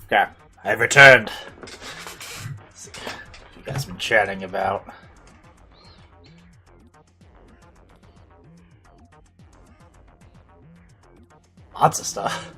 Okay, I've returned. You guys been chatting about. Lots of stuff.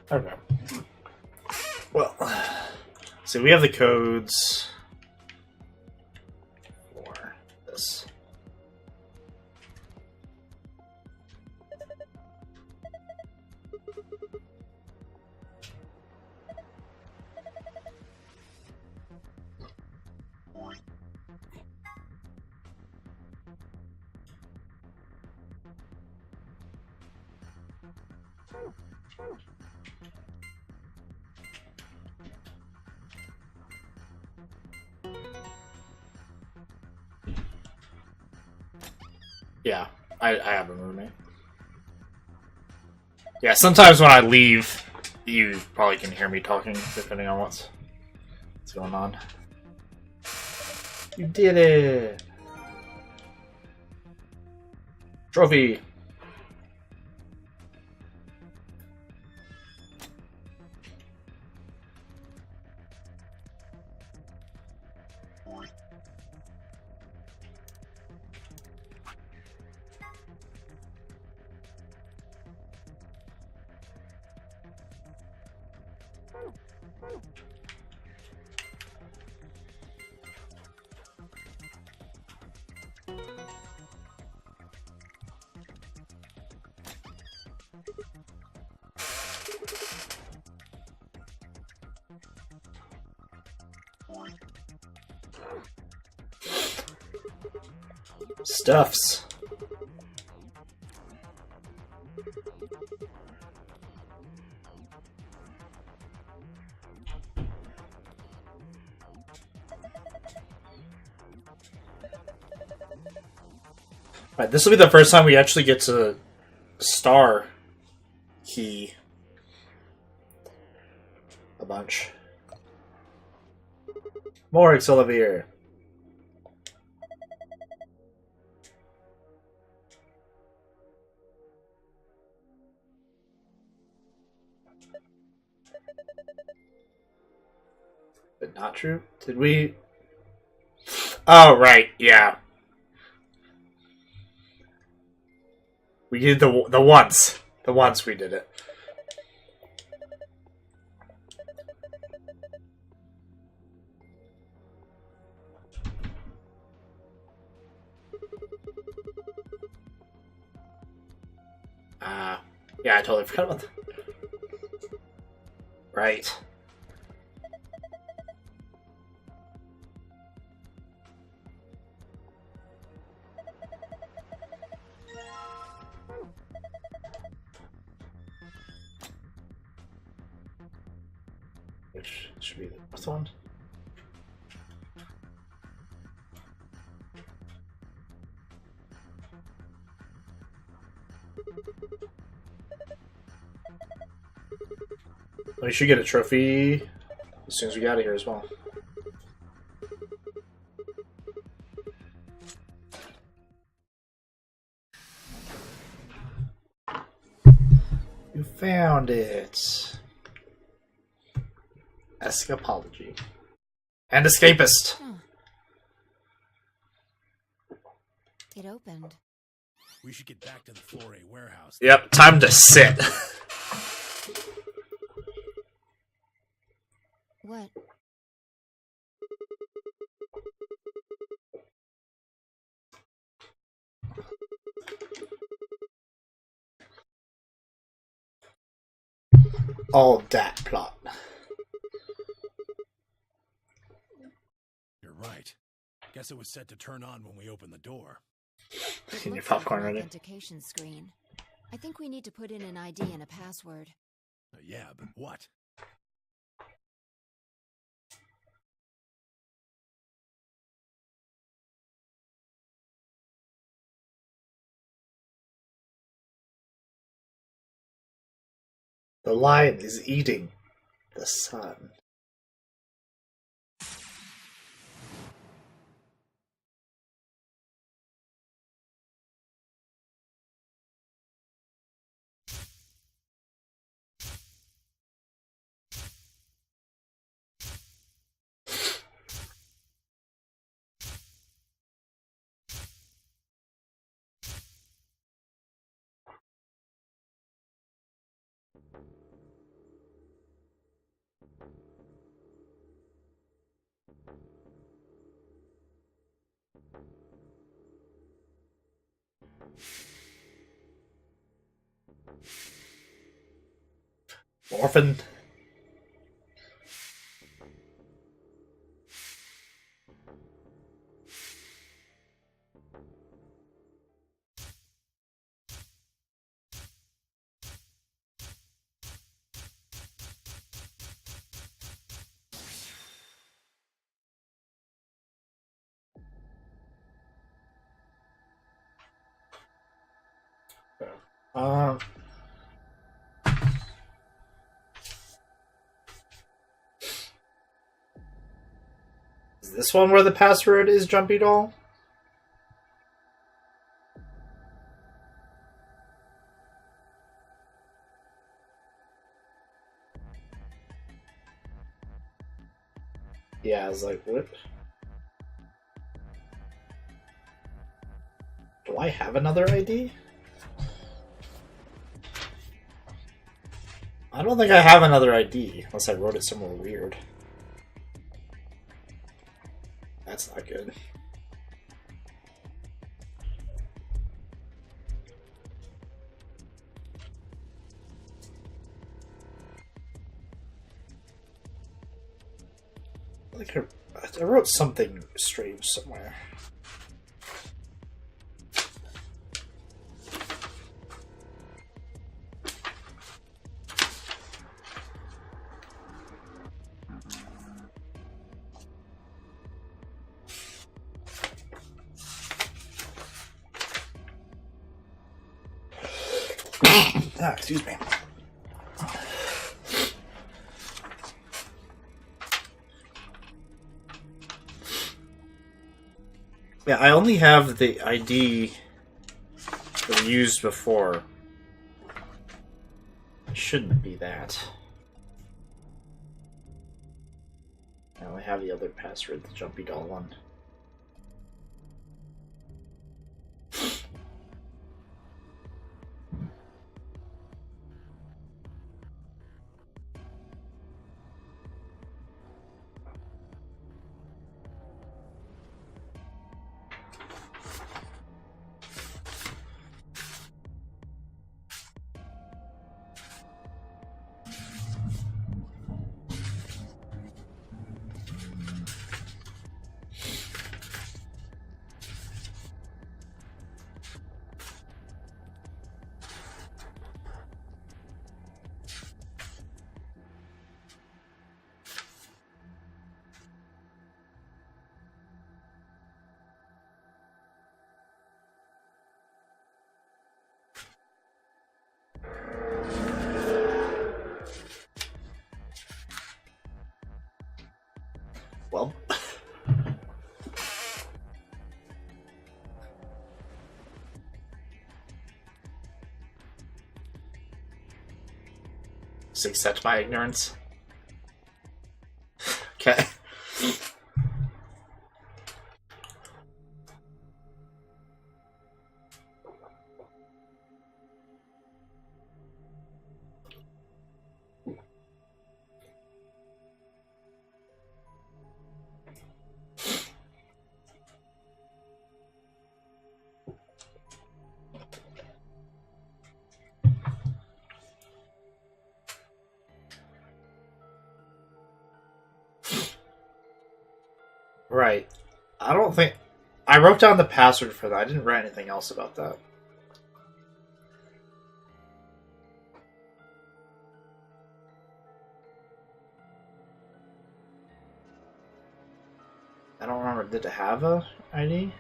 Okay. Well, so we have the codes for this. Yeah, I have a roommate. Yeah, sometimes when I leave, you probably can hear me talking, depending on what's going on. You did it! Trophy! Stuffs. Alright, this will be the first time we actually get to star key a bunch. More Excelivir. But not true? Did we? Oh, right, yeah. We did the once. The once we did it. Yeah, I totally forgot about that. Right. Which should be the fourth one. We should get a trophy as soon as we get out of here as well. You found it. Escapology. And escapist. Huh. It opened. We should get back to the 4A warehouse. Yep, time to sit. What? All that plot. right. Guess it was set to turn on when we opened the door. It Your looks popcorn like an ready? authentication screen. I think we need to put in an ID and a password. Yeah, but what? The lion is eating the sun. Orphan. Um. Is this one where the password is Jumpy Doll? Yeah, I was like, what? Do I have another ID? I don't think I have another ID, unless I wrote it somewhere weird. That's not good. Like I wrote something strange somewhere. Excuse me. Yeah, I only have the ID that we used before. It shouldn't be that. I only have the other password, the Jumpy Doll one. Well, just accept my ignorance. Okay. Right. I don't think... I wrote down the password for that. I didn't write anything else about that. I don't remember. Did it have a ID?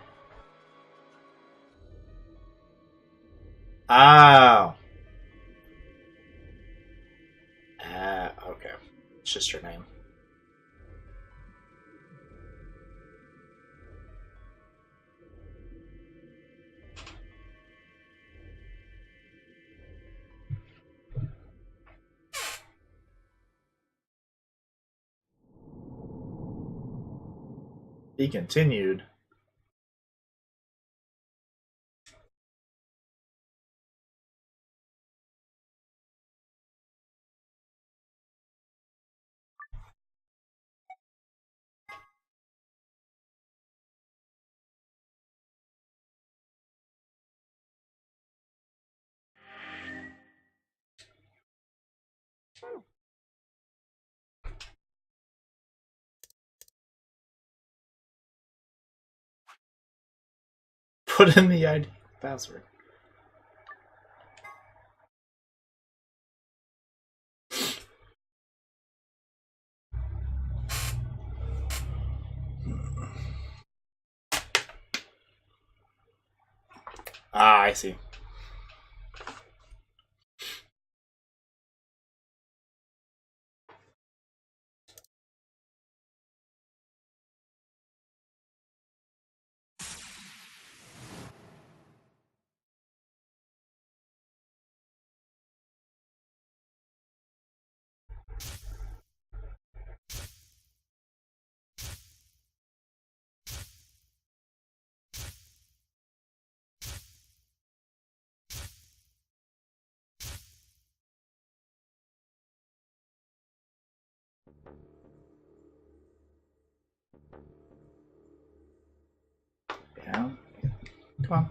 Oh. Okay. It's just her name. Be continued. Put in the ID password. Ah, I see. Yeah. Come on.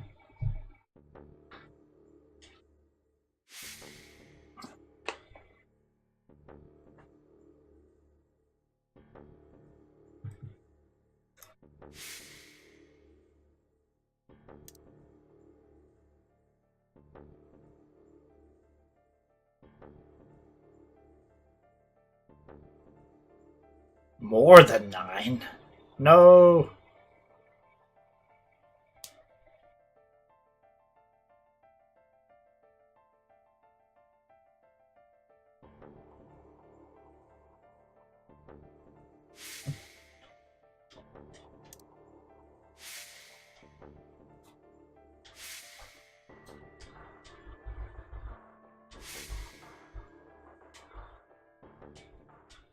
More than 9? No.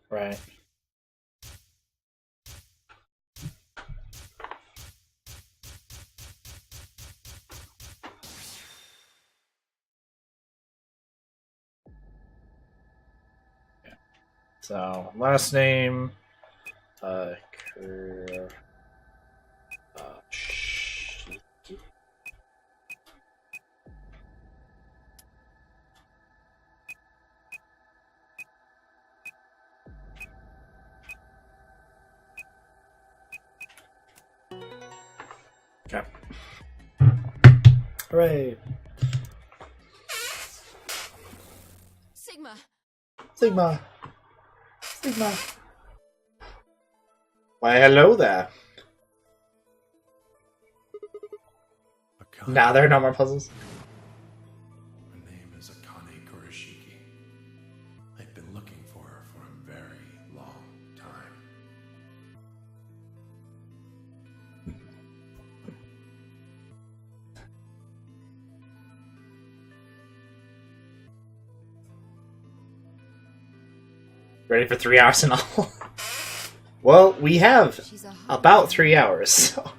Right. So, last name, Kur- Shiki. Okay. Hooray. Sigma. Sigma. Sigma. Why, hello there. Akane. Now there are no more puzzles. Her name is Akane Kurashiki. I've been looking for her for a very long time. Ready for 3 hours and all? Well, we have She's a about 3 hours, so.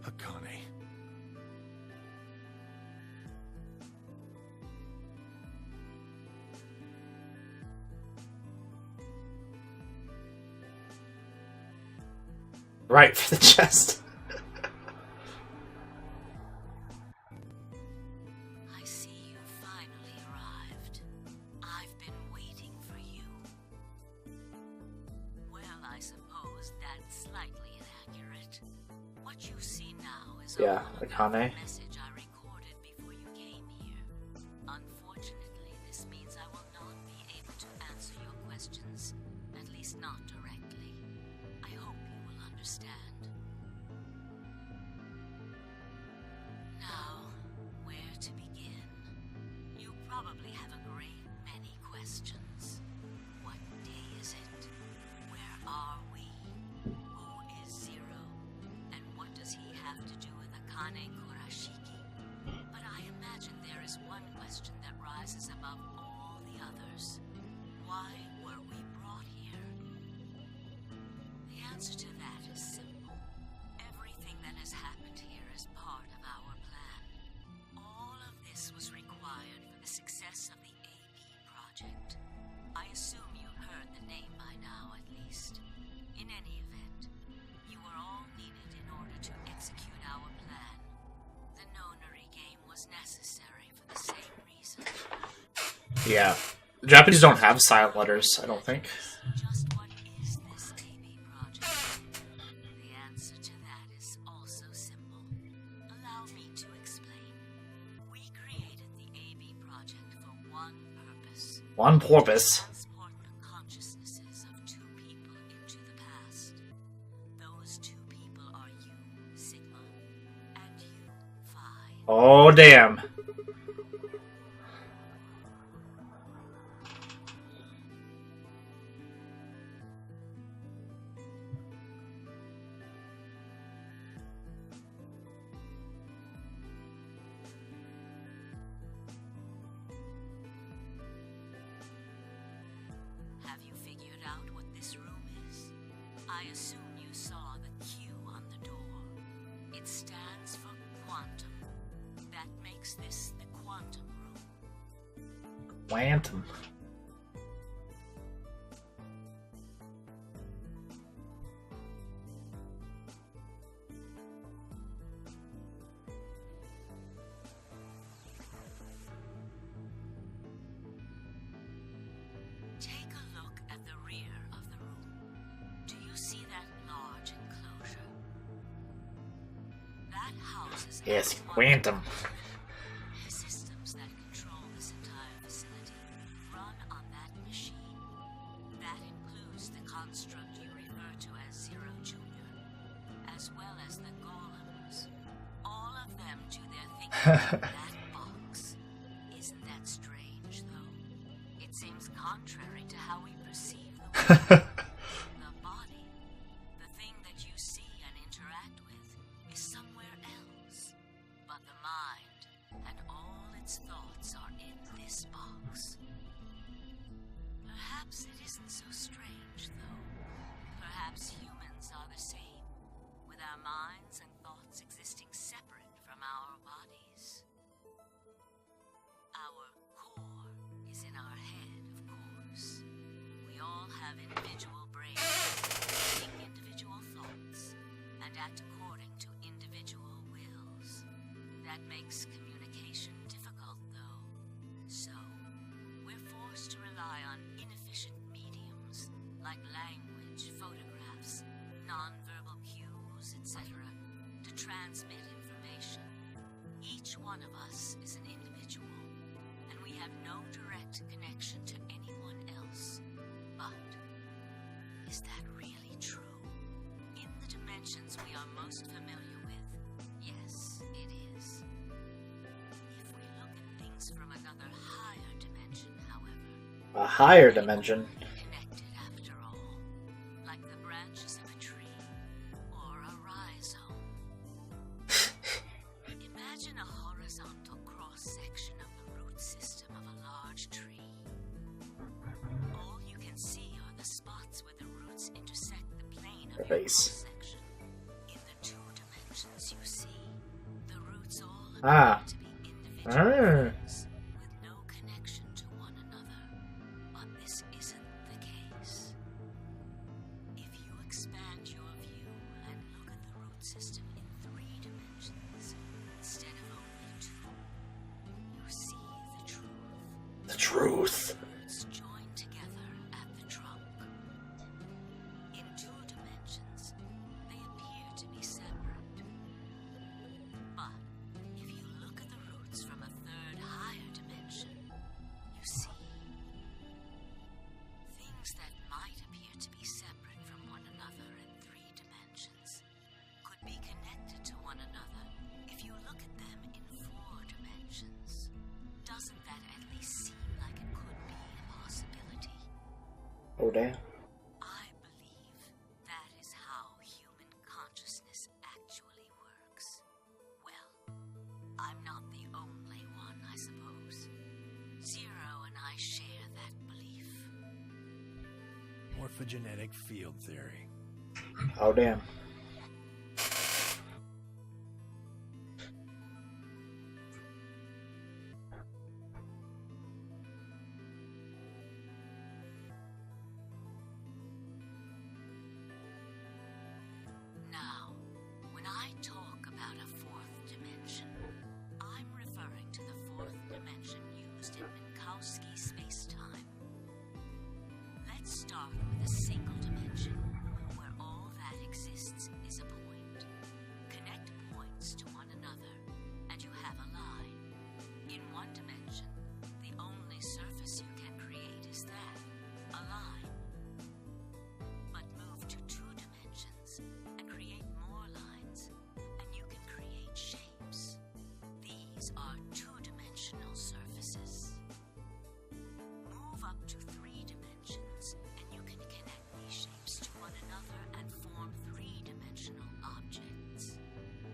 Akane. Right for the chest. I see you finally arrived. I've been waiting for you. What you see now is Yeah, all Akane. the message I recorded before you came here. Unfortunately, this means I will not be able to answer your questions, at least not directly. I hope you will understand. Now, where to begin? You probably have a great many questions. What day is it? Where are we? Who is Zero? And what does he have to do with Akane Kurashiki? But I imagine there is one question that rises above all the others. Why were we brought here? The answer to that is simple. Everything that has happened here is part of our plan. All of this was required for the success of the AB project. I assume you've heard the name by now, at least. In any event, you were all needed in order to execute our plan. The Nonary game was necessary for the same reason. Yeah. The Japanese don't have silent letters, I don't think. Just what is this AB project? The answer to that is also simple. Allow me to explain. We created the AB project for one purpose. One porpoise. Transport the consciousnesses of two people into the past. Those two people are you, Sigma, and you, Phi. Oh, damn. Have you figured out what this room is? I assume you saw the Q on the door. It stands for quantum. That makes this the quantum room. Quantum. Take a look at the rear of the room. Do you see that large enclosure? That houses Yes, every one quantum. of the systems that control this entire facility run on that machine. That includes the construct you refer to as Zero Junior, as well as the golems. All of them do their thinking in that box. Isn't that strange, though? It seems contrary to how we perceive the world. The body, the thing that you see and interact with, is somewhere else. But the mind and all its thoughts are in this box. Perhaps it isn't so strange, though. Perhaps humans are the same, with our minds and thoughts existing separate from our bodies. Our core is in our head, of course. We all have individual brains, think individual thoughts, and act according to individual wills. That makes communication difficult, though. So, we're forced to rely on inefficient mediums, like language, photographs, nonverbal cues, etc., to transmit information. Each one of us is an individual, and we have no direct connection to anyone else. But is that really true? In the dimensions we are most familiar with, yes, it is. If we look at things from another higher dimension, however, A higher dimension. connected after all, like the branches of a tree or a rhizome. Imagine a horizontal cross-section of the root system of a large tree. All you can see are the spots where the roots intersect the plane of your Base. cross-section. In the two dimensions you see, the roots all Ah. appear to be individual things with no connection to one another. But this isn't the case. If you expand your view and look at the root system in 3 dimensions instead of only 2, you see the truth. The truth. Roots join together at the trunk. In 2 dimensions, they appear to be separate. Oh, damn. I believe that is how human consciousness actually works. Well, I'm not the only one, I suppose. Zero and I share that belief. Morphogenetic field theory. Oh, damn. Now, when I talk about a fourth dimension, I'm referring to the fourth dimension used in Minkowski space-time. Let's start with a single dimension, where all that exists is a point. Connect points to one another, and you have a line. In one dimension, the only surface you can create is that, a line. But move to two dimensions and create more lines, and you can create shapes. These are two-dimensional surfaces. Move up to three dimensions, and you can connect these shapes to one another and form three-dimensional objects.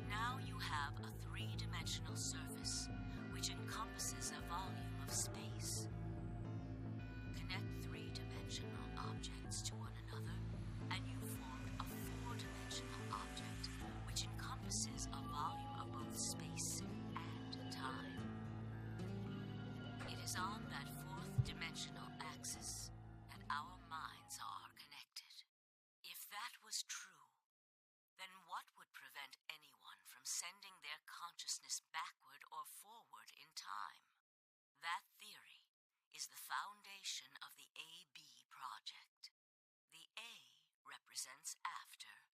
Now you have a three-dimensional surface, which encompasses a volume of space. Connect three-dimensional objects to one another, and you formed a four-dimensional object, which encompasses a volume of both space and time. It is on that fourth dimensional axis that our minds are connected. If that was true, then what would prevent anyone from sending their consciousness backward or forward in time? That theory is the foundation of the AB project. The A represents after,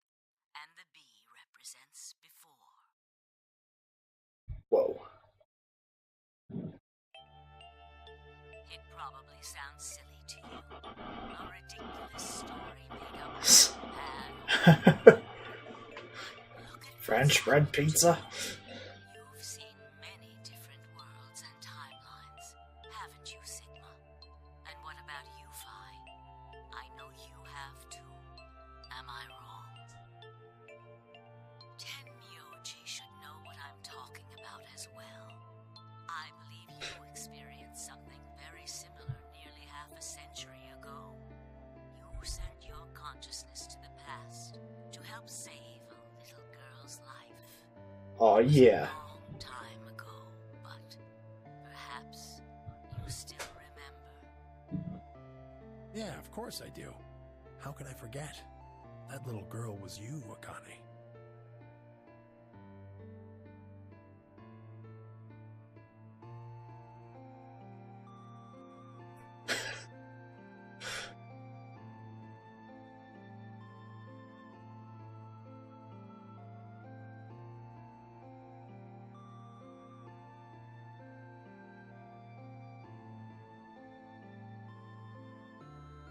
and the B represents before. Whoa. It probably sounds silly to you. A ridiculous story made up of bad. Look at French bread pizza? You've seen many different worlds and timelines, haven't you, Sigma? And what about you, Phi? I know you have too. Am I wrong? Tenmyoji should know what I'm talking about as well. I believe you experienced something very similar nearly half a century ago. You sent your consciousness to the past to help save a little girl's life. Oh, yeah. A long time ago, but perhaps you still remember. Yeah, of course I do. How can I forget? That little girl was you, Akane.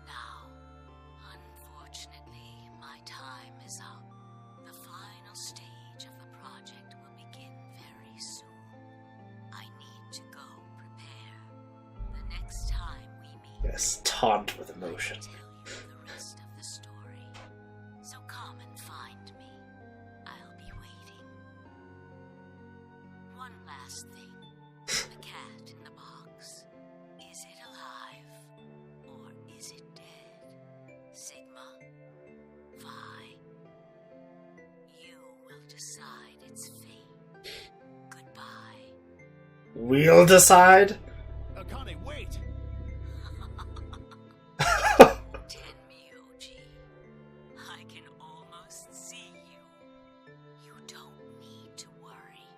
Now, unfortunately, my time is up. The final stage of the project will begin very soon. I need to go prepare. The next time we meet, Yes, taunt with I will emotion. tell you the rest of the story. So come and find me. I'll be waiting. One last thing. The cat in the box. Is it alive? Or is it dead? Sigma? Phi? You will decide its fate. Goodbye. We'll decide? Akane, wait! Tenmyoji, I can almost see you. You don't need to worry.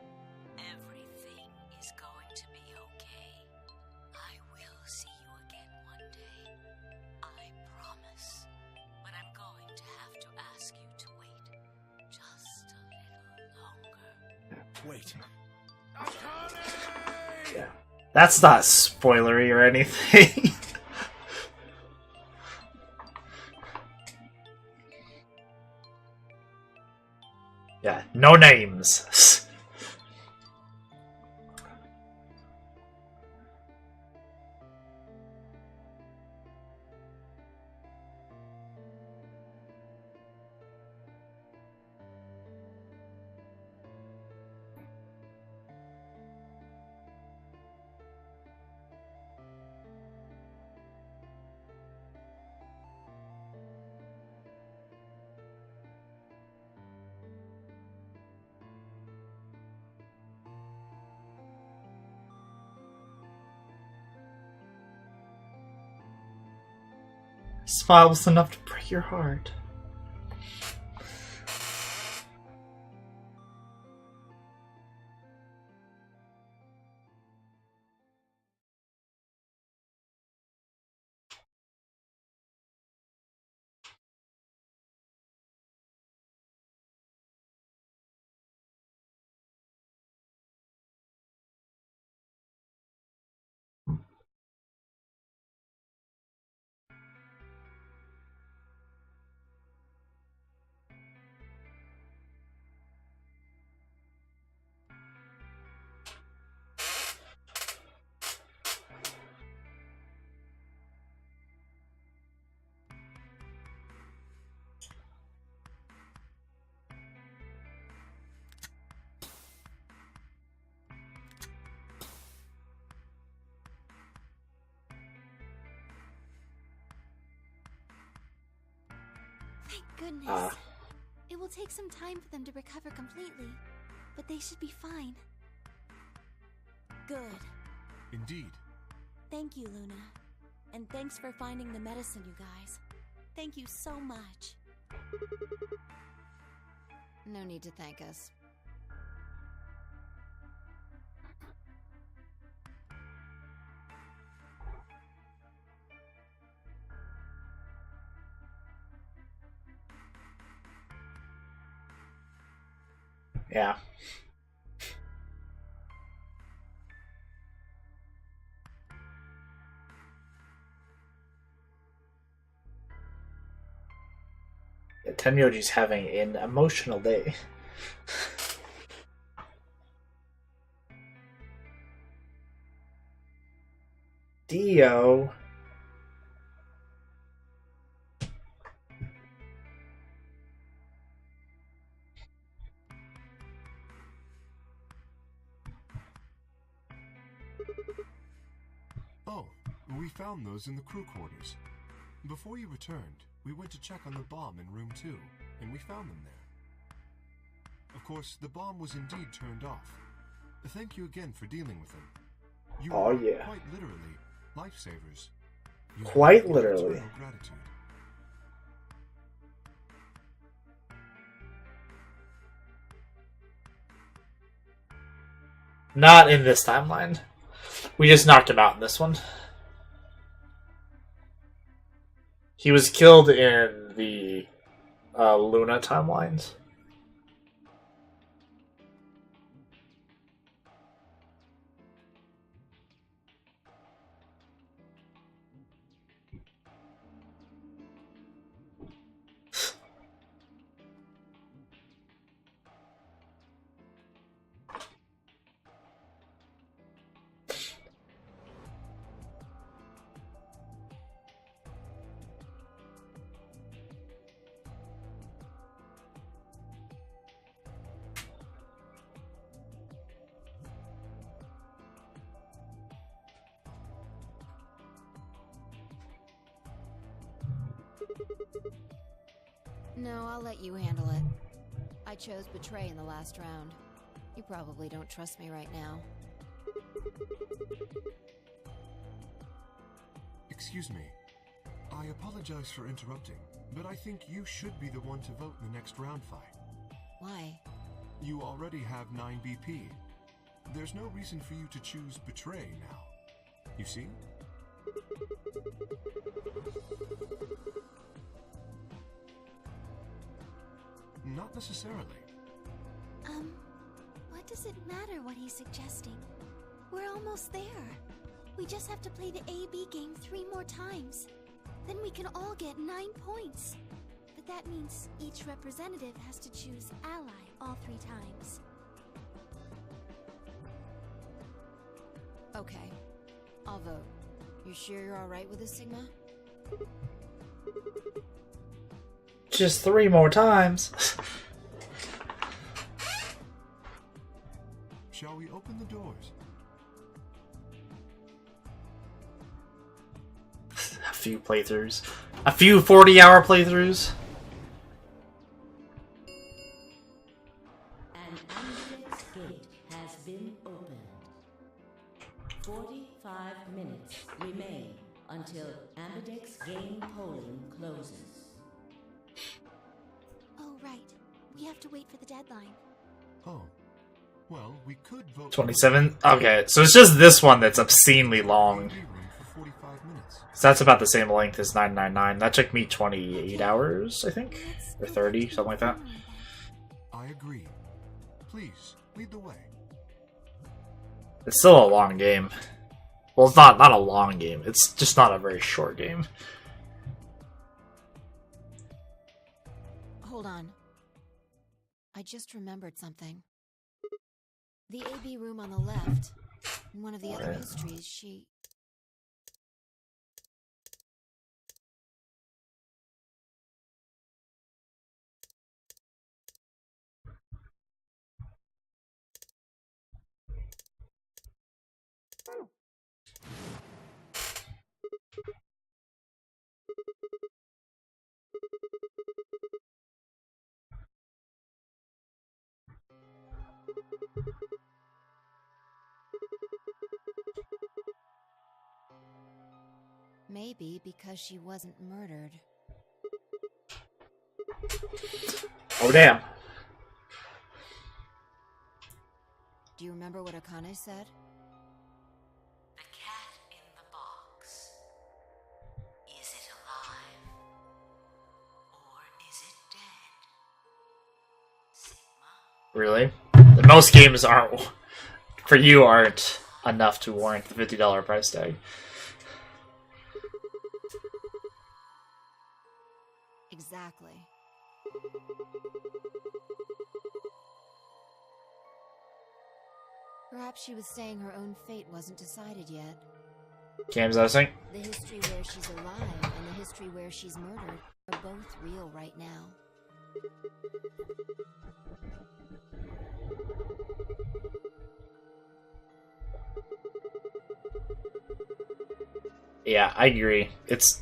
Everything is going to be okay. I will see you again one day. I promise. But I'm going to have to ask you to wait just a little longer. Wait. Yeah. That's not spoilery or anything. Yeah, no names. Smile was enough to break your heart. Thank goodness. It will take some time for them to recover completely, but they should be fine. Good. Indeed. Thank you, Luna. And thanks for finding the medicine, you guys. Thank you so much. No need to thank us. Yeah. Tenyoji's having an emotional day. Dio. Oh, we found those in the crew quarters. Before you returned, we went to check on the bomb in room 2, and we found them there. Of course, the bomb was indeed turned off. Thank you again for dealing with them. You Oh, were yeah. quite literally lifesavers. You have Quite my literally. eternal gratitude. Not in this timeline. We just knocked him out in this one. He was killed in the Luna timelines. No, I'll let you handle it. I chose Betray in the last round. You probably don't trust me right now. Excuse me. I apologize for interrupting, but I think you should be the one to vote in the next round fight. Why? You already have 9 BP. There's no reason for you to choose Betray now. You see? Not necessarily. What does it matter what he's suggesting? We're almost there. We just have to play the A-B game 3 more times. Then we can all get 9 points. But that means each representative has to choose ally all 3 times. Okay. I'll vote. You sure you're alright with this, Sigma? Just 3 more times. Shall we open the doors? A few playthroughs. A few 40-hour playthroughs. An ambulance gate has been opened. 45 minutes remain. until Ambidex game polling closes. Oh, right. We have to wait for the deadline. Oh. Well, we could vote 27? Okay, so it's just this one that's obscenely long. room for 45 minutes. So that's about the same length as 999. That took me 28 hours, I think? Or 30, something like that. I agree. Please, lead the way. It's still a long game. Well, it's not a long game. It's just not a very short game. Hold on. I just remembered something. The AB room on the left. In one of the other histories, she... Maybe because she wasn't murdered. Oh, damn. Do you remember what Akane said? The cat in the box. Is it alive? Or is it dead? Sigma? Really? Most games aren't, for you, aren't enough to warrant the $50 price tag. Exactly. Perhaps she was saying her own fate wasn't decided yet. Games I was saying? The history where she's alive and the history where she's murdered are both real right now. Yeah, I agree. It's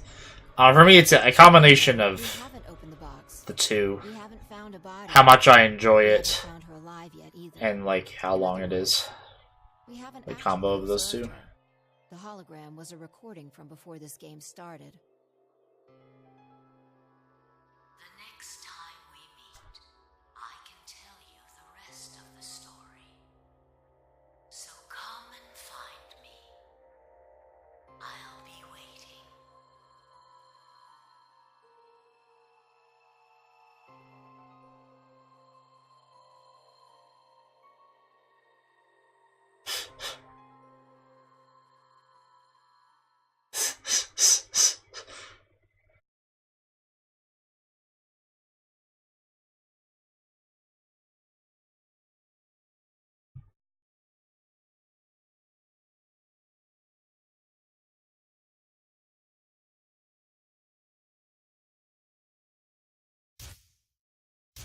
for me, it's a combination We of haven't opened the box. the two. We haven't found a body. How much I enjoy We it, haven't found her alive yet either. and like how long it is. We haven't The actually combo of those observed two. her. The hologram was a recording from before this game started. The next time we meet, I can tell you the rest of the story. So come and find me. I'll be waiting.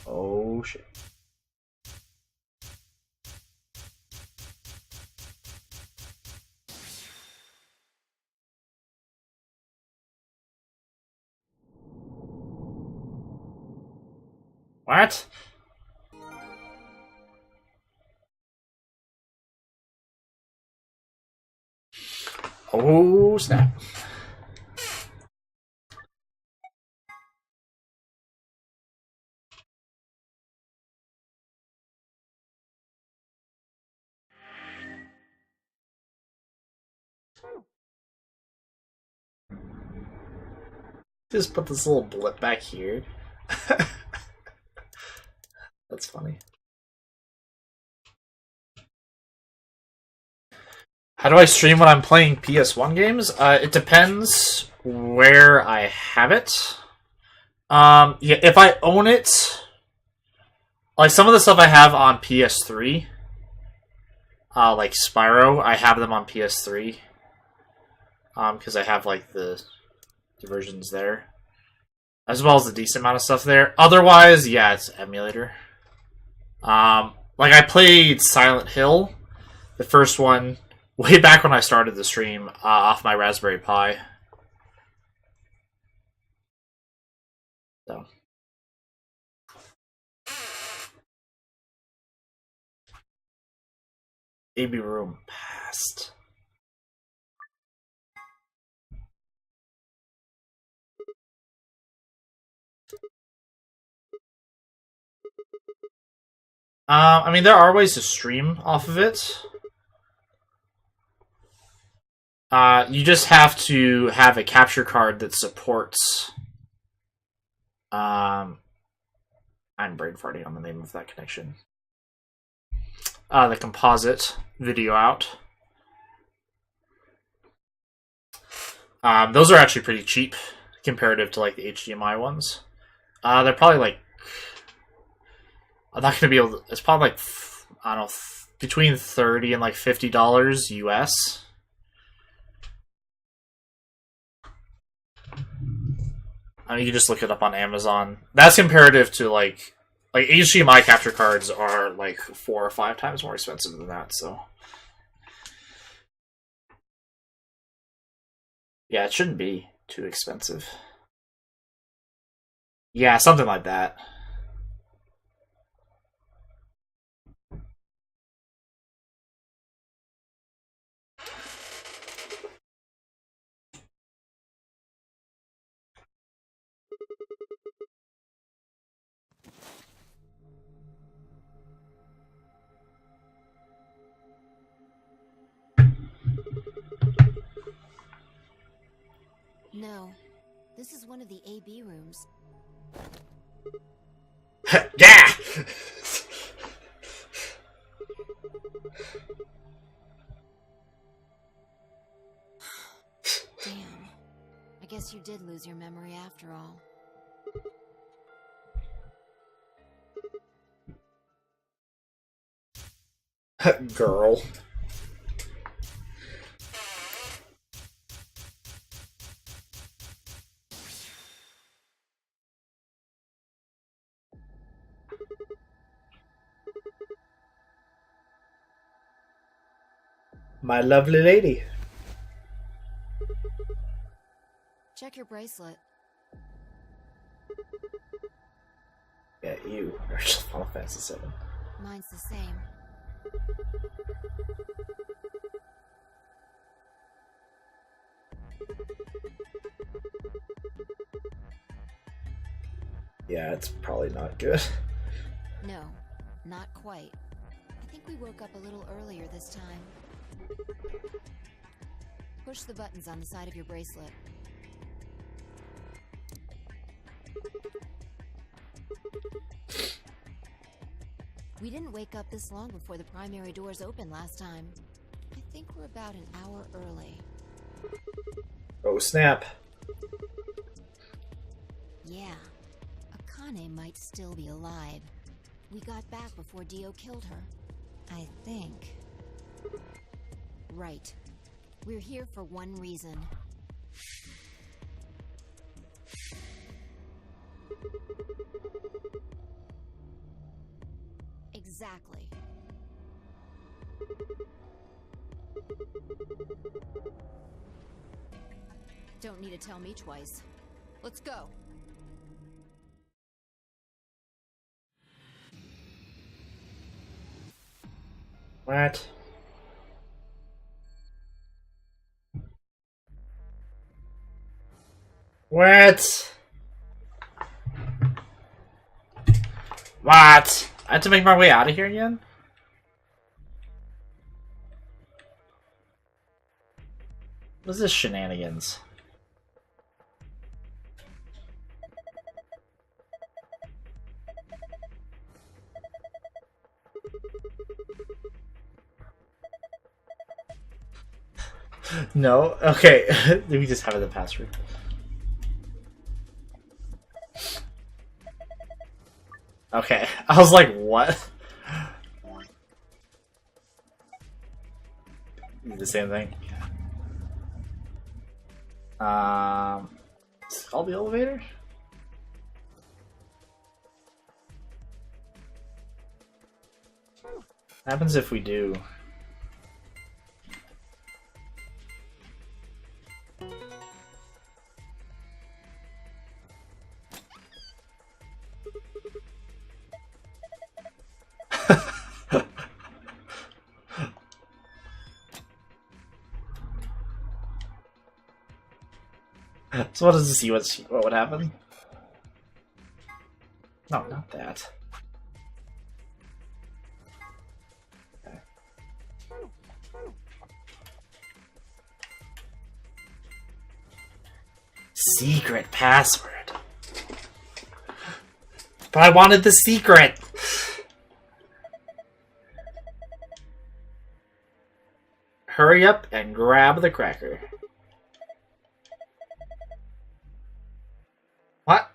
Oh shit. What? Oh snap. Just put this little blip back here. That's funny. How do I stream when I'm playing PS1 games? It depends where I have it. Yeah, if I own it, like some of the stuff I have on PS3, like Spyro, I have them on PS3. Because I have like the versions there, as well as a decent amount of stuff there. Otherwise, yeah, it's emulator. Like I played Silent Hill, the first one, way back when I started the stream, off my Raspberry Pi. So. AB room passed. I mean, there are ways to stream off of it. You just have to have a capture card that supports. I'm brain farting on the name of that connection. The composite video out. Those are actually pretty cheap comparative to like the HDMI ones. They're probably like, I'm not gonna be able to, it's probably like, I don't know, between $30 and like $50 US. I mean, you can just look it up on Amazon. That's comparative to like HDMI capture cards are like 4 or 5 times more expensive than that. So yeah, it shouldn't be too expensive. Yeah, something like that. No, this is one of the AB rooms. Yeah! Damn. I guess you did lose your memory after all. Girl. My lovely lady. Check your bracelet. Yeah, you are just Final Fantasy 7. Mine's the same. Yeah, it's probably not good. No, not quite. I think we woke up a little earlier this time. Push the buttons on the side of your bracelet. We didn't wake up this long before the primary doors opened last time. I think we're about an hour early. Oh, snap. Yeah, Akane might still be alive. We got back before Dio killed her. I think. Right. We're here for one reason. Exactly. Don't need to tell me twice. Let's go. What? What? What? I had to make my way out of here again? What's this shenanigans? No? Okay. We just have the password. Okay. I was like, what? The same thing. Call the elevator? What happens if we do? So what does it see? What would happen? No, not that. Secret password. But I wanted the secret. Hurry up and grab the cracker. What?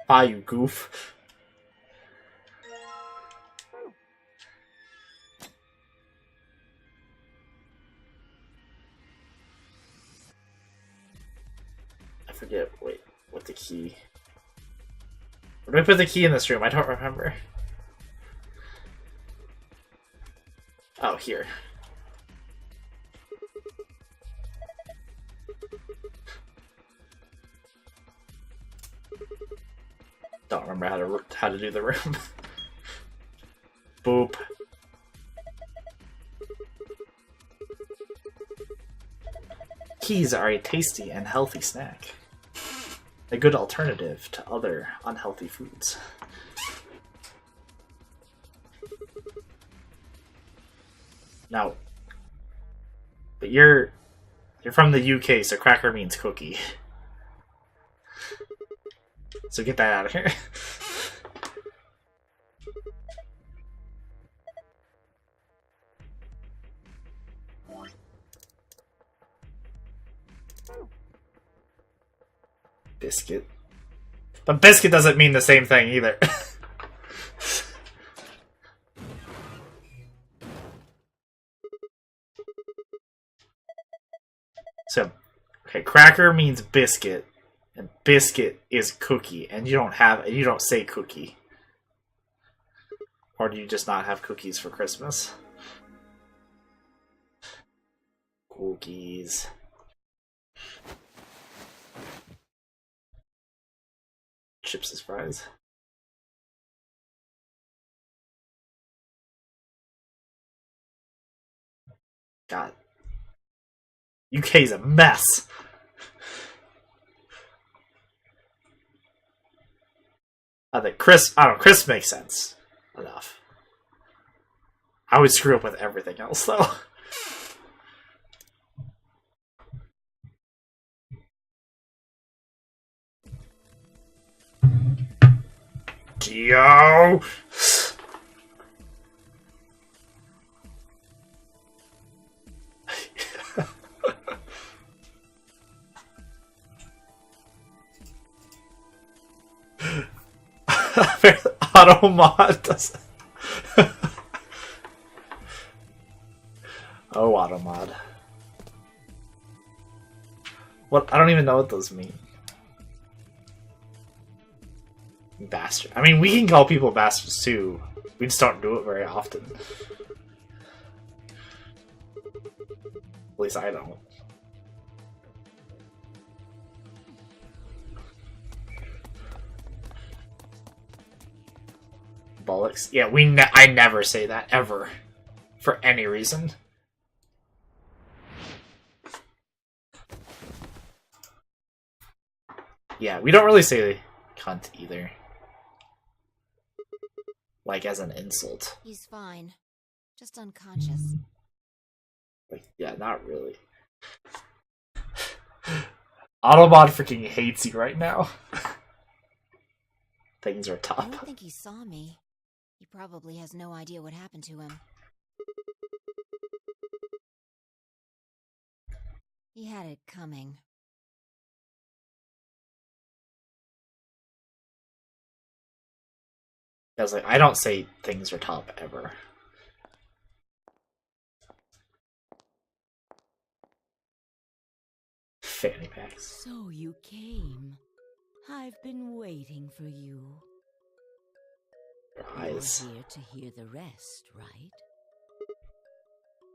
Ah, you goof. I forget, wait, what the key? Where do I put the key in this room? I don't remember. Oh, here. Don't remember how to do the room. Boop. Keys are a tasty and healthy snack. A good alternative to other unhealthy foods. Now, but you're from the UK, so cracker means cookie. So get that out of here. Biscuit. But biscuit doesn't mean the same thing either. So, okay, cracker means biscuit, and biscuit is cookie, and you don't say cookie. Or do you just not have cookies for Christmas? Cookies. Chips as fries. God. UK's a mess. I think Chris makes sense enough. I would screw up with everything else though. Yo. Auto mod does. Oh, auto mod. What? I don't even know what those mean. Bastard. I mean, we can call people bastards too. We just don't do it very often. At least I don't. Bollocks. Yeah, I never say that ever, for any reason. Yeah, we don't really say cunt either. Like as an insult. He's fine. Just unconscious. Like, yeah, not really. Autobot freaking hates you right now. Things are I tough. don't think he saw me. He probably has no idea what happened to him. He had it coming. I was like, I don't say things are top ever. Fanny packs. So you came. I've been waiting for you. Your eyes. You're here to hear the rest, right?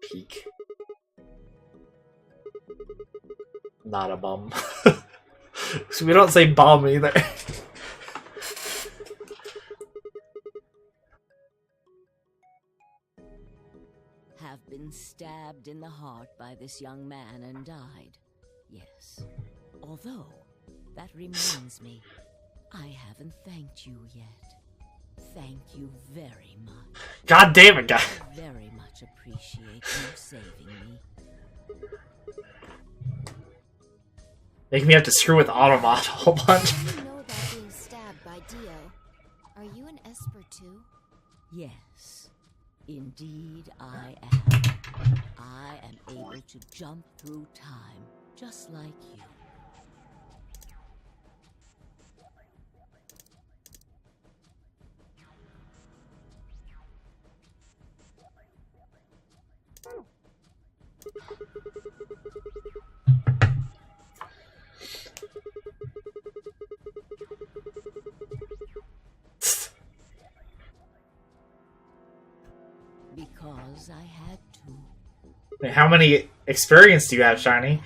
Peak. Not a bum. So we don't say bum either. Have been stabbed in the heart by this young man and died. Yes. Although, that reminds me, I haven't thanked you yet. Thank you very much. God damn it, guy. I very much appreciate you saving me. Making me have to screw with Autobot a whole bunch. What do you know about being stabbed by Dio? Are you an Esper too? Yes, indeed I am. I am able to jump through time, just like you. Because I had to. Wait, how many experience do you have, Shiny?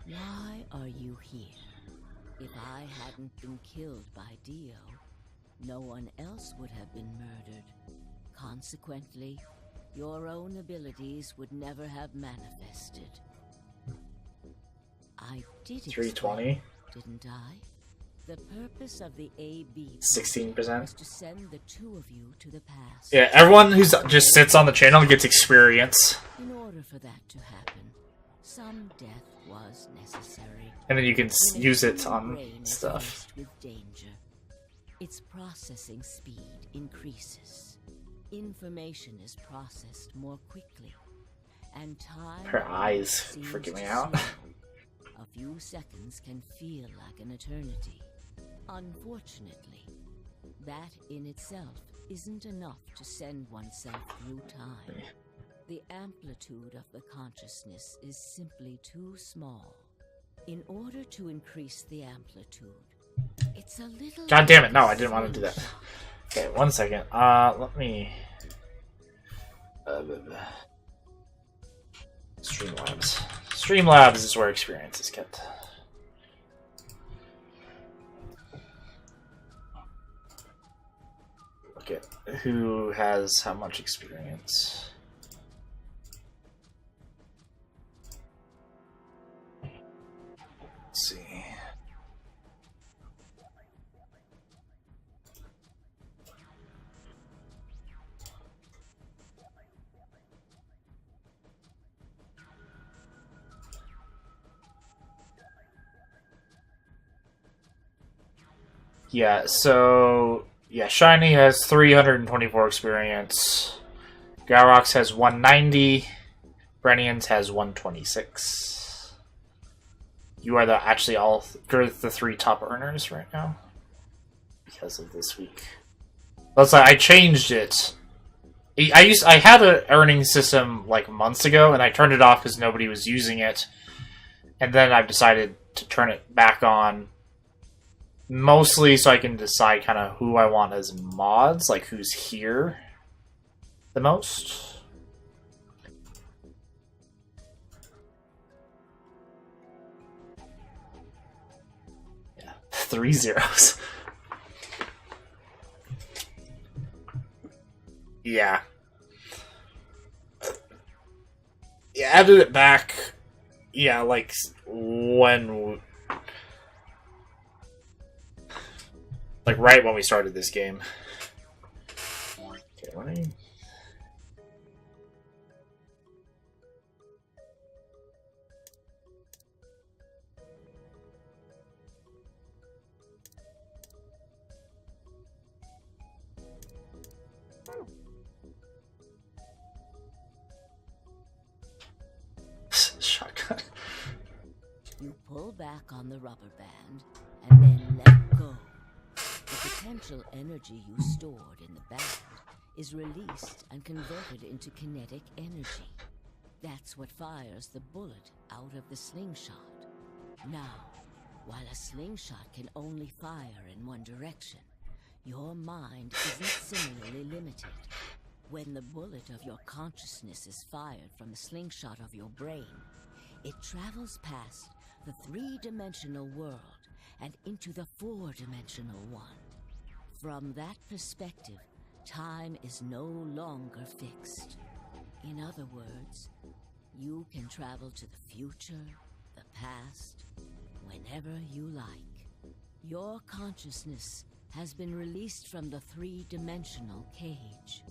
Why are you here? If I hadn't been killed by Dio, no one else would have been murdered. Consequently, your own abilities would never have manifested. I did it. 320. Didn't I? The purpose of the AB 16%. was to send the two of you to the past. Yeah, everyone who just sits on the channel gets experience. In order for that to happen, some death was necessary. And then you can When a use it human on brain is stuff. faced with danger, its processing speed increases. Information is processed more quickly, and time Her eyes seems freaking me to out. slow. A few seconds can feel like an eternity. Unfortunately, that in itself isn't enough to send oneself through time. The amplitude of the consciousness is simply too small. In order to increase the amplitude, it's a little... God damn it, no, I didn't want to do that. Okay, 1 second. Let me... Streamlabs. Streamlabs is where experience is kept. Look at who has how much experience. Let's see. Yeah, so yeah, Shiny has 324 experience. Garox has 190. Brennians has 126. You are actually all you're the three top earners right now because of this week. That's like I changed it. I had an earning system like months ago, and I turned it off because nobody was using it. And then I've decided to turn it back on. Mostly so I can decide kind of who I want as mods, like who's here the most. Yeah, 3 zeros. Yeah. Yeah, added it back. Yeah, like when... Like, right when we started this game. Okay, let me... Shotgun. You pull back on the rubber band, and then let go. The potential energy you stored in the band is released and converted into kinetic energy. That's what fires the bullet out of the slingshot. Now, while a slingshot can only fire in one direction, your mind isn't similarly limited. When the bullet of your consciousness is fired from the slingshot of your brain, it travels past the three-dimensional world and into the four-dimensional one. From that perspective, time is no longer fixed. In other words, you can travel to the future, the past, whenever you like. Your consciousness has been released from the three-dimensional cage.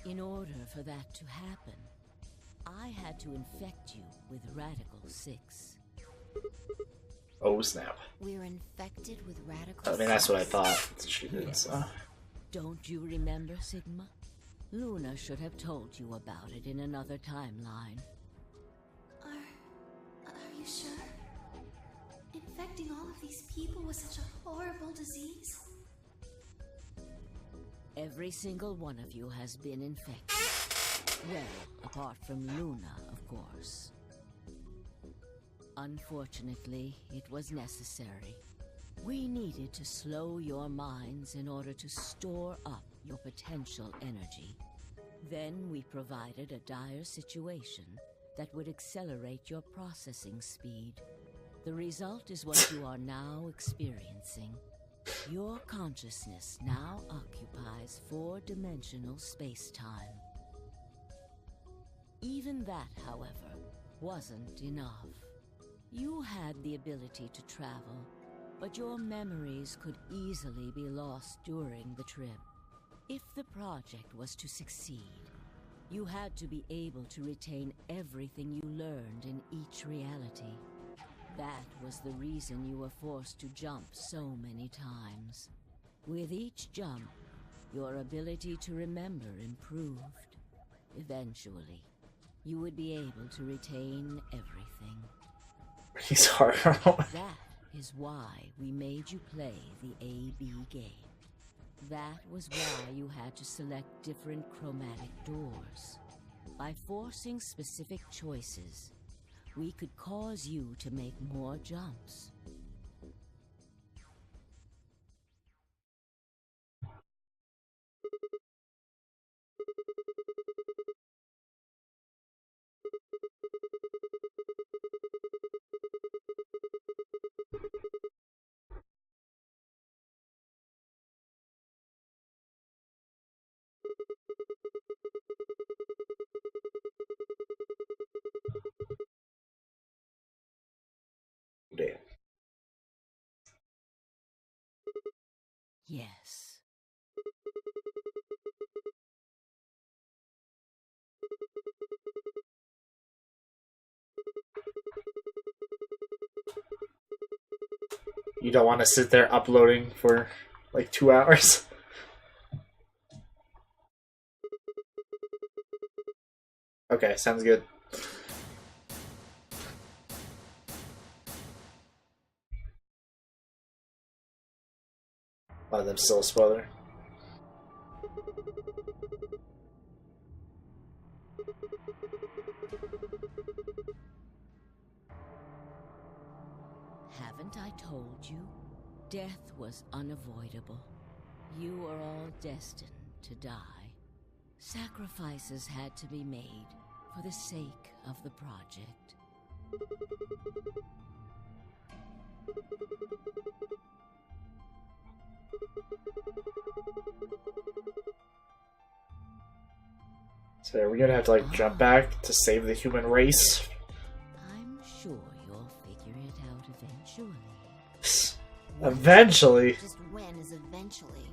In order for that to happen, I had to infect you with Radical 6. Oh snap! We're infected with radical. I mean, that's what I cells. thought she did. So. Don't you remember, Sigma? Luna should have told you about it in another timeline. Are you sure? Infecting all of these people was such a horrible disease. Every single one of you has been infected. Well, apart from Luna, of course. Unfortunately, it was necessary. We needed to slow your minds in order to store up your potential energy. Then we provided a dire situation that would accelerate your processing speed. The result is what you are now experiencing. Your consciousness now occupies four-dimensional space-time. Even that, however, wasn't enough. You had the ability to travel, but your memories could easily be lost during the trip. If the project was to succeed, you had to be able to retain everything you learned in each reality. That was the reason you were forced to jump so many times. With each jump, your ability to remember improved. Eventually, you would be able to retain everything. He's hard. That is why we made you play the AB game. That was why you had to select different chromatic doors. By forcing specific choices, we could cause you to make more jumps. Damn. Yes. You don't want to sit there uploading for like 2 hours. Okay, sounds good. One of them still a spoiler. Haven't I told you? Death was unavoidable. You are all destined to die. Sacrifices had to be made for the sake of the project. So are we gonna have to like jump back to save the human race? I'm sure you'll figure it out eventually. Eventually. Just when is eventually?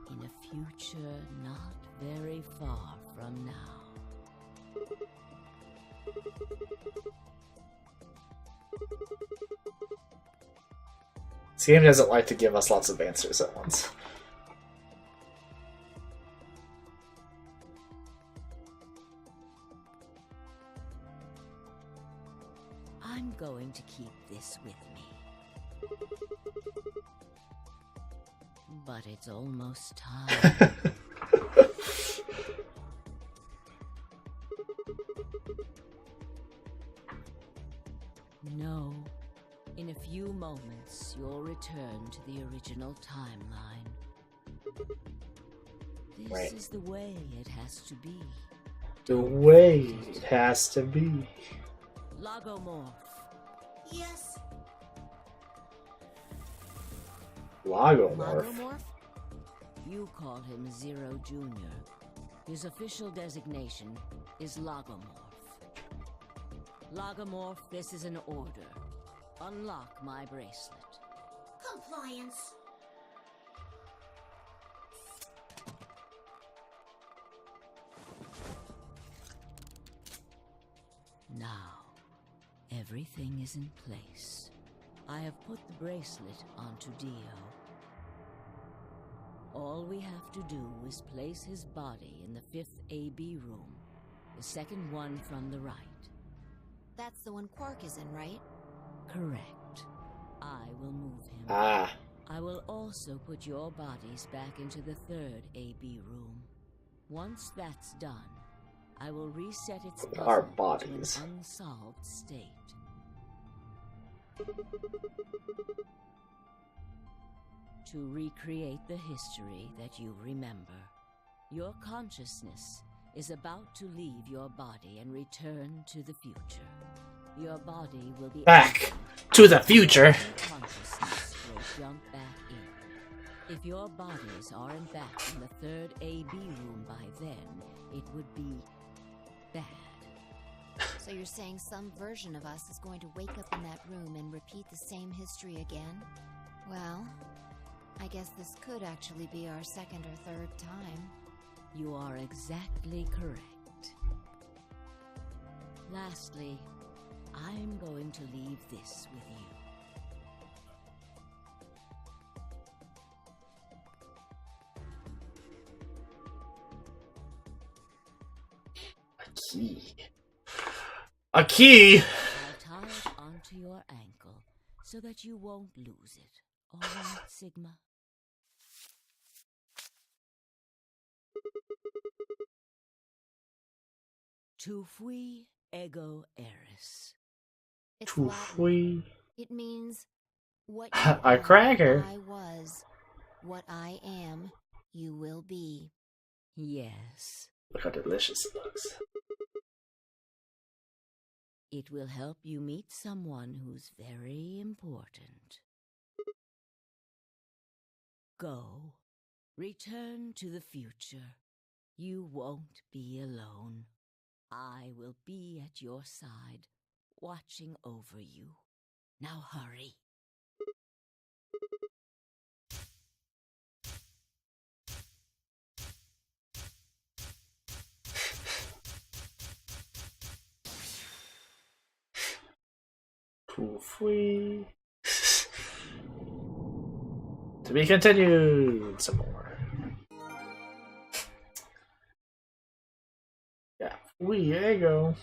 In a future not very far from now. This game doesn't like to give us lots of answers at once. I'm going to keep this with me. But it's almost time. No. In a few moments, you'll return to the original timeline. This Right. is the way it has to be. The way it has to be. Logomorph. Yes. Logomorph. Logomorph? You call him Zero Jr. His official designation is Logomorph. Logomorph, this is an order. Unlock my bracelet. Compliance. Now, Everything is in place. I have put the bracelet onto Dio. All we have to do is place his body in the 5th AB room, the second one from the right. That's the one Quark is in, right? Correct. I will move him. Ah. I will also put your bodies back into the 3rd AB room. Once that's done, I will reset its Our puzzle bodies. to an unsolved state. To recreate the history that you remember, your consciousness is about to leave your body and return to the future. Your body will be Back to the future. Your consciousness will jump back in. If your bodies aren't back in the 3rd AB room by then, it would be bad. So you're saying some version of us is going to wake up in that room and repeat the same history again? Well, I guess this could actually be our 2nd or 3rd time. You are exactly correct. Lastly, I'm going to leave this with you. A key. A key! I'll tie it onto your ankle so that you won't lose it. All right, Sigma? Tu fui ego eris. It's Too Latin. free. It means what A you are, cracker. I was. What I am, you will be. Yes. Look how delicious it looks. It will help you meet someone who's very important. Go. Return to the future. You won't be alone. I will be at your side, watching over you. Now hurry. Too free. To be continued. Some more. Yeah. There you go.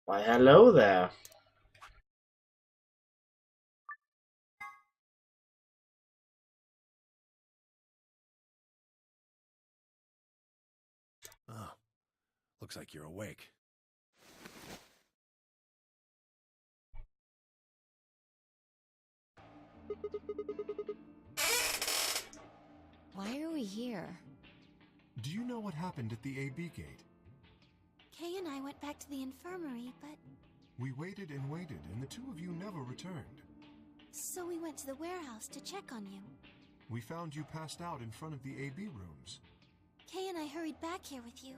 Why, hello there. Oh, looks like you're awake. Why are we here? Do you know what happened at the AB gate? Kay and I went back to the infirmary, but... We waited and waited, and the two of you never returned. So we went to the warehouse to check on you. We found you passed out in front of the AB rooms. Kay and I hurried back here with you.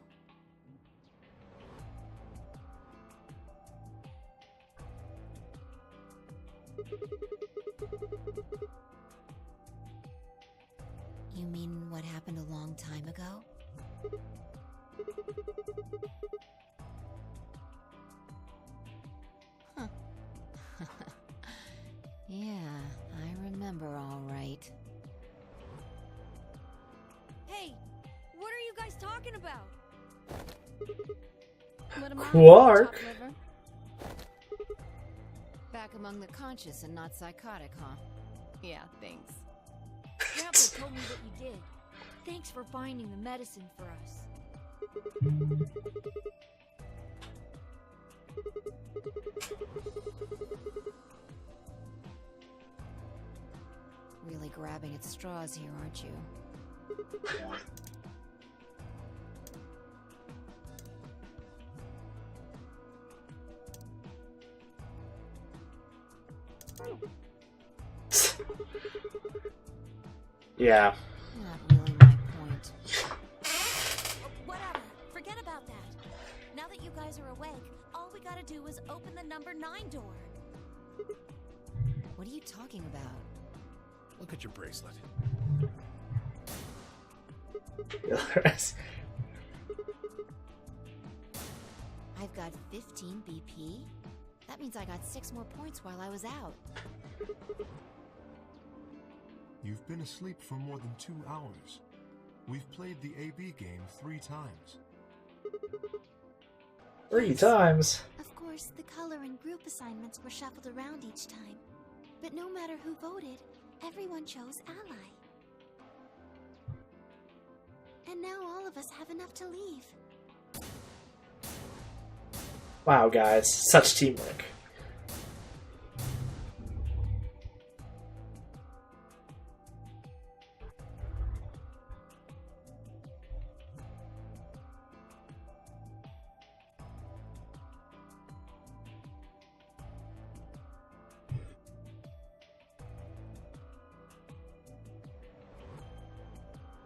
You mean what happened a long time ago? Huh. Yeah, I remember all right. Hey, what are you guys talking about? What am I, Quark. chopped liver? Back among the conscious and not psychotic, huh? Yeah, thanks. Grandpa told me what you did. Thanks for finding the medicine for us. Really grabbing at straws here, aren't you? Yeah. Not really my point. Whatever. Forget about that. Now that you guys are awake, all we gotta do is open the number 9 door. What are you talking about? Look at your bracelet. I've got 15 BP? That means I got 6 more points while I was out. You've been asleep for more than 2 hours. We've played the AB game 3 times. 3 times? Of course, the color and group assignments were shuffled around each time. But no matter who voted, everyone chose Ally. And now all of us have enough to leave. Wow, guys. Such teamwork.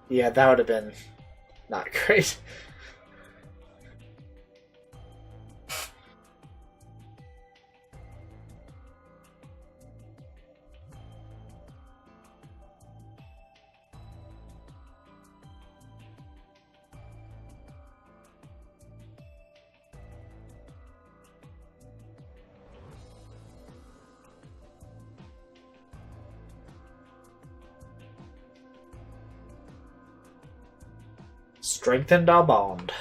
Yeah, that would have been not great. Strengthened our bond.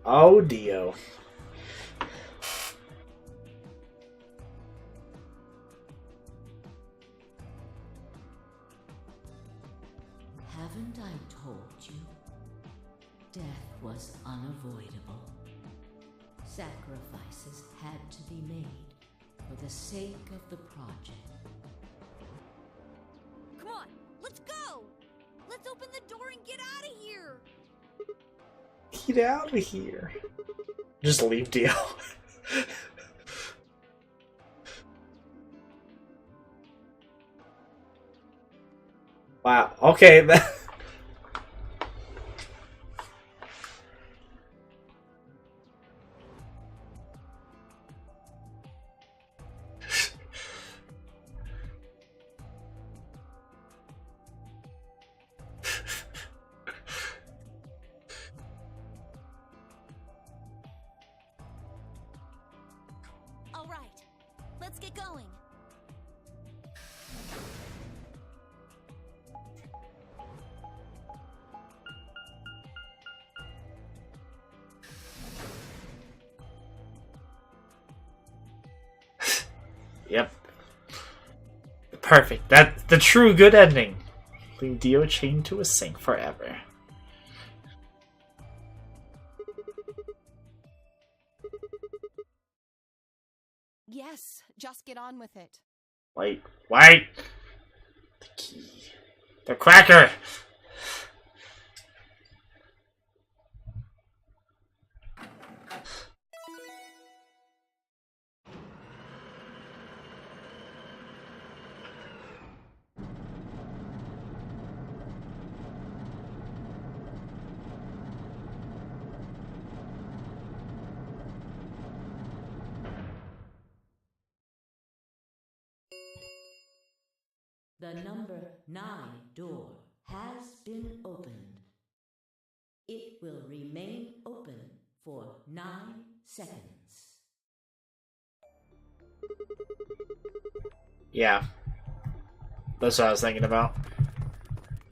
Oh, Dio. Haven't I told you? Death was unavoidable. Sacrifices had to be made for the sake of the project. Come on, let's go! Let's open the door and get out of here! Get out of here. Just leave Dio. Wow, okay, that... All right, let's get going. Yep. Perfect. That's the true good ending. Leave Dio chained to a sink forever. Yes, just get on with it. Wait. The key. The cracker! The number 9 door has been opened. It will remain open for 9 seconds. Yeah. That's what I was thinking about.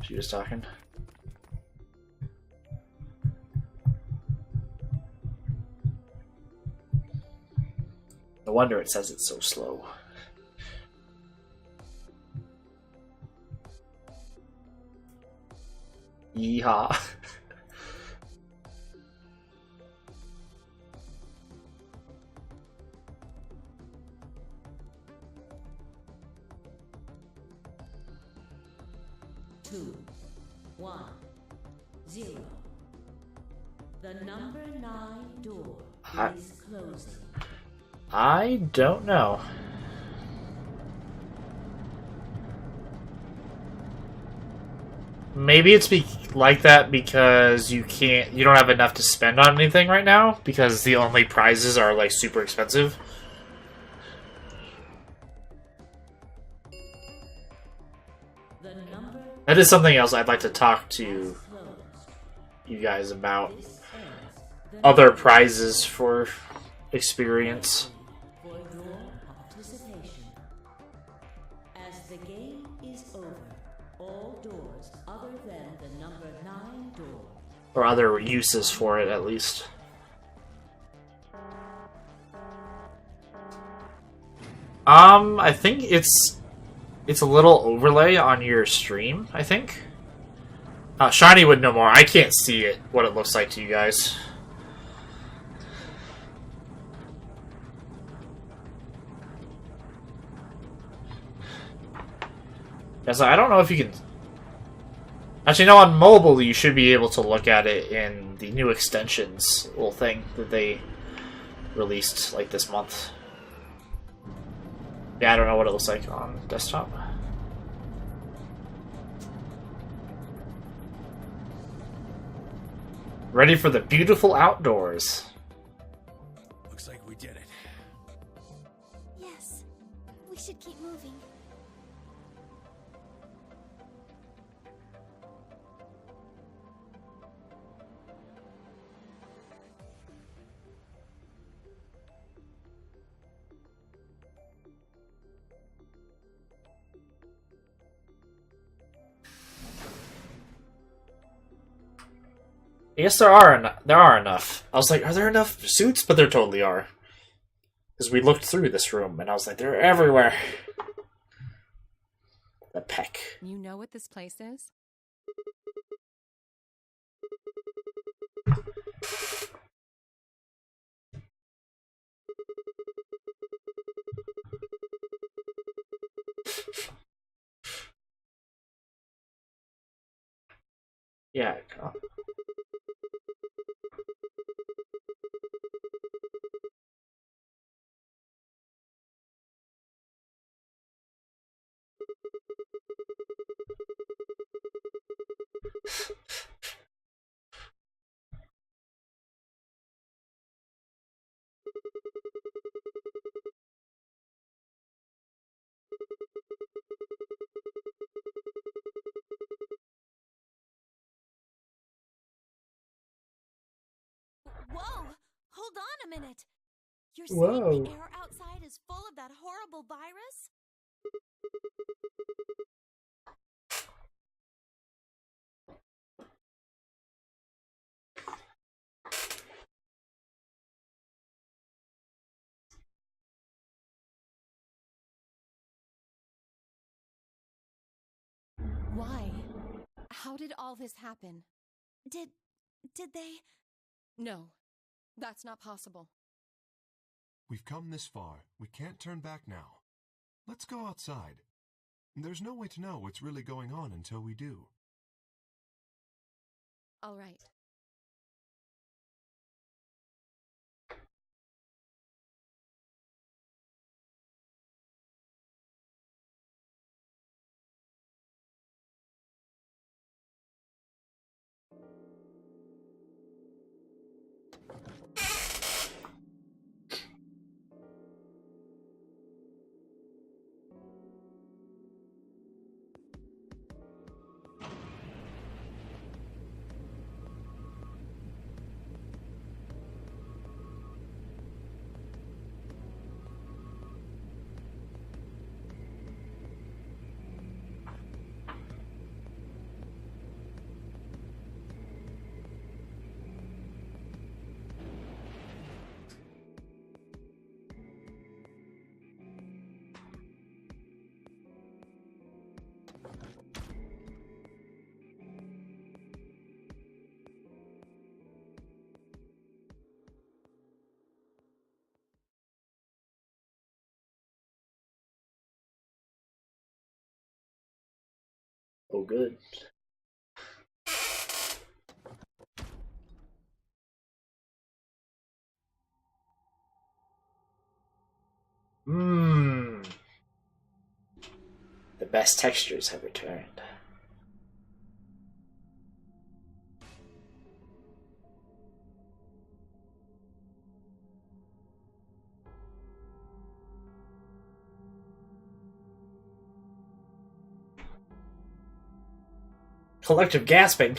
She was talking. No wonder it says it's so slow. Yeehaw. Two, 1, 0. The number 9 door is closing. I don't know. Maybe it's like that because you don't have enough to spend on anything right now because the only prizes are like super expensive. That is something else I'd like to talk to you guys about. Other prizes for experience. For your participation. As the game is over, all doors other than the number 9 door. Or other uses for it, at least. I think it's a little overlay on your stream, I think. Shiny would know more. I can't see it, what it looks like to you guys. Yeah, so I don't know if you can... Actually, no, on mobile you should be able to look at it in the new extensions little thing that they released, like, this month. Yeah, I don't know what it looks like on desktop. Ready for the beautiful outdoors. Looks like we did it. Yes. We should keep moving. I guess there are enough. I was like, are there enough suits? But there totally are. Because we looked through this room, and I was like, they're everywhere. The peck. You know what this place is? Yeah. Whoa! Hold on a minute! You're Whoa. saying the air outside is full of that horrible virus? Why? How did all this happen? Did they... No, that's not possible. We've come this far. We can't turn back now. Let's go outside. There's no way to know what's really going on until we do. All right. Oh, good. Mmm. The best textures have returned. Collective gasping.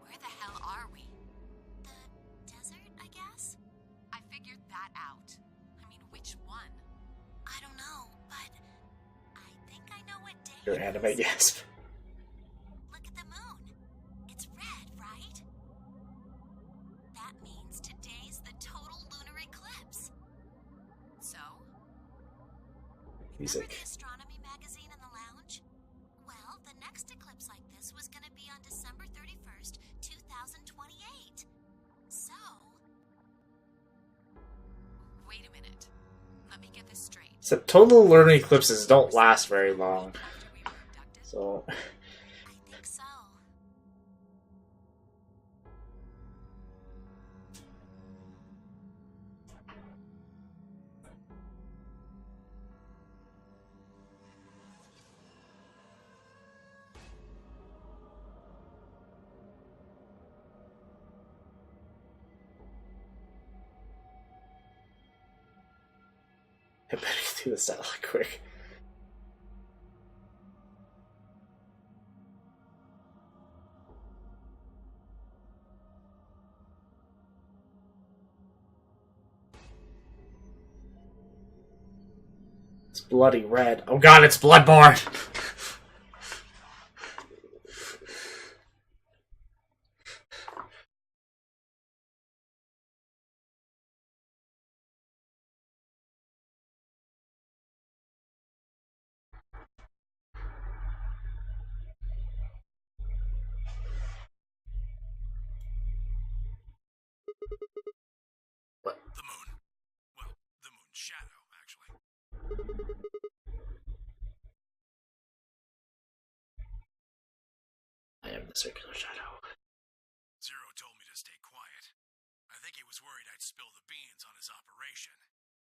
Where the hell are we? The desert, I guess? I figured that out. I mean, which one? I don't know, but I think I know what day Your it anime is. gasp. Look at the moon. It's red, right? That means today's the total lunar eclipse. So? Remember Music. the astronomy magazine in the lounge? Well, the next eclipse like this was going to be on December 31st, 2028. So, Wait a minute. Let me get this straight. So total lunar eclipses don't last very long. After we were abducted? So I think so. I better do this out quick. It's bloody red. Oh god, it's Bloodborne! The moon. Well, the moon's shadow, actually. I am the circular shadow. Zero told me to stay quiet. I think he was worried I'd spill the beans on his operation.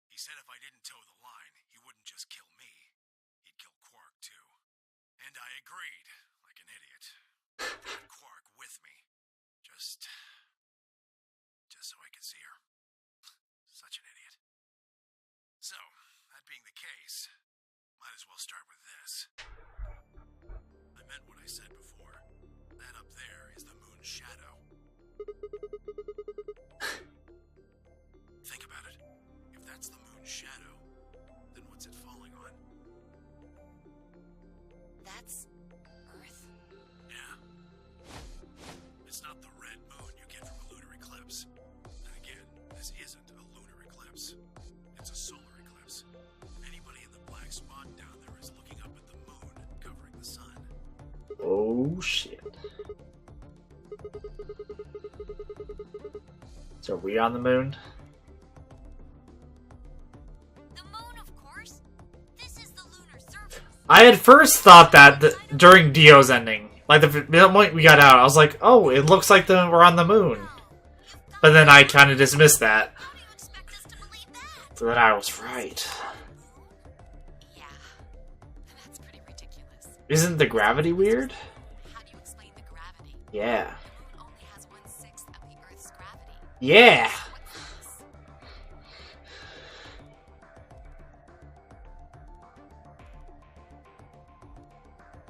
He said if I didn't toe the line, he wouldn't just kill me. He'd kill Quark, too. And I agreed, like an idiot. Brought Quark with me. Just so I could see her. Such an idiot. So, that being the case, might as well start with this. I meant what I said before. That up there is the moon's shadow. Think about it. If that's the moon's shadow, then what's it falling on? That's Earth. Yeah. It's not the red moon you get from a lunar eclipse. And again, this isn't a lunar eclipse. It's a solar eclipse. Anybody in the black spot down there is looking up at the moon covering the sun. Oh shit. So are we on the moon? The moon, of course. This is the lunar surface. I had first thought that during Dio's ending. Like the moment we got out, I was like, oh, it looks like we're on the moon. But then I kind of dismissed that. How do you expect us to believe that? So then I was right. Yeah. That's pretty ridiculous. Isn't the gravity weird? How do you explain the gravity? Yeah. The moon only has 1/6 of the Earth's gravity. Yeah! What's this?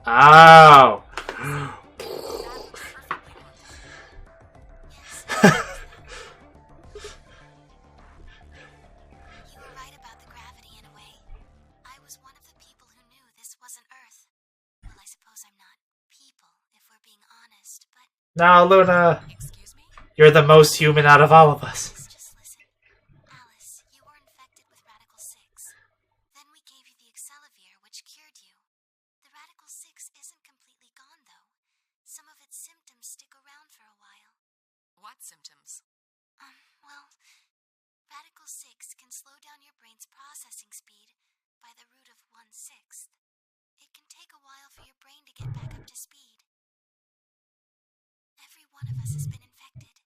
Oh! You were right about the gravity in a way. I was one of the people who knew this wasn't Earth. Well, I suppose I'm not people, if we're being honest, but Now, Luna, Excuse me? you're the most human out of all of us. please just listen. Alice, you were infected with Radical 6. Then we gave you the Accelavir, which cured you. The Radical 6 isn't completely gone, though. Some of its symptoms stick around for a while. What symptoms? Well, Radical 6 can slow down your brain's processing speed by the root of 1/6. It can take a while for your brain to get back up to speed. Every one of us has been infected.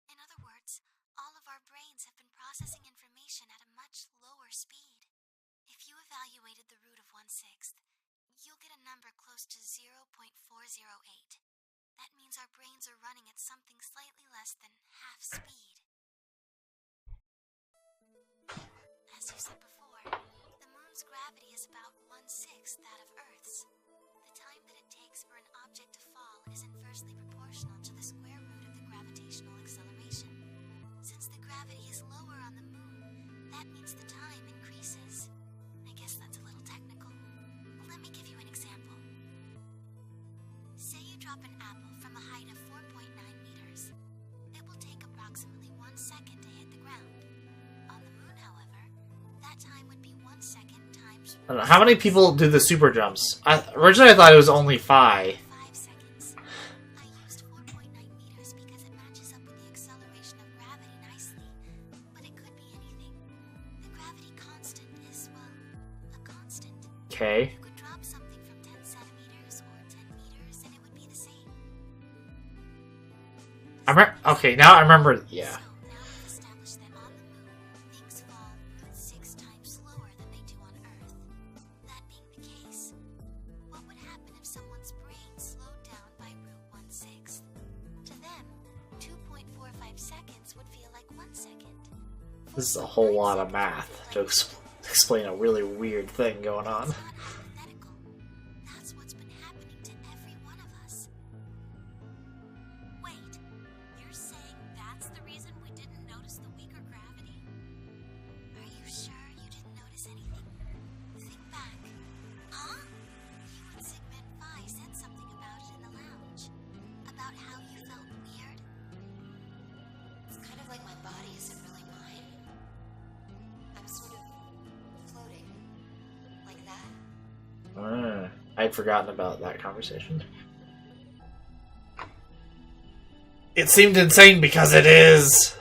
In other words, all of our brains have been processing information at a much lower speed. If you evaluated the root of 1/6, you'll get a number close to 0.408. That means our brains are running at something slightly less than half speed. As you said before, the moon's gravity is about 1/6 that of Earth's. The time that it takes for an object to fall is inversely proportional to the square root of the gravitational acceleration. Since the gravity is lower on the moon, that means the time increases. I guess that's a little technical. Let me give you an example. Say you drop an apple from a height of 4.9 meters. It will take approximately 1 second to hit the ground. On the moon, however, that time would be 1 second times... I don't know, how many people do the super jumps? Originally I thought it was only 5. 5 seconds. I used 4.9 meters because it matches up with the acceleration of gravity nicely. But it could be anything. The gravity constant is, well, a constant. Okay. You could drop something from 10 centimeters or 10 meters and it would be the same. Okay, now I remember. Yeah. So, now we've established that on the moon, things fall root 6 times slower than they do on Earth. That being the case, what would happen if someone's brain slowed down by root 1/6? To them, 2.45 seconds would feel like 1 second. This is a whole lot of math to explain a really weird thing going on. It's not hypothetical. That's what's been happening to every one of us. Wait, you're saying that's the reason we didn't notice the weaker gravity? Are you sure you didn't notice anything? Think back. Huh? You and Sigmund Phi said something about it in the lounge. About how you felt weird. It's kind of like my body isn't really mine. I'm sort of floating. Like that. I'd forgotten about that conversation. It seemed insane because it is.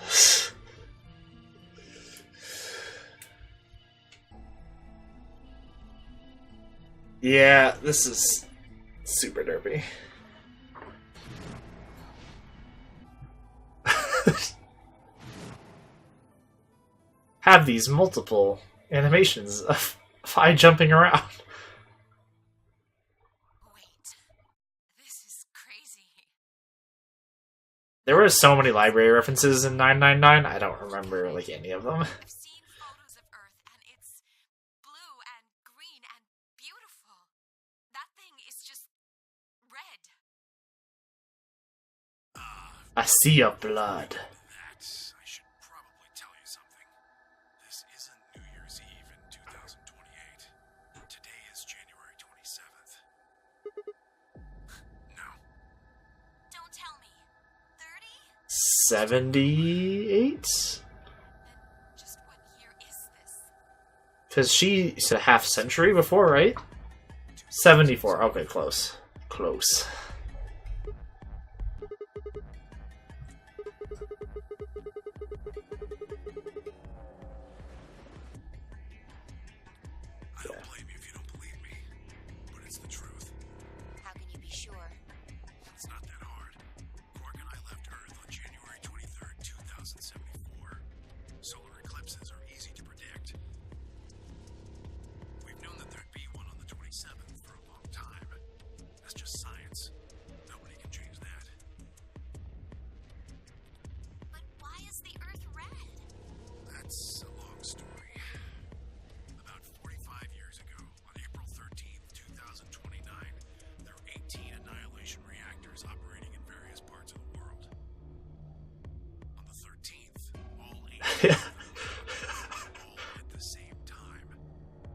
Yeah, this is super derpy. Have these multiple animations of Phi jumping around. Wait, this is crazy. There were so many library references in 999, I don't remember like any of them. I've seen photos of Earth and it's blue and green and beautiful. That thing is just red. A sea of blood. That, I should probably tell you something. This isn't New Year's Eve in 2028. Today is January 27th. No. Don't tell me. 78? Just what year is this? Because she said a half century before, right? 74. Okay, close. Close. I don't blame you if you don't believe me, but it's the truth. How can you be sure? It's not that hard. Quark and I left Earth on January 23rd, 2074. Solar eclipses are easy to predict. We've known that there'd be one on the 27th for a long time. That's just science. Nobody can change that. But why is the Earth red? That's a long story. About 45 years ago, on April 13th, 2029, there were 18 annihilation reactors operating in various parts of the world. On the 13th, all 18 all at the same time.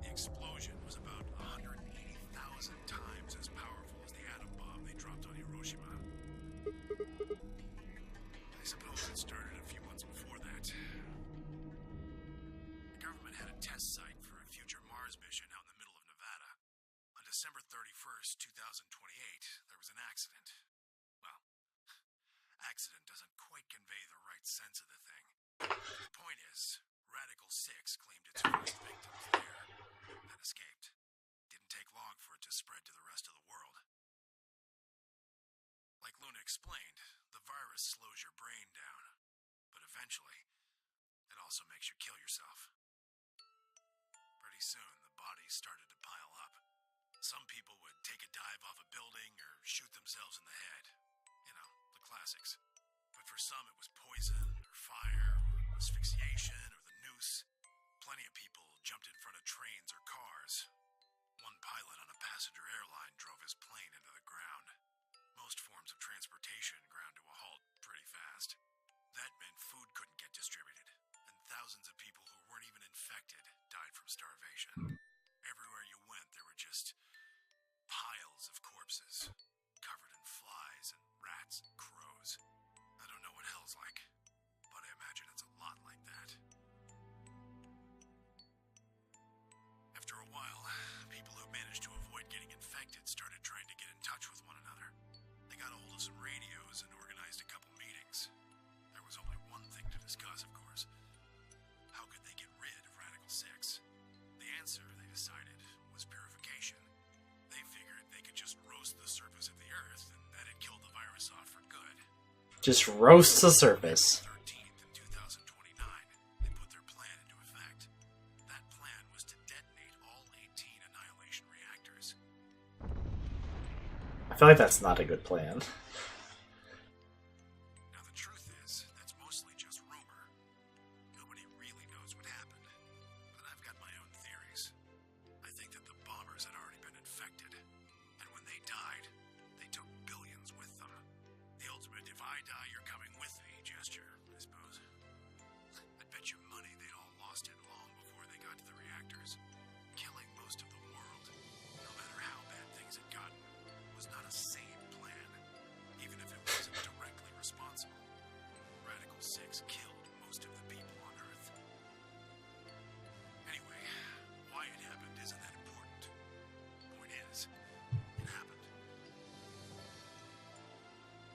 The explosion was about 180,000 times as powerful as the atom bomb they dropped on Hiroshima. I suppose it started a few months before that. The government had a test site for a future Mars mission out in the middle of Nevada. On December 31st, 2028, there was an accident. Well, accident doesn't quite convey the right sense of the thing. The point is, Radical 6 claimed its first victims there. That escaped. Didn't take long for it to spread to the rest of the world. Like Luna explained, the virus slows your brain down. But eventually, it also makes you kill yourself. Pretty soon, the bodies started to pile up. Some people would take a dive off a building or shoot themselves in the head. classics. But for some it was poison, or fire, or asphyxiation, or the noose. Plenty of people jumped in front of trains or cars. One pilot on a passenger airline drove his plane into the ground. Most forms of transportation ground to a halt pretty fast. That meant food couldn't get distributed, and thousands of people who weren't even infected died from starvation. Everywhere you went, there were just piles of corpses, covered in flies and rats and crows. I don't know what hell's like, but I imagine it's a lot like that. After a while, people who managed to avoid getting infected started trying to get in touch with one another. They got a hold of some radios and organized a couple meetings. There was only one thing to discuss, of course. How could they get rid of Radical 6? The answer, they decided, was purification. They figured they could just roast the surface of the Earth, and that'd kill the virus off for good. Just roast the surface. 13th in 2029, they put their plan into effect. That plan was to detonate all 18 annihilation reactors. I feel like that's not a good plan. Now the truth is, that's mostly just rumor. Nobody really knows what happened. But I've got my own theories. I think that the bombers had already been infected. And when they died, they took billions with them. The ultimate if I die, you're coming with me gesture, I suppose. I'd bet you money they'd all lost it long before they got to the reactors. Killing most of the world, no matter how bad things had gotten, was not a sane plan, even if it wasn't directly responsible. Radical 6 killed most of the people on Earth. Anyway, why it happened isn't that important. Point is, it happened.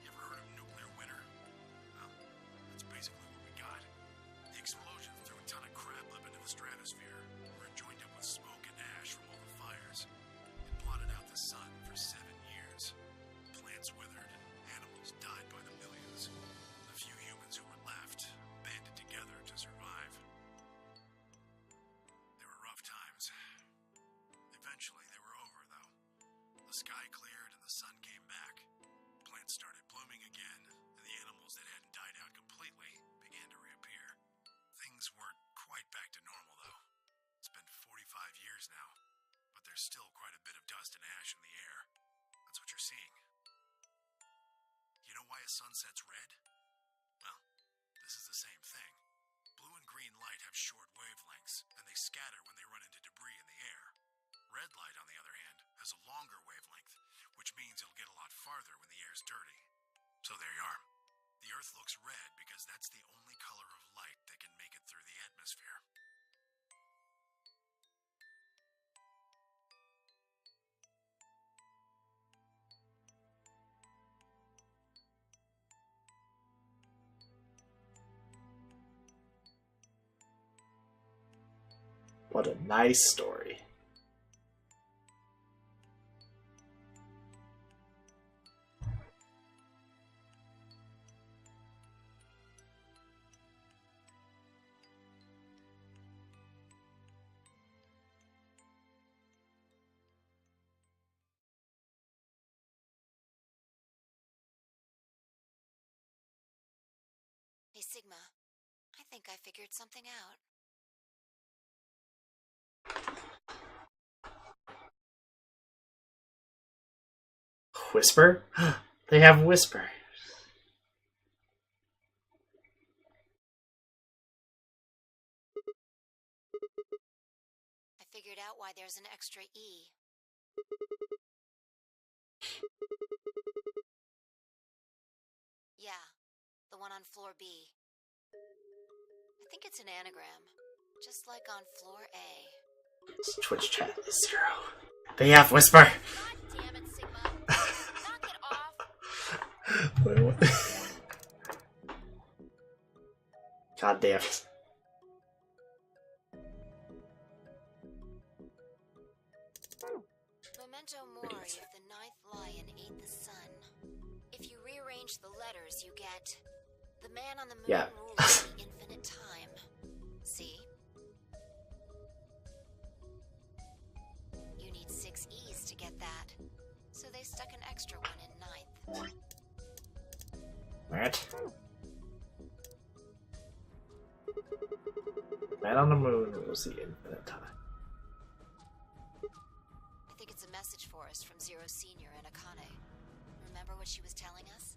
You ever heard of nuclear winter? Well, that's basically what we got. The explosion threw a ton of crap up into the stratosphere, where it joined up with smoke and ash from all the fires. It blotted out the sun for 7 years. Plants withered, animals died by the millions. The few humans who were left banded together to survive. They were rough times. Eventually they were over, though. The sky cleared and the sun came back. Plants started blooming again, and the animals that hadn't died out completely began to reappear. Things weren't quite back to normal, though. It's been 45 years now, but there's still quite a bit of dust and ash in the air. That's what you're seeing. You know why a sunset's red? Well, this is the same thing. Blue and green light have short wavelengths, and they scatter when they run into debris in the air. Red light, on the other hand, has a longer wavelength, which means it'll get a lot farther when the air's dirty. So there you are. The Earth looks red because that's the only color of light that can make it through the atmosphere. What a nice story. Hey, Sigma. I think I figured something out. Whisper? They have Whisper. I figured out why there's an extra E. Yeah, the one on floor B. I think it's an anagram, just like on floor A. Twitch chat is 0. They have Whisper. God damn it, Sigma. Knock it off. Wait, what? God damn it. Memento mori if the ninth lion ate the sun. If you rearrange the letters, you get the man on the moon Yeah. rules the infinite time. See? You need 6 E's to get that. So they stuck an extra one in ninth. Right. Man on the moon rules the infinite time. I think it's a message for us from Zero Senior and Akane. Remember what she was telling us?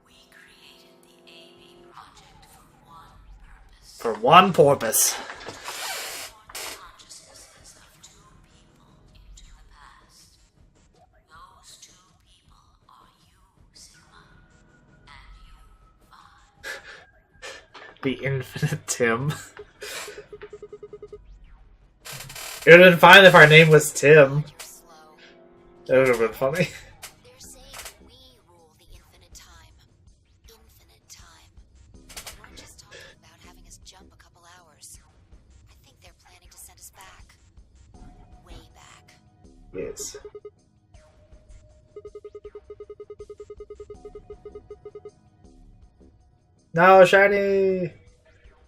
We created the AB project for one purpose. For one purpose. Consciousnesses of two people into the past. Those two people are you, Sigma, and you, Vi. The infinite Tim. It would have been fine if our name was Tim. You're slow. That would have been funny. They're saying we rule the infinite time. Infinite time. They weren't just talking about having us jump a couple hours. I think they're planning to send us back. Way back. Yes. No, shiny!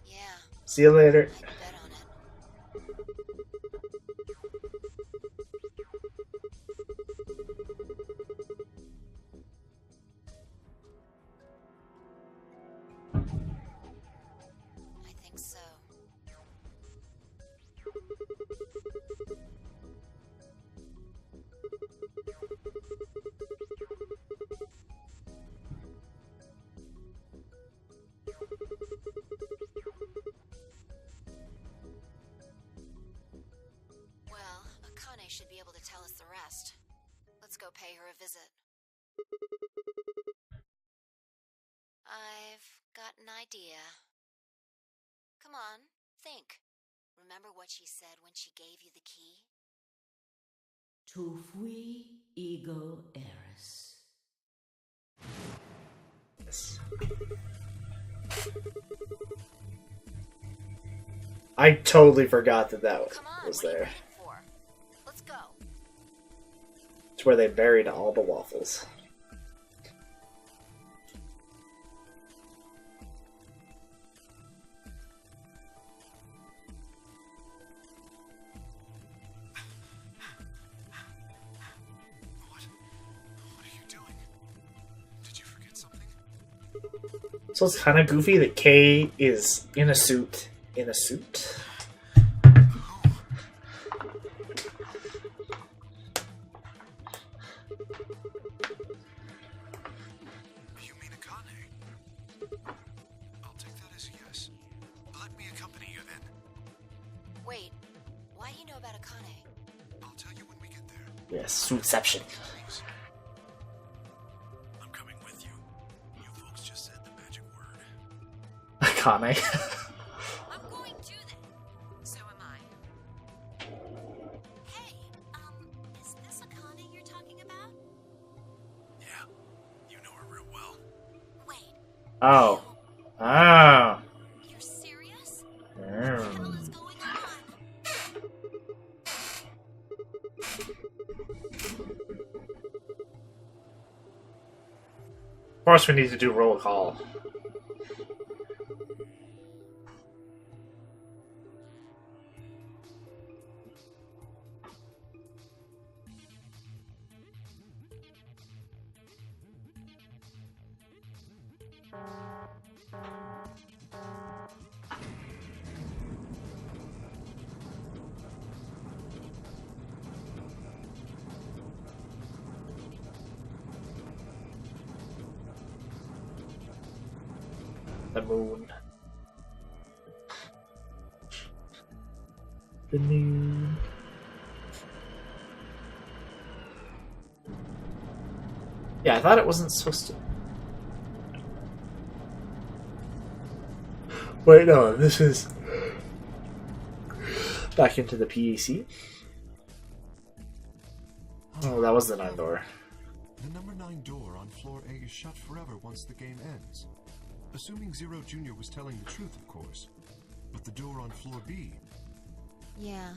Yeah, See you later. I'd bet on it. I think so. Well, Akane should be able to tell us the rest. Let's go pay her a visit. I've got an idea. Come on, think. Remember what she said when she gave you the key? Tu fui ego eris. Yes. I totally forgot that Come on, was what are you there. waiting for? Let's go. It's where they buried all the waffles. What are you doing? Did you forget something? So it's kind of goofy that Kay is in a suit. In a suit? You mean Akane? I'll take that as a yes. Let me accompany you then. Wait, why do you know about Akane? I'll tell you when we get there. Yes, suitception. Please. I'm coming with you. You folks just said the magic word. Akane. I'm going to then. So am I. Hey, is this Akane you're talking about? Yeah, you know her real well. Wait, Oh. Oh. you're serious? What the Mm. hell is going on? Of course we need to do roll call. The moon. The moon. Yeah, I thought it wasn't supposed to. Wait, no, this is back into the PAC. Oh, that was the 9 door. The number 9 door on floor A is shut forever once the game ends. Assuming Zero Jr. was telling the truth, of course. But the door on floor B... Yeah.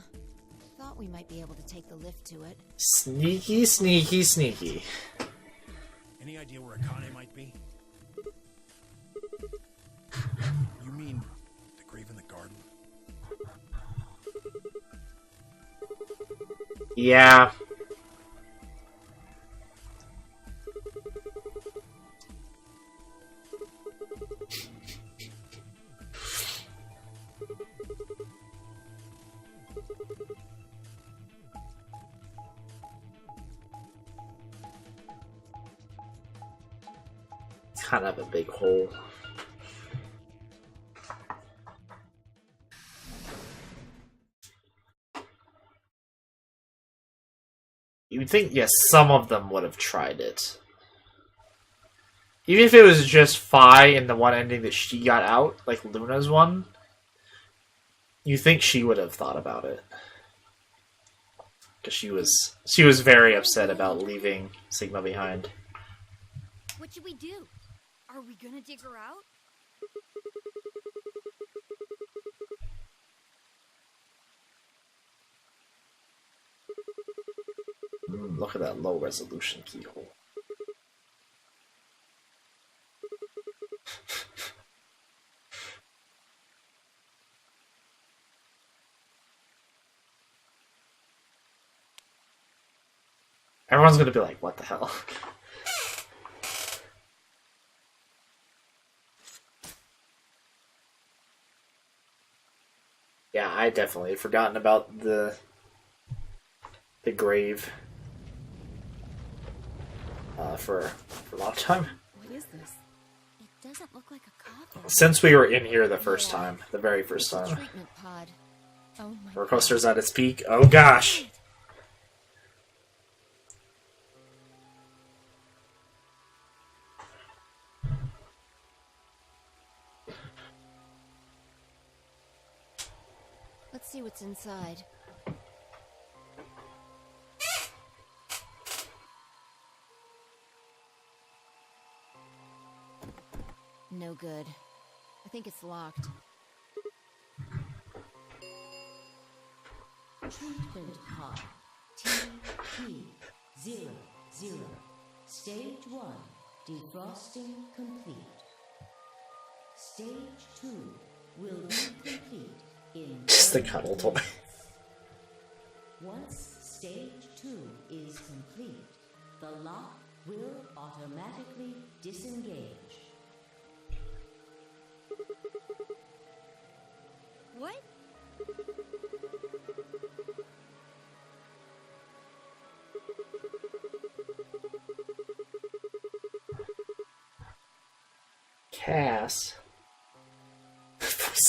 Thought we might be able to take the lift to it. Sneaky, sneaky, sneaky. Any idea where Akane might be? You mean the grave in the garden? Yeah. Kind of a big hole. You would think, yes, some of them would have tried it. Even if it was just Fi in the one ending that she got out, like Luna's one, you think she would have thought about it. Because she was very upset about leaving Sigma behind. What should we do? Are we gonna dig her out? Look at that low resolution keyhole. Everyone's gonna be like, what the hell? Yeah, I definitely had forgotten about the grave for a long time. What is this? It doesn't look like a coffin. Since we were in here the first time, the very first It's a time. treatment pod. Oh my Roller coaster's at its peak. Oh gosh! Let's see what's inside. No good. I think it's locked. Treatment pod TP00. Stage 1 defrosting complete. Stage 2 will be complete in Just the cuddle toy. Once stage 2 is complete, the lock will automatically disengage. What? Cass.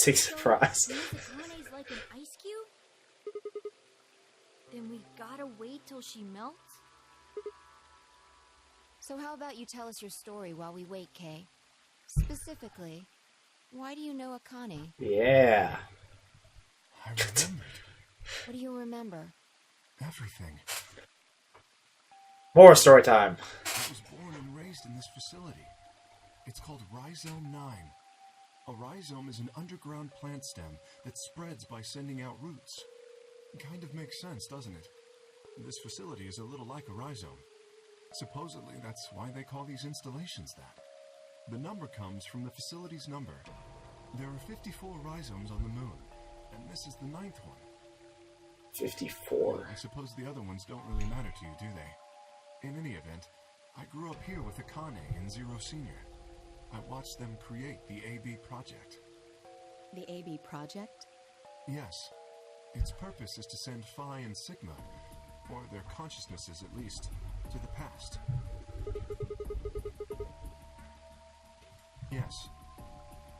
Big surprise. So, Kane's like an ice cube? Then we gotta wait till she melts? So how about you tell us your story while we wait, Kay? Specifically, why do you know Akane? Yeah. I remembered What do you remember? everything. More story time. I was born and raised in this facility. It's called Rhizome 9. A rhizome is an underground plant stem that spreads by sending out roots. Kind of makes sense, doesn't it? This facility is a little like a rhizome. Supposedly, that's why they call these installations that. The number comes from the facility's number. There are 54 rhizomes on the moon, and this is the 9th one. 54. I suppose the other ones don't really matter to you, do they? In any event, I grew up here with Akane and Zero Senior. I watched them create the AB project. The AB project? Yes. Its purpose is to send Phi and Sigma, or their consciousnesses at least, to the past. Yes.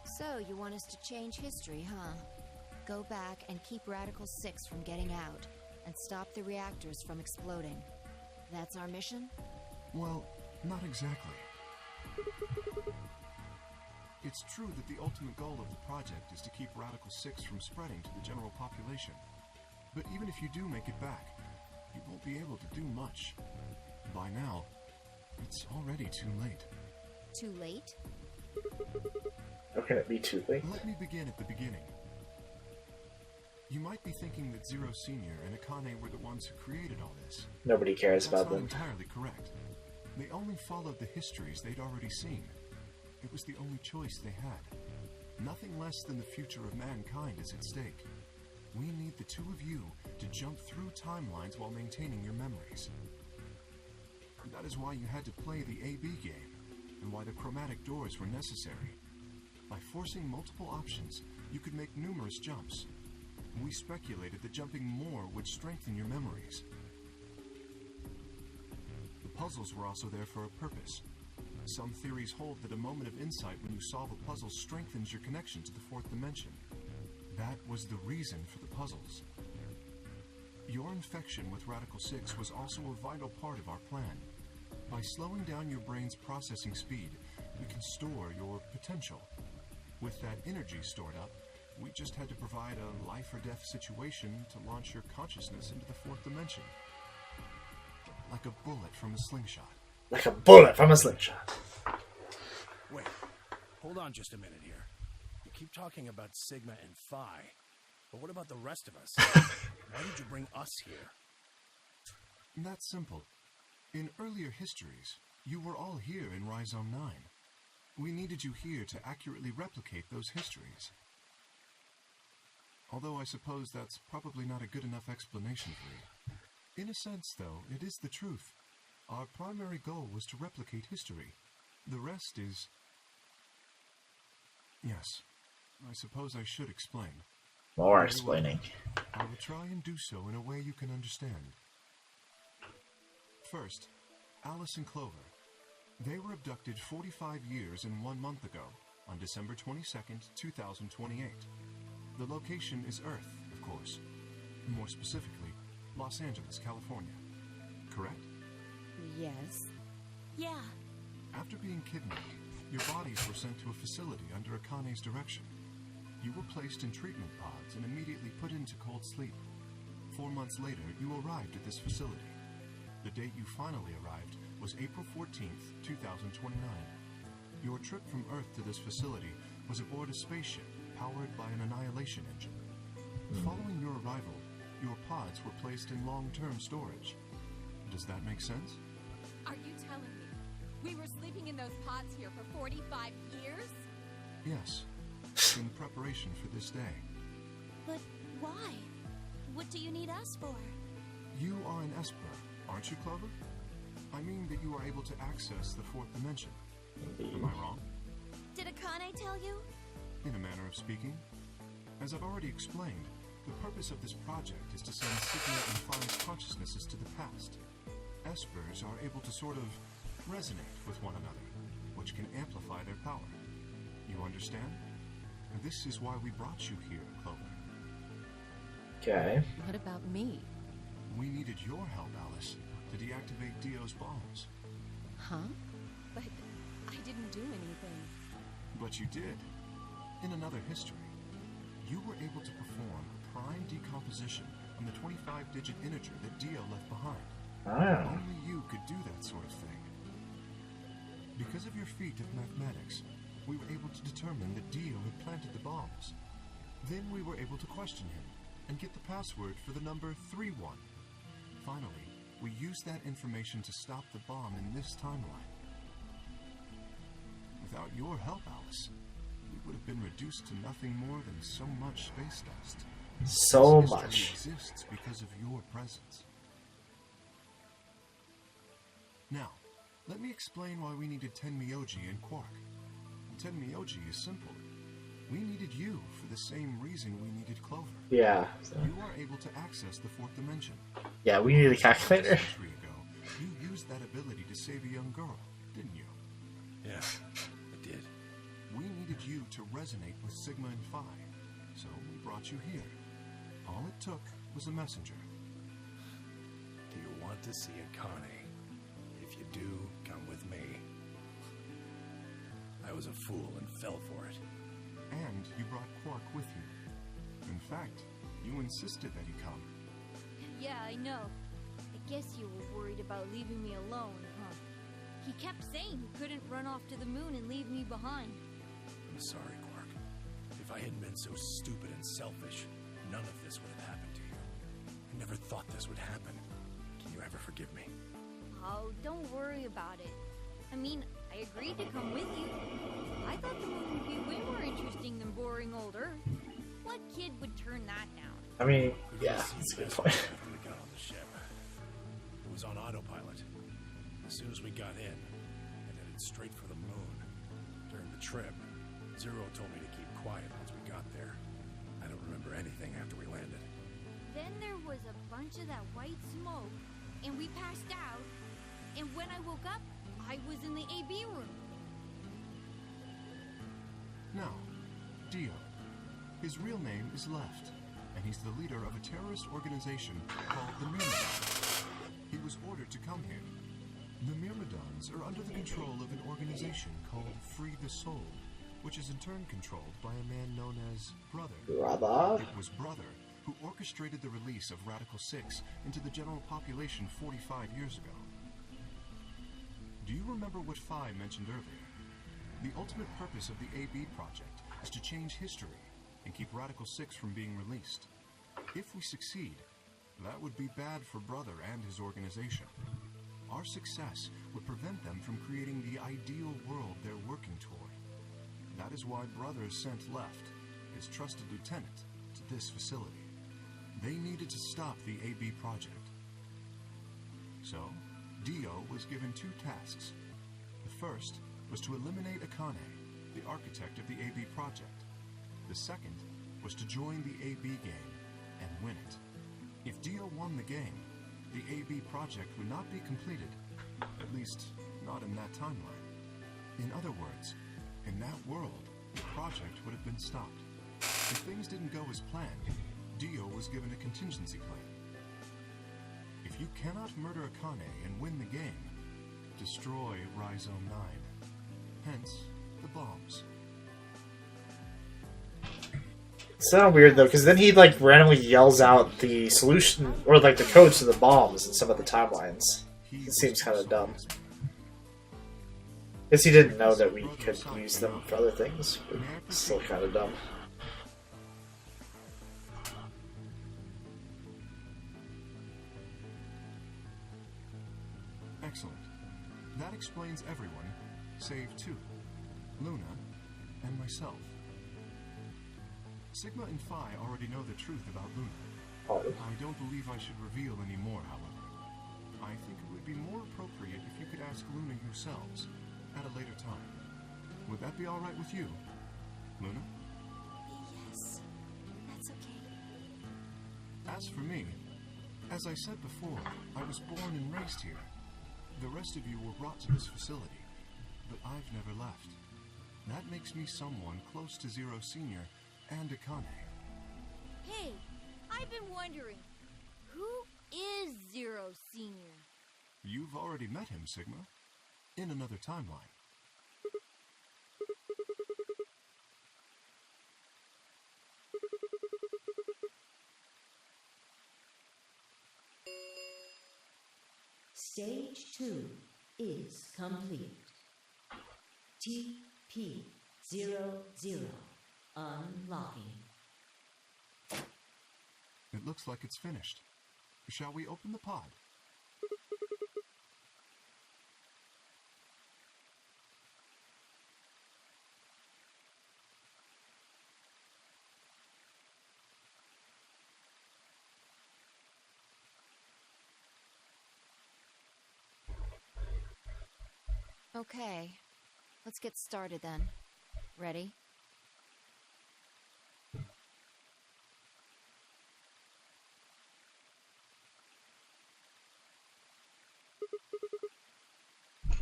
So, you want us to change history, huh? Go back and keep Radical 6 from getting out, and stop the reactors from exploding. That's our mission? Well, not exactly. It's true that the ultimate goal of the project is to keep Radical 6 from spreading to the general population. But even if you do make it back, you won't be able to do much. By now, it's already too late. Too late? How can it be too late? Let me begin at the beginning. You might be thinking that Zero Senior and Akane were the ones who created all this. Nobody cares That's about not them. entirely correct. They only followed the histories they'd already seen. It was the only choice they had. Nothing less than the future of mankind is at stake. We need the two of you to jump through timelines while maintaining your memories. That is why you had to play the AB game, and why the chromatic doors were necessary. By forcing multiple options, you could make numerous jumps. We speculated that jumping more would strengthen your memories. The puzzles were also there for a purpose. Some theories hold that a moment of insight when you solve a puzzle strengthens your connection to the fourth dimension. That was the reason for the puzzles. Your infection with Radical 6 was also a vital part of our plan. By slowing down your brain's processing speed, we can store your potential. With that energy stored up, we just had to provide a life or death situation to launch your consciousness into the fourth dimension. Like a bullet from a slingshot. Like a bullet from a slingshot. Wait, hold on just a minute here. You keep talking about Sigma and Phi, but what about the rest of us? Why did you bring us here? That's simple. In earlier histories, you were all here in Rhizome 9. We needed you here to accurately replicate those histories. Although I suppose that's probably not a good enough explanation for you. In a sense, though, it is the truth. Our primary goal was to replicate history. The rest is... Yes, I suppose I should explain. More explaining. I will try and do so in a way you can understand. First, Alice and Clover. They were abducted 45 years and 1 month ago, on December 22nd, 2028. The location is Earth, of course. More specifically, Los Angeles, California. Correct? Yes. Yeah. After being kidnapped, your bodies were sent to a facility under Akane's direction. You were placed in treatment pods and immediately put into cold sleep. 4 months later, you arrived at this facility. The date you finally arrived was April 14th, 2029. Your trip from Earth to this facility was aboard a spaceship powered by an annihilation engine. Following your arrival, your pods were placed in long-term storage. Does that make sense? Are you telling me we were sleeping in those pods here for 45 years? Yes, in preparation for this day. But why? What do you need us for? You are an Esper, aren't you, Clover? I mean that you are able to access the fourth dimension. Am I wrong? Did Akane tell you? In a manner of speaking. As I've already explained, the purpose of this project is to send Sigma and Phi's consciousnesses to the past. Espers are able to sort of resonate with one another, which can amplify their power. You understand? And this is why we brought you here, Clover. Okay. What about me? We needed your help, Alice, to deactivate Dio's bombs. Huh? But I didn't do anything. But you did. In another history, you were able to perform prime decomposition on the 25-digit integer that Dio left behind. Ah. Only you could do that sort of thing. Because of your feat of mathematics, we were able to determine that Dio had planted the bombs. Then we were able to question him and get the password for the number 31. Finally, we used that information to stop the bomb in this timeline. Without your help, Alice, we would have been reduced to nothing more than so much space dust. So This much. history exists because of your presence. Now, let me explain why we needed Tenmyoji and Quark. Tenmyoji is simple. We needed you for the same reason we needed Clover. Yeah. You are able to access the fourth dimension. Yeah, we need a calculator. A century ago, you used that ability to save a young girl, didn't you? Yeah, I did. We needed you to resonate with Sigma and Phi, so we brought you here. All it took was a messenger. Do you want to see Akane? If you do, come with me. I was a fool and fell for it. And you brought Quark with you. In fact, you insisted that he come. Yeah, I know. I guess you were worried about leaving me alone, huh? He kept saying he couldn't run off to the moon and leave me behind. I'm sorry, Quark. If I hadn't been so stupid and selfish, none of this would have happened to you. I never thought this would happen. Can you ever forgive me? Oh, don't worry about it. I mean, I agreed to come with you. I thought the moon would be way more interesting than boring old Earth. What kid would turn that down? I mean, yeah, that's a good point. After we got on the ship, it was on autopilot. As soon as we got in, it headed straight for the moon. During the trip, Zero told me to keep quiet once we got there. I don't remember anything after we landed. Then there was a bunch of that white smoke, and we passed out. And when I woke up, I was in the AB room. Now, Dio. His real name is Left, and he's the leader of a terrorist organization called the Myrmidons. He was ordered to come here. The Myrmidons are under the control of an organization called Free the Soul, which is in turn controlled by a man known as Brother. Brother? It was Brother who orchestrated the release of Radical 6 into the general population 45 years ago. Do you remember what Phi mentioned earlier? The ultimate purpose of the AB project is to change history and keep Radical 6 from being released. If we succeed, that would be bad for Brother and his organization. Our success would prevent them from creating the ideal world they're working toward. That is why Brother sent Left, his trusted lieutenant, to this facility. They needed to stop the AB project. So, Dio was given two tasks. The first was to eliminate Akane, the architect of the AB project. The second was to join the AB game and win it. If Dio won the game, the AB project would not be completed, at least not in that timeline. In other words, in that world, the project would have been stopped. If things didn't go as planned, Dio was given a contingency plan. If you cannot murder Akane and win the game, destroy Rhizome 9. Hence, the bombs. It's not weird though, because then he like randomly yells out the solution or like the codes to the bombs in some of the timelines. It seems kind of dumb. Guess he didn't know that we could use them for other things, but it's still kind of dumb. Excellent. That explains everyone, save two, Luna and myself. Sigma and Phi already know the truth about Luna. Oh. I don't believe I should reveal any more, however. I think it would be more appropriate if you could ask Luna yourselves at a later time. Would that be all right with you, Luna? Yes, that's okay. As for me, as I said before, I was born and raised here. The rest of you were brought to this facility, but I've never left. That makes me someone close to Zero Senior and Akane. Hey, I've been wondering, who is Zero Senior? You've already met him, Sigma, in another timeline. Stage 2 is complete. TP-00 unlocking. It looks like it's finished. Shall we open the pod? Okay, let's get started then. Ready?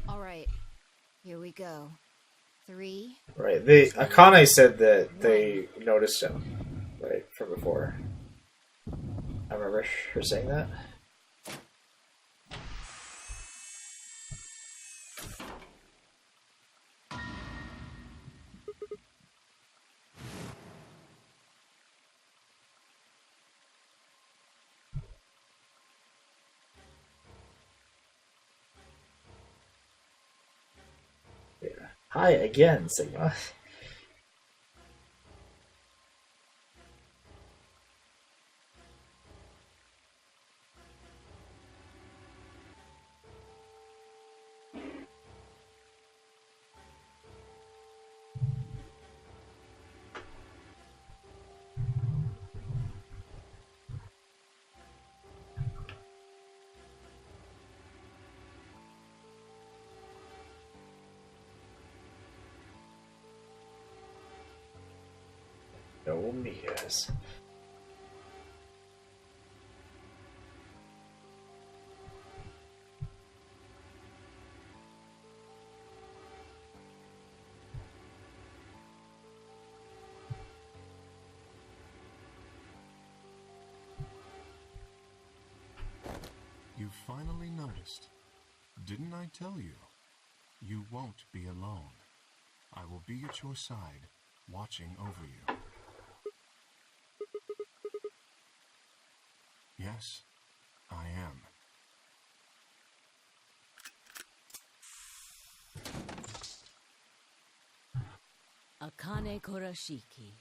All right, here we go. 3. Right, Akane said that they noticed him, right, from before. I remember her saying that. Hi again, Sigma. No Mias. You finally noticed. Didn't I tell you? You won't be alone. I will be at your side, watching over you. Yes, I am. Akane Kurashiki.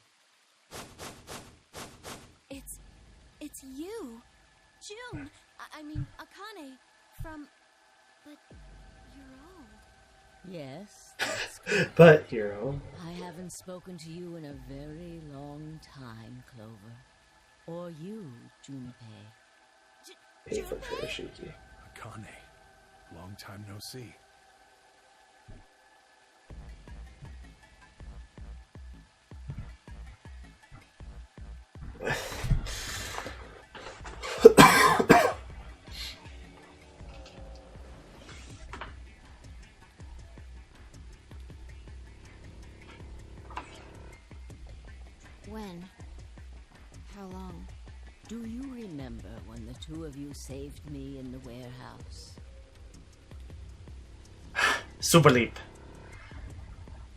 It's you! June! I mean, Akane, from... But you're old. Yes, that's correct. But hero. I haven't spoken to you in a very long time, Clover. Or you, Junpei. Pay for Kurashiki. Akane, long time no see. When? How long? Do you remember when the two of you saved me in the warehouse? Super Leap.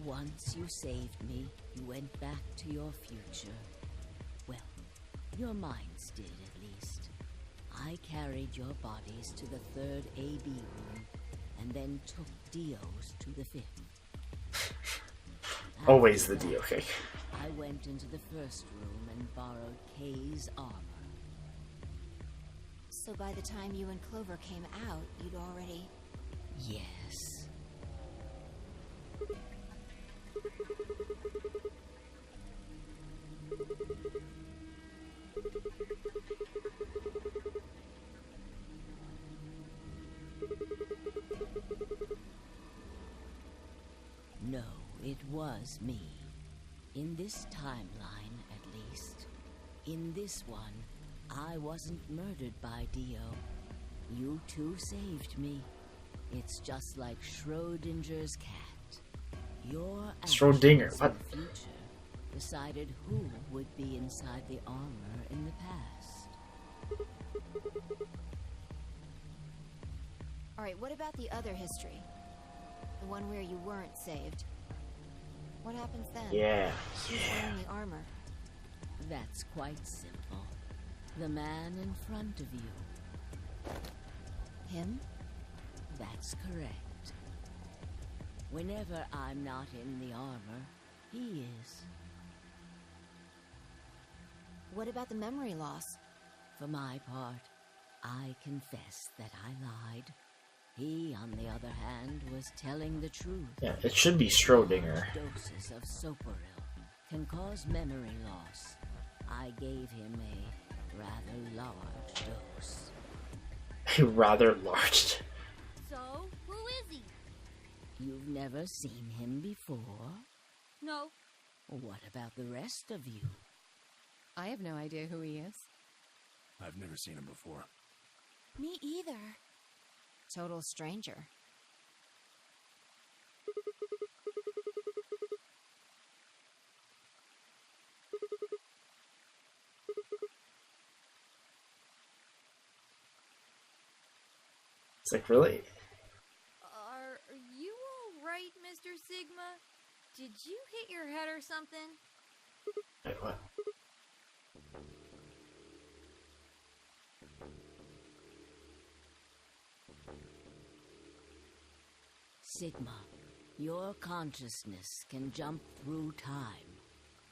Once you saved me, you went back to your future. Well, your minds did, at least. I carried your bodies to the third AB room, and then took Dio's to the fifth. Always the D, okay. I went into the first room and borrowed Kay's armor. So by the time you and Clover came out, you'd already... Yes. No, it was me. In this timeline, at least. In this one, I wasn't murdered by Dio. You two saved me. It's just like Schrodinger's cat. Your Schrodinger, actions what? in the future decided who would be inside the armor in the past. Alright, what about the other history? The one where you weren't saved? What happens then? Yeah. Who's wearing the armor? That's quite simple. The man in front of you. Him? That's correct. Whenever I'm not in the armor, he is. What about the memory loss? For my part, I confess that I lied. He, on the other hand, was telling the truth. Yeah, it should be Schrodinger. Large doses of Soporil can cause memory loss. I gave him a rather large dose. A rather large. So, who is he? You've never seen him before? No. What about the rest of you? I have no idea who he is. I've never seen him before. Me either. Total stranger. It's like, really? Are you alright, Mr. Sigma? Did you hit your head or something? Wait, what? Sigma, your consciousness can jump through time.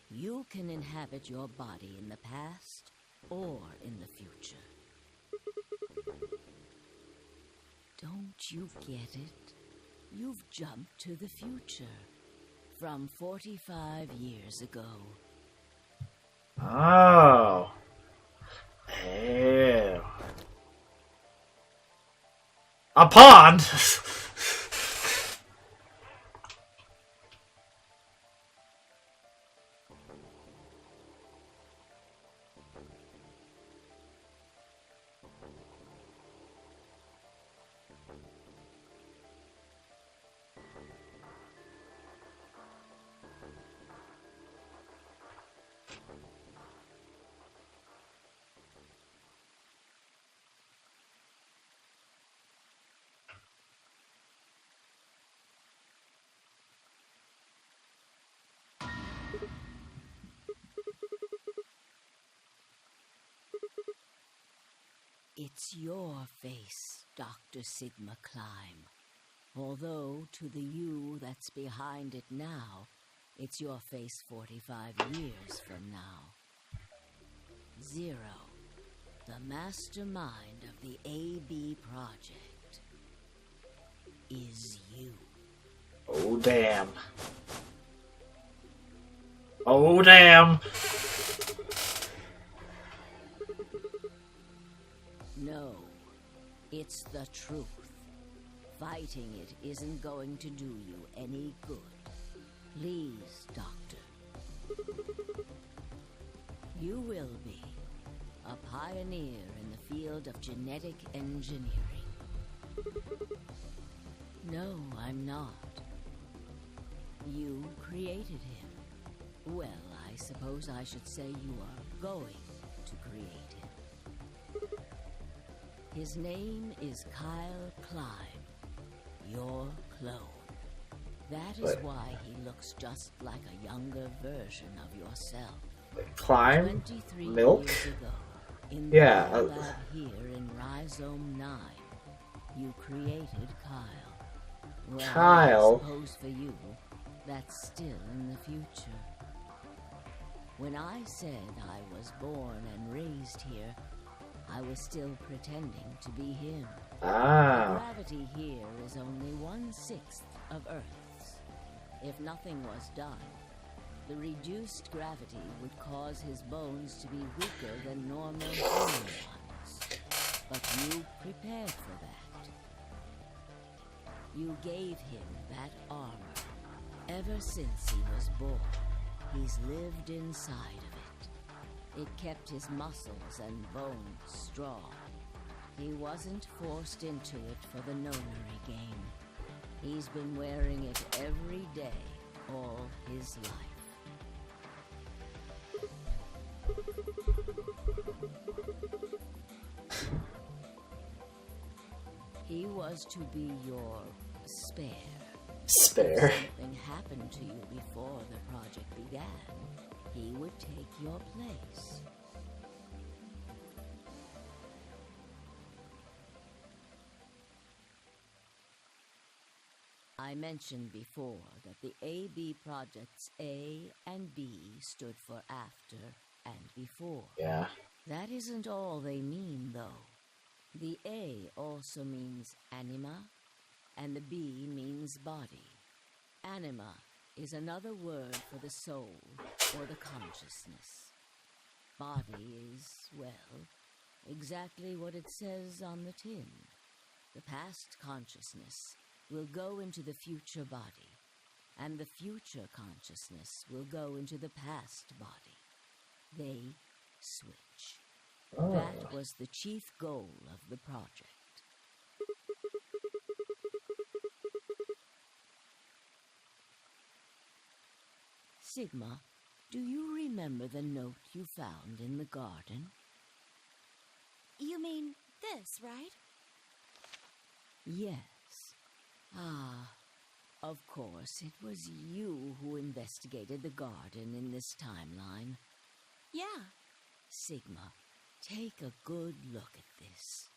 You can inhabit your body in the past or in the future. Don't you get it? You've jumped to the future. From 45 years ago. Oh. Ew. A pond? It's your face, Dr. Sigma Climb. Although, to the you that's behind it now, it's your face 45 years from now. Zero, the mastermind of the AB project, is you. Oh, damn. Oh, damn. No, it's the truth. Fighting it isn't going to do you any good. Please, Doctor. You will be a pioneer in the field of genetic engineering. No, I'm not. You created him. Well, I suppose I should say you are going to create him. His name is Kyle Climb, your clone. That is why he looks just like a younger version of yourself. Climb? 23 Milk? years ago, in Yeah, the lab here in Rhizome 9, you created Kyle. Well, Kyle? I suppose for you, that's still in the future. When I said I was born and raised here, I was still pretending to be him. Ah. The gravity here is only 1/6 of Earth's. If nothing was done, the reduced gravity would cause his bones to be weaker than normal human ones. But you prepared for that. You gave him that armor. Ever since he was born, he's lived inside of it. It kept his muscles and bones strong. He wasn't forced into it for the nonary game. He's been wearing it every day, all his life. He was to be your spare. Spare. If something happened to you before the project began, he would take your place. I mentioned before that the AB projects A and B stood for after and before. Yeah. That isn't all they mean, though. The A also means anima, and the B means body. Anima is another word for the soul or the consciousness. Body is, well, exactly what it says on the tin. The past consciousness will go into the future body, and the future consciousness will go into the past body. They switch. Oh. That was the chief goal of the project. Sigma, do you remember the note you found in the garden? You mean this, right? Yes. Ah, of course, it was you who investigated the garden in this timeline. Yeah. Sigma, take a good look at this.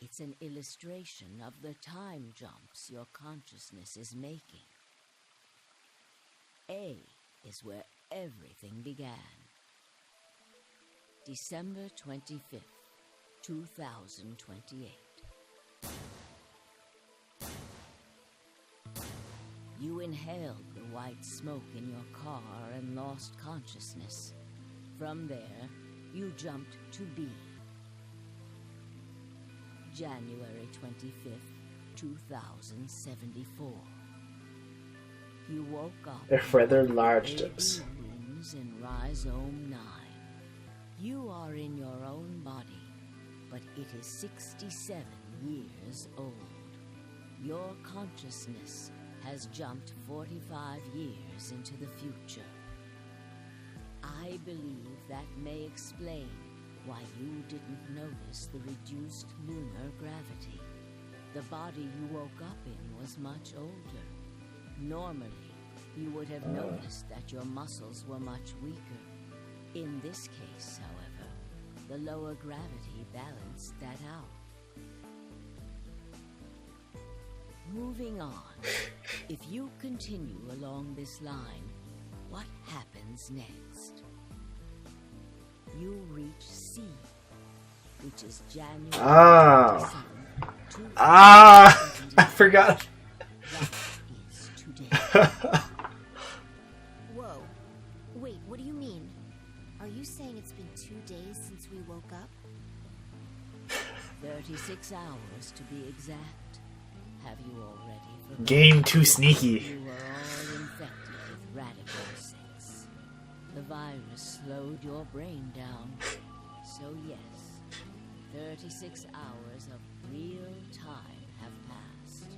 It's an illustration of the time jumps your consciousness is making. A is where everything began. December 25th, 2028. You inhaled the white smoke in your car and lost consciousness. From there, you jumped to B. January 25th, 2074. You woke up They're rather in large AB jumps. rooms in Rhizome 9. You are in your own body, but it is 67 years old. Your consciousness has jumped 45 years into the future. I believe that may explain why you didn't notice the reduced lunar gravity. The body you woke up in was much older. Normally, you would have noticed that your muscles were much weaker. In this case, however, The lower gravity balanced that out. Moving on. If you continue along this line, what happens next? You reach C, which is January 27, I forgot. That is today. Whoa. Wait, what do you mean? Are you saying it's been 2 days since we woke up? 36 hours to be exact. Have you already forgotten? Game too sneaky. You were all infected with Radical 6. The virus slowed your brain down. So yes, 36 hours of real time have passed.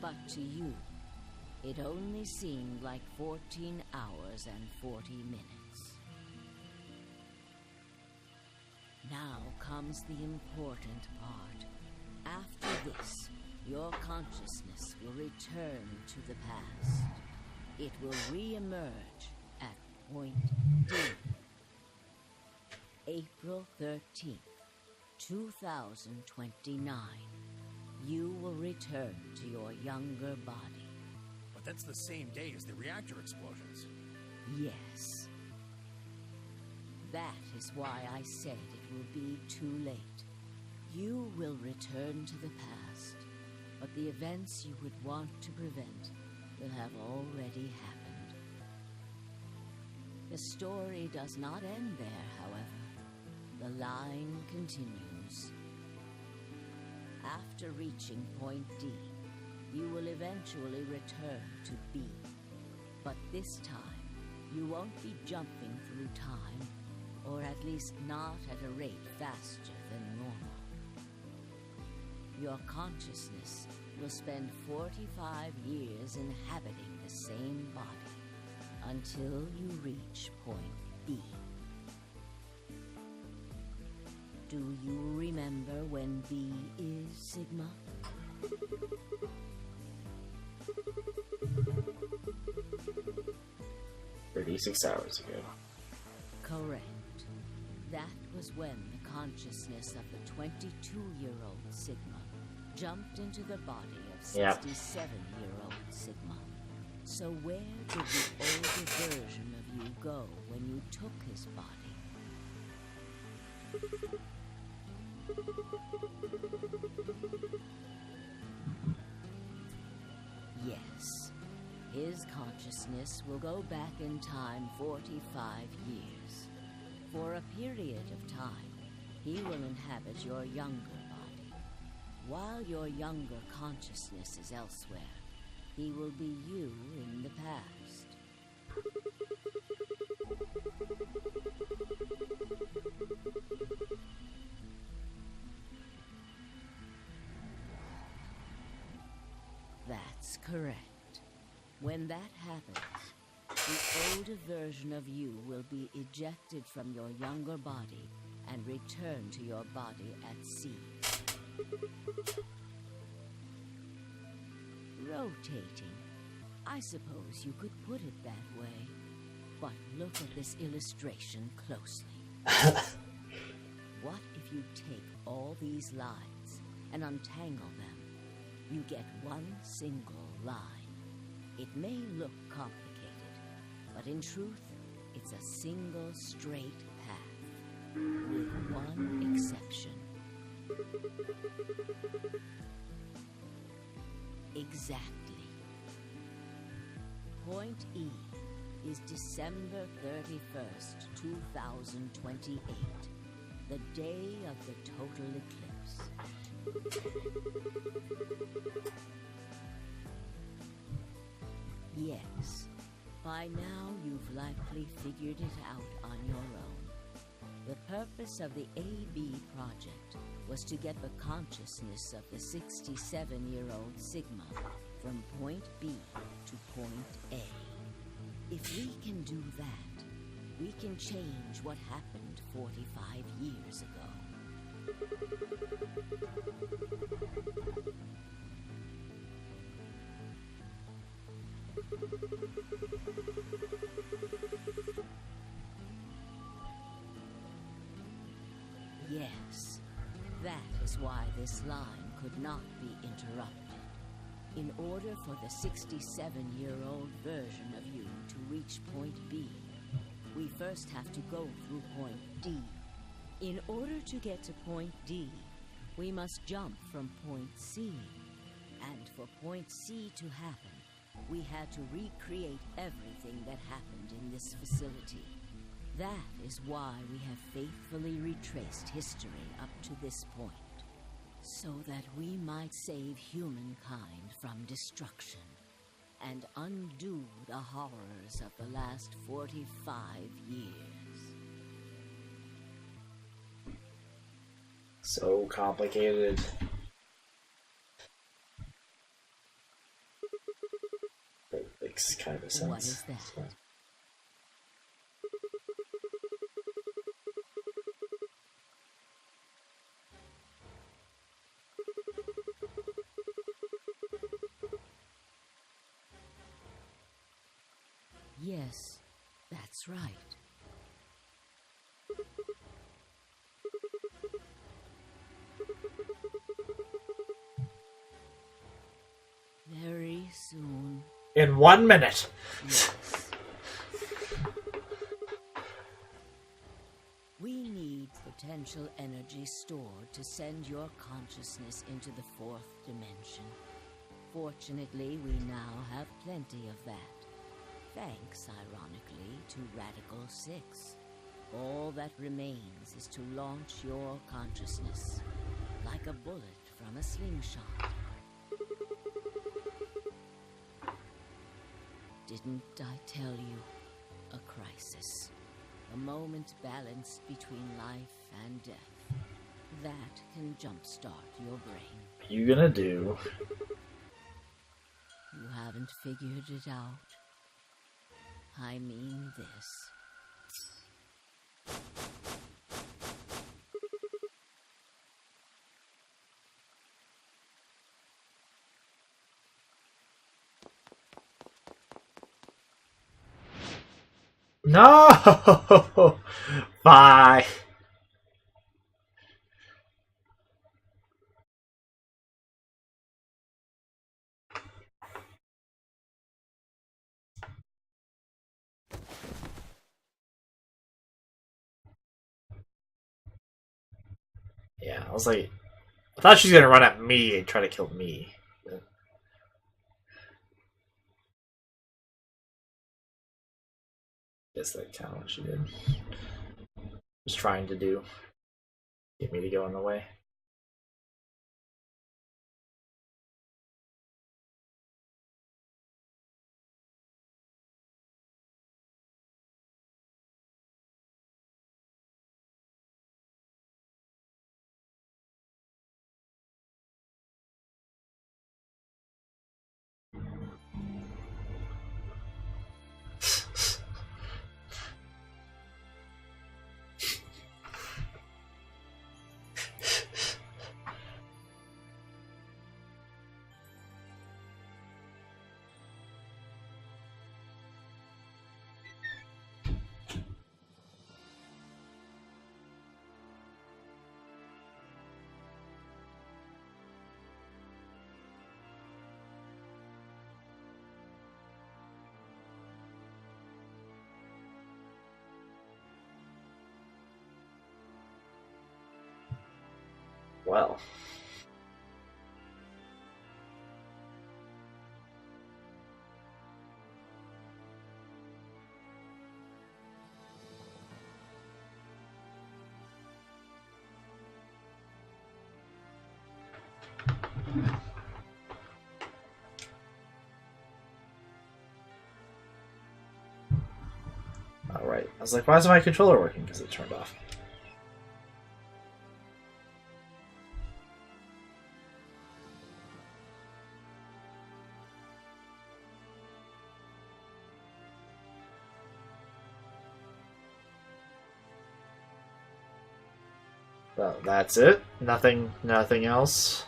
But to you, it only seemed like 14 hours and 40 minutes. Now comes the important part. After this, your consciousness will return to the past. It will re-emerge at point D. April 13th, 2029. You will return to your younger body. But that's the same day as the reactor explosions. Yes. That is why I said it will be too late. You will return to the past, but the events you would want to prevent will have already happened. The story does not end there, however. The line continues. After reaching point D, you will eventually return to B. But this time, you won't be jumping through time, or at least not at a rate faster than normal. Your consciousness will spend 45 years inhabiting the same body until you reach point B. Do you remember when B is Sigma? 36 hours ago. Correct. That was when the consciousness of the 22-year-old Sigma jumped into the body of 67-year-old Sigma. So where did the older version of you go when you took his body? Yes. His consciousness will go back in time 45 years. For a period of time, he will inhabit your younger body. While your younger consciousness is elsewhere, he will be you in the past. That's correct. When that happens, the older version of you will be ejected from your younger body and return to your body at sea. Rotating. I suppose you could put it that way. But look at this illustration closely. What if you take all these lines and untangle them? You get one single line. It may look complicated, but in truth, it's a single straight path, with one exception. Exactly. Point E is December 31st, 2028, the day of the total eclipse. Yes, by now you've likely figured it out on your own. The purpose of the AB project was to get the consciousness of the 67-year-old Sigma from point B to point A. If we can do that, we can change what happened 45 years ago. Yes. That is why this line could not be interrupted. In order for the 67-year-old version of you to reach point B, we first have to go through point D. In order to get to point D, we must jump from point C. And for point C to happen, we had to recreate everything that happened in this facility. That is why we have faithfully retraced history up to this point, so that we might save humankind from destruction and undo the horrors of the last 45 years. So complicated. But it makes kind of sense. What is that? So. Yes, that's right. Very soon. In 1 minute. Yes. We need potential energy stored to send your consciousness into the 4th dimension. Fortunately, we now have plenty of that. Thanks, ironically, to Radical 6. All that remains is to launch your consciousness, like a bullet from a slingshot. Didn't I tell you? A crisis. A moment balanced between life and death. That can jumpstart your brain. What are you gonna do? You haven't figured it out. I mean this. No! Bye. Yeah, I was like, I thought she was gonna run at me and try to kill me. Guess that kind of what she did. Was trying to do. Get me to go in the way. Well. Alright. I was like, why isn't my controller working? Because it turned off. Well, that's it. Nothing else.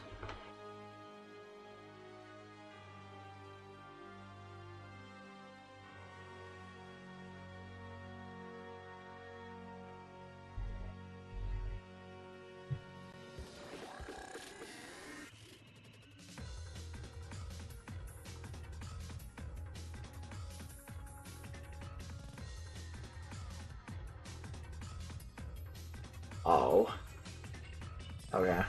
Oh. Okay.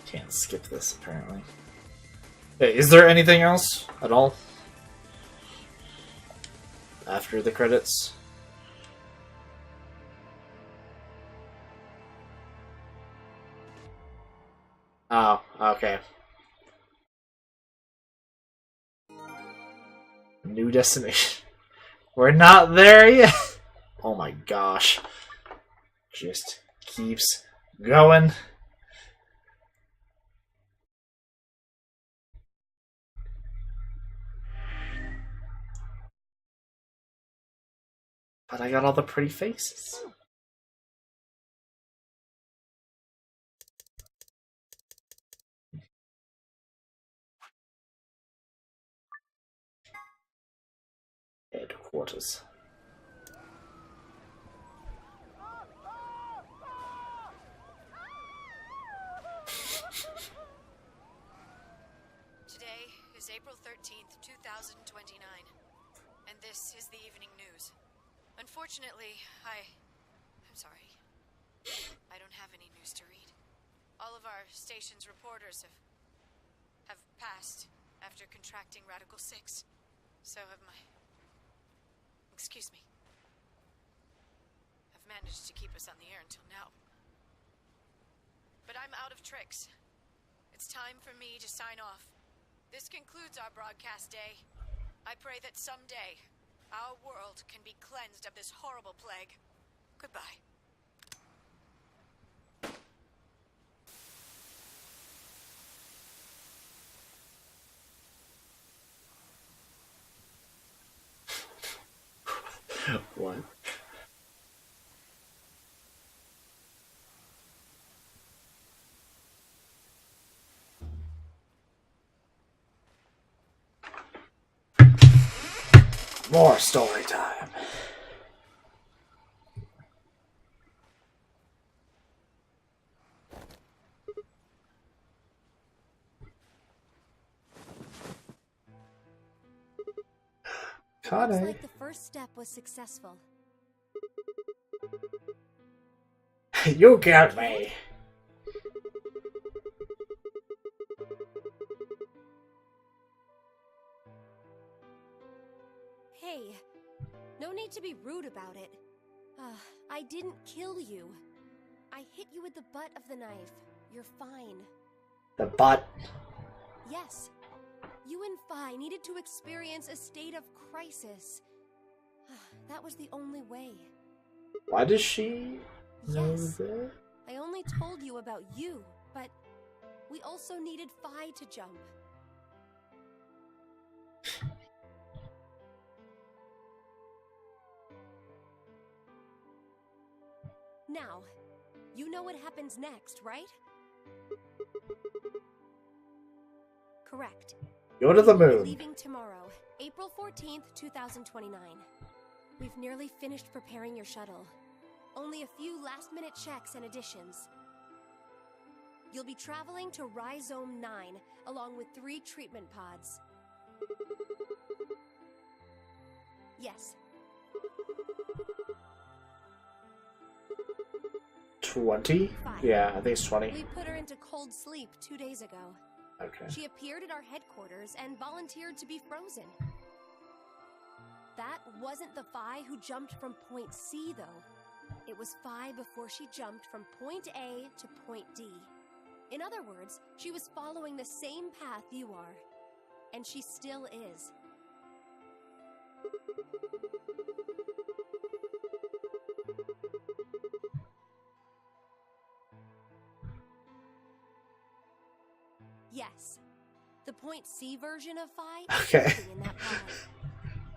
Can't skip this, apparently. Hey, is there anything else at all? After the credits? Oh, okay. New destination. We're not there yet! Oh my gosh. Just keeps going. But I got all the pretty faces. Headquarters. Today is April 13th, 2029, and this is the evening news. Unfortunately, I'm sorry. I don't have any news to read. All of our station's reporters have passed after contracting Radical 6. So have my... Excuse me. I've managed to keep us on the air until now. But I'm out of tricks. It's time for me to sign off. This concludes our broadcast day. I pray that someday our world can be cleansed of this horrible plague. Goodbye. What? More story time. Looks like the first step was successful. You got me. Hey, no need to be rude about it. I didn't kill you. I hit you with the butt of the knife. You're fine. The butt. Yes. You and Phi needed to experience a state of crisis. That was the only way. Why does she know Yes. that? I only told you about you, but we also needed Phi to jump. Now, you know what happens next, right? Correct. Go to the We'll be moon. leaving tomorrow, April 14th, 2029. We've nearly finished preparing your shuttle. Only a few last-minute checks and additions. You'll be traveling to Rhizome 9, along with 3 treatment pods. Yes. 20? Fine. Yeah, I think it's 20. We put her into cold sleep 2 days ago. Okay. She appeared at our headquarters and volunteered to be frozen. That wasn't the Phi who jumped from point C, though. It was Phi before she jumped from point A to point D. In other words, she was following the same path you are. And she still is. Yes. The Point C version of Phi Okay. is sleeping in that pod.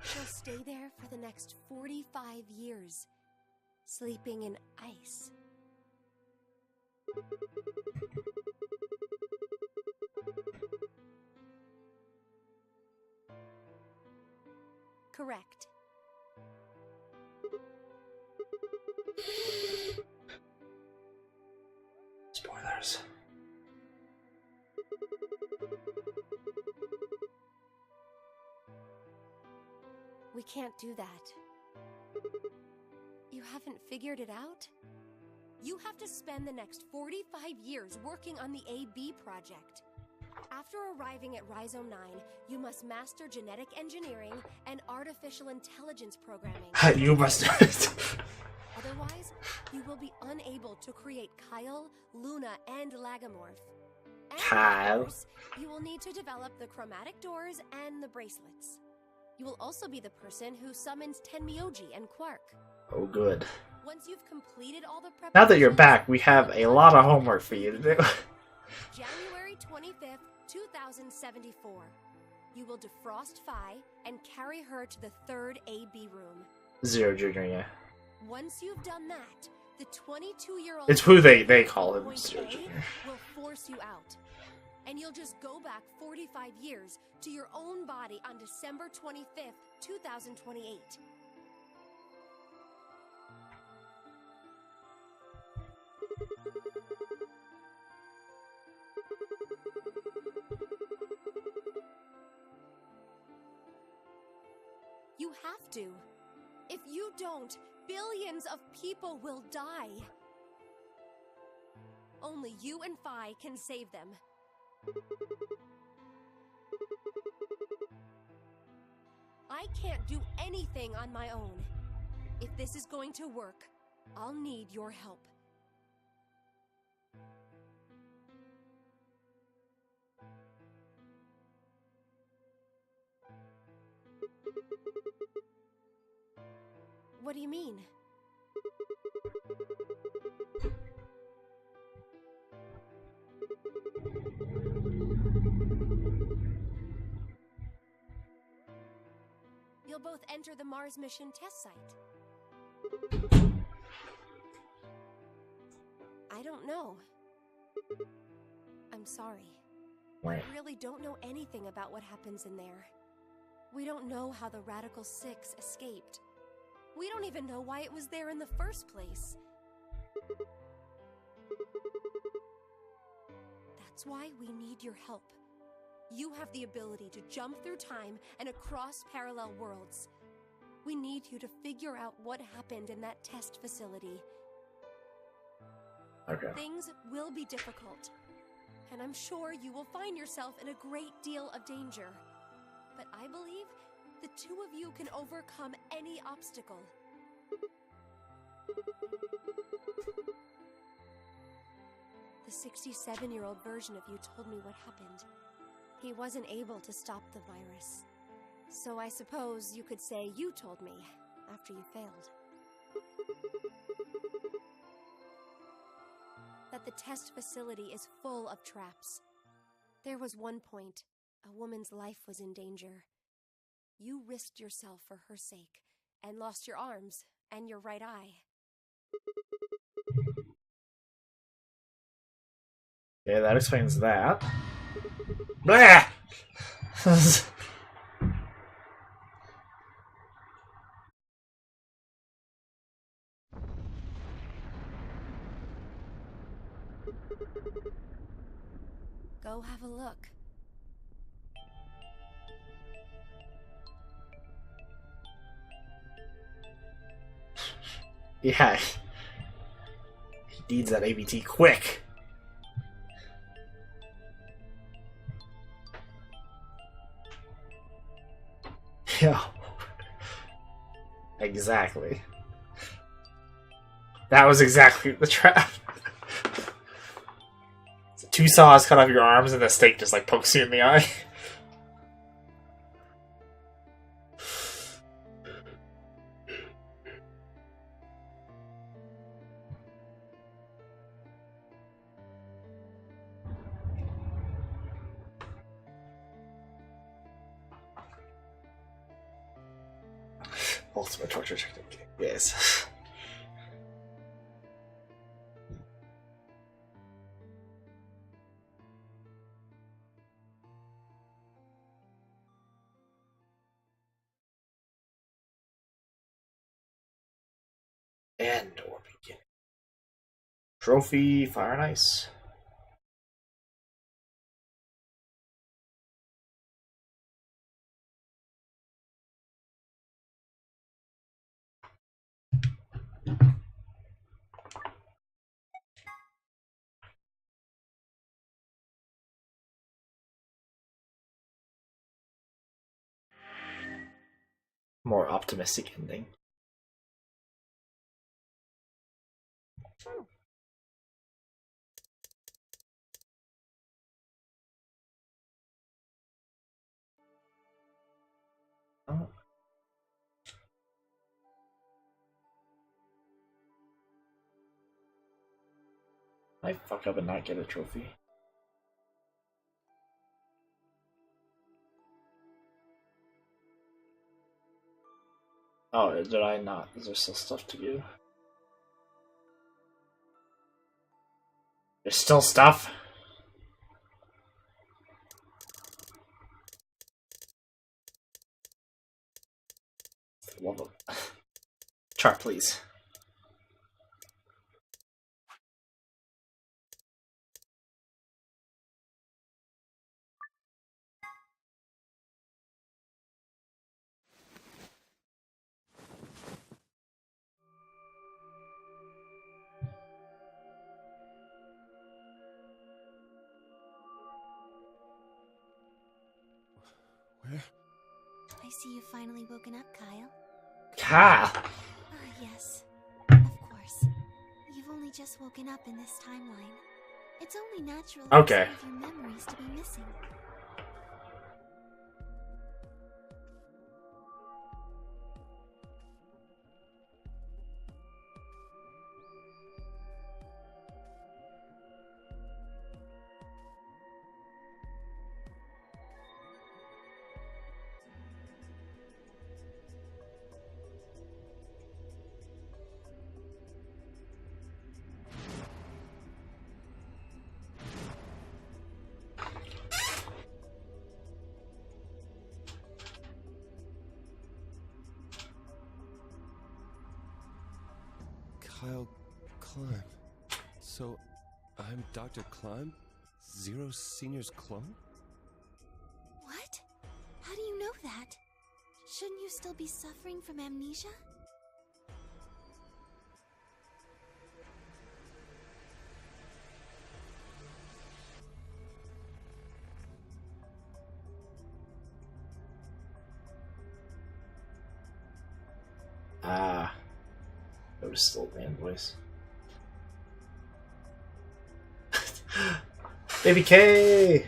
She'll stay there for the next 45 years, sleeping in ice. Correct. Spoilers. We can't do that. You haven't figured it out? You have to spend the next 45 years working on the AB project. After arriving at Rhizome 9, you must master genetic engineering and artificial intelligence programming. You must. Otherwise, you will be unable to create Kyle, Luna, and Lagomorph. And Kyle. of course, you will need to develop the chromatic doors and the bracelets. You will also be the person who summons Tenmyoji and Quark. Oh, good. Once you've completed all the preparations... Now that you're back, we have a lot of homework for you to do. January 25th, 2074. You will defrost Phi and carry her to the third AB room. Zero Junior, yeah. Once you've done that, the 22-year-old... It's who they call him, Point Zero A Junior. will force you out. And you'll just go back 45 years to your own body on December 25th, 2028. You have to. If you don't, billions of people will die. Only you and Phi can save them. I can't do anything on my own. If this is going to work, I'll need your help. What do you mean? You'll both enter the Mars mission test site. I don't know. I'm sorry. I really don't know anything about what happens in there. We don't know how the Radical Six escaped. We don't even know why it was there in the first place. That's why we need your help. You have the ability to jump through time and across parallel worlds. We need you to figure out what happened in that test facility. Okay. Things will be difficult, and I'm sure you will find yourself in a great deal of danger. But I believe the two of you can overcome any obstacle. The 67-year-old version of you told me what happened. He wasn't able to stop the virus. So I suppose you could say you told me after you failed. That the test facility is full of traps. There was one point, a woman's life was in danger. You risked yourself for her sake, and lost your arms and your right eye. Yeah, that explains that. Blah! Go have a look. Yeah. He needs that ABT quick. Yeah. Exactly. That was exactly the trap. So 2 saws cut off your arms and the stake just like pokes you in the eye. Ultimate torture technique. Yes. And or begin. Trophy, fire and ice. More optimistic ending. Oh. I fuck up and not get a trophy. Oh, did I not? Is there still stuff to do? There's still stuff? Love it. Chart, please. Where? I see you've finally woken up, Kyle. Kyle! Yes. Of course. You've only just woken up in this timeline. It's only natural for Okay. some of your memories to be missing. Kyle Climb. So, I'm Dr. Climb? Zero Senior's clone? What? How do you know that? Shouldn't you still be suffering from amnesia? Ah. That was still man voice. Baby K!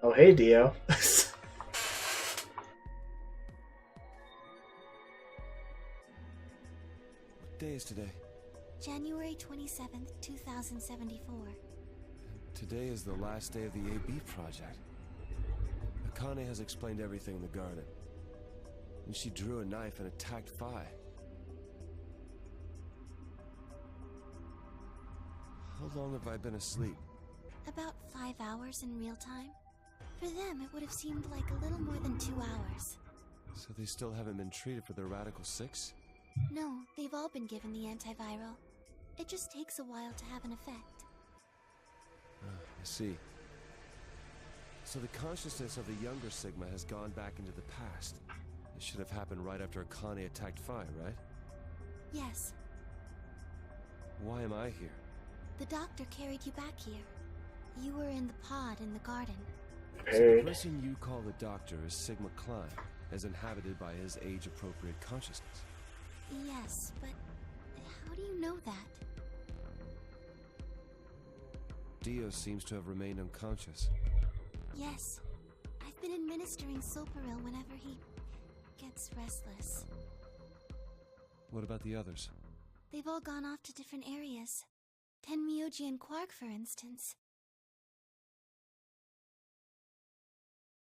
Oh, hey, Dio. What day is today? January 27th, 2074. Today is the last day of the AB project. Akane has explained everything in the garden. And she drew a knife and attacked Phi. How long have I been asleep? About 5 hours in real time. For them, it would have seemed like a little more than 2 hours. So they still haven't been treated for their Radical 6? No, they've all been given the antiviral. It just takes a while to have an effect. I see. So the consciousness of the younger Sigma has gone back into the past. It should have happened right after Akane attacked Phi, right? Yes. Why am I here? The doctor carried you back here. You were in the pod in the garden. So the person you call the doctor is Sigma Klein, as inhabited by his age-appropriate consciousness. Yes, but how do you know that? Dio seems to have remained unconscious. Yes. I've been administering Soparil whenever he gets restless. What about the others? They've all gone off to different areas. Tenmyoji and Quark, for instance.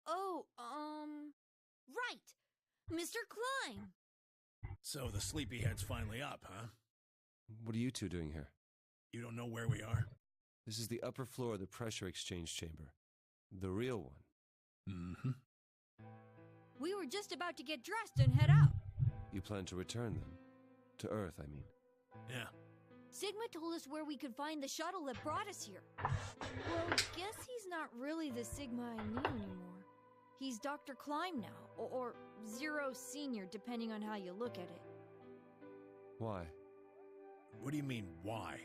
Oh, right! Mr. Klein! So the sleepyhead's finally up, huh? What are you two doing here? You don't know where we are? This is the upper floor of the pressure exchange chamber. The real one. Mm-hmm. We were just about to get dressed and head out. You plan to return then? To Earth, I mean. Yeah. Sigma told us where we could find the shuttle that brought us here. Well, guess he's not really the Sigma I knew anymore. He's Dr. Klein now, or Zero Senior, depending on how you look at it. Why? What do you mean, why?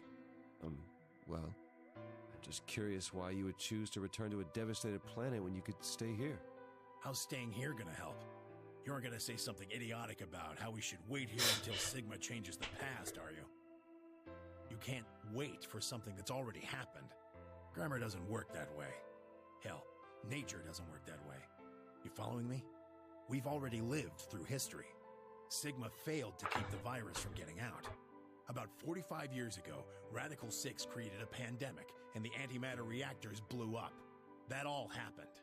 Well, I'm just curious why you would choose to return to a devastated planet when you could stay here. How's staying here gonna help? You aren't gonna say something idiotic about how we should wait here until Sigma changes the past, are you? You can't wait for something that's already happened. Grammar doesn't work that way. Hell, nature doesn't work that way. You following me? We've already lived through history. Sigma failed to keep the virus from getting out. About 45 years ago, Radical 6 created a pandemic, and the antimatter reactors blew up. That all happened.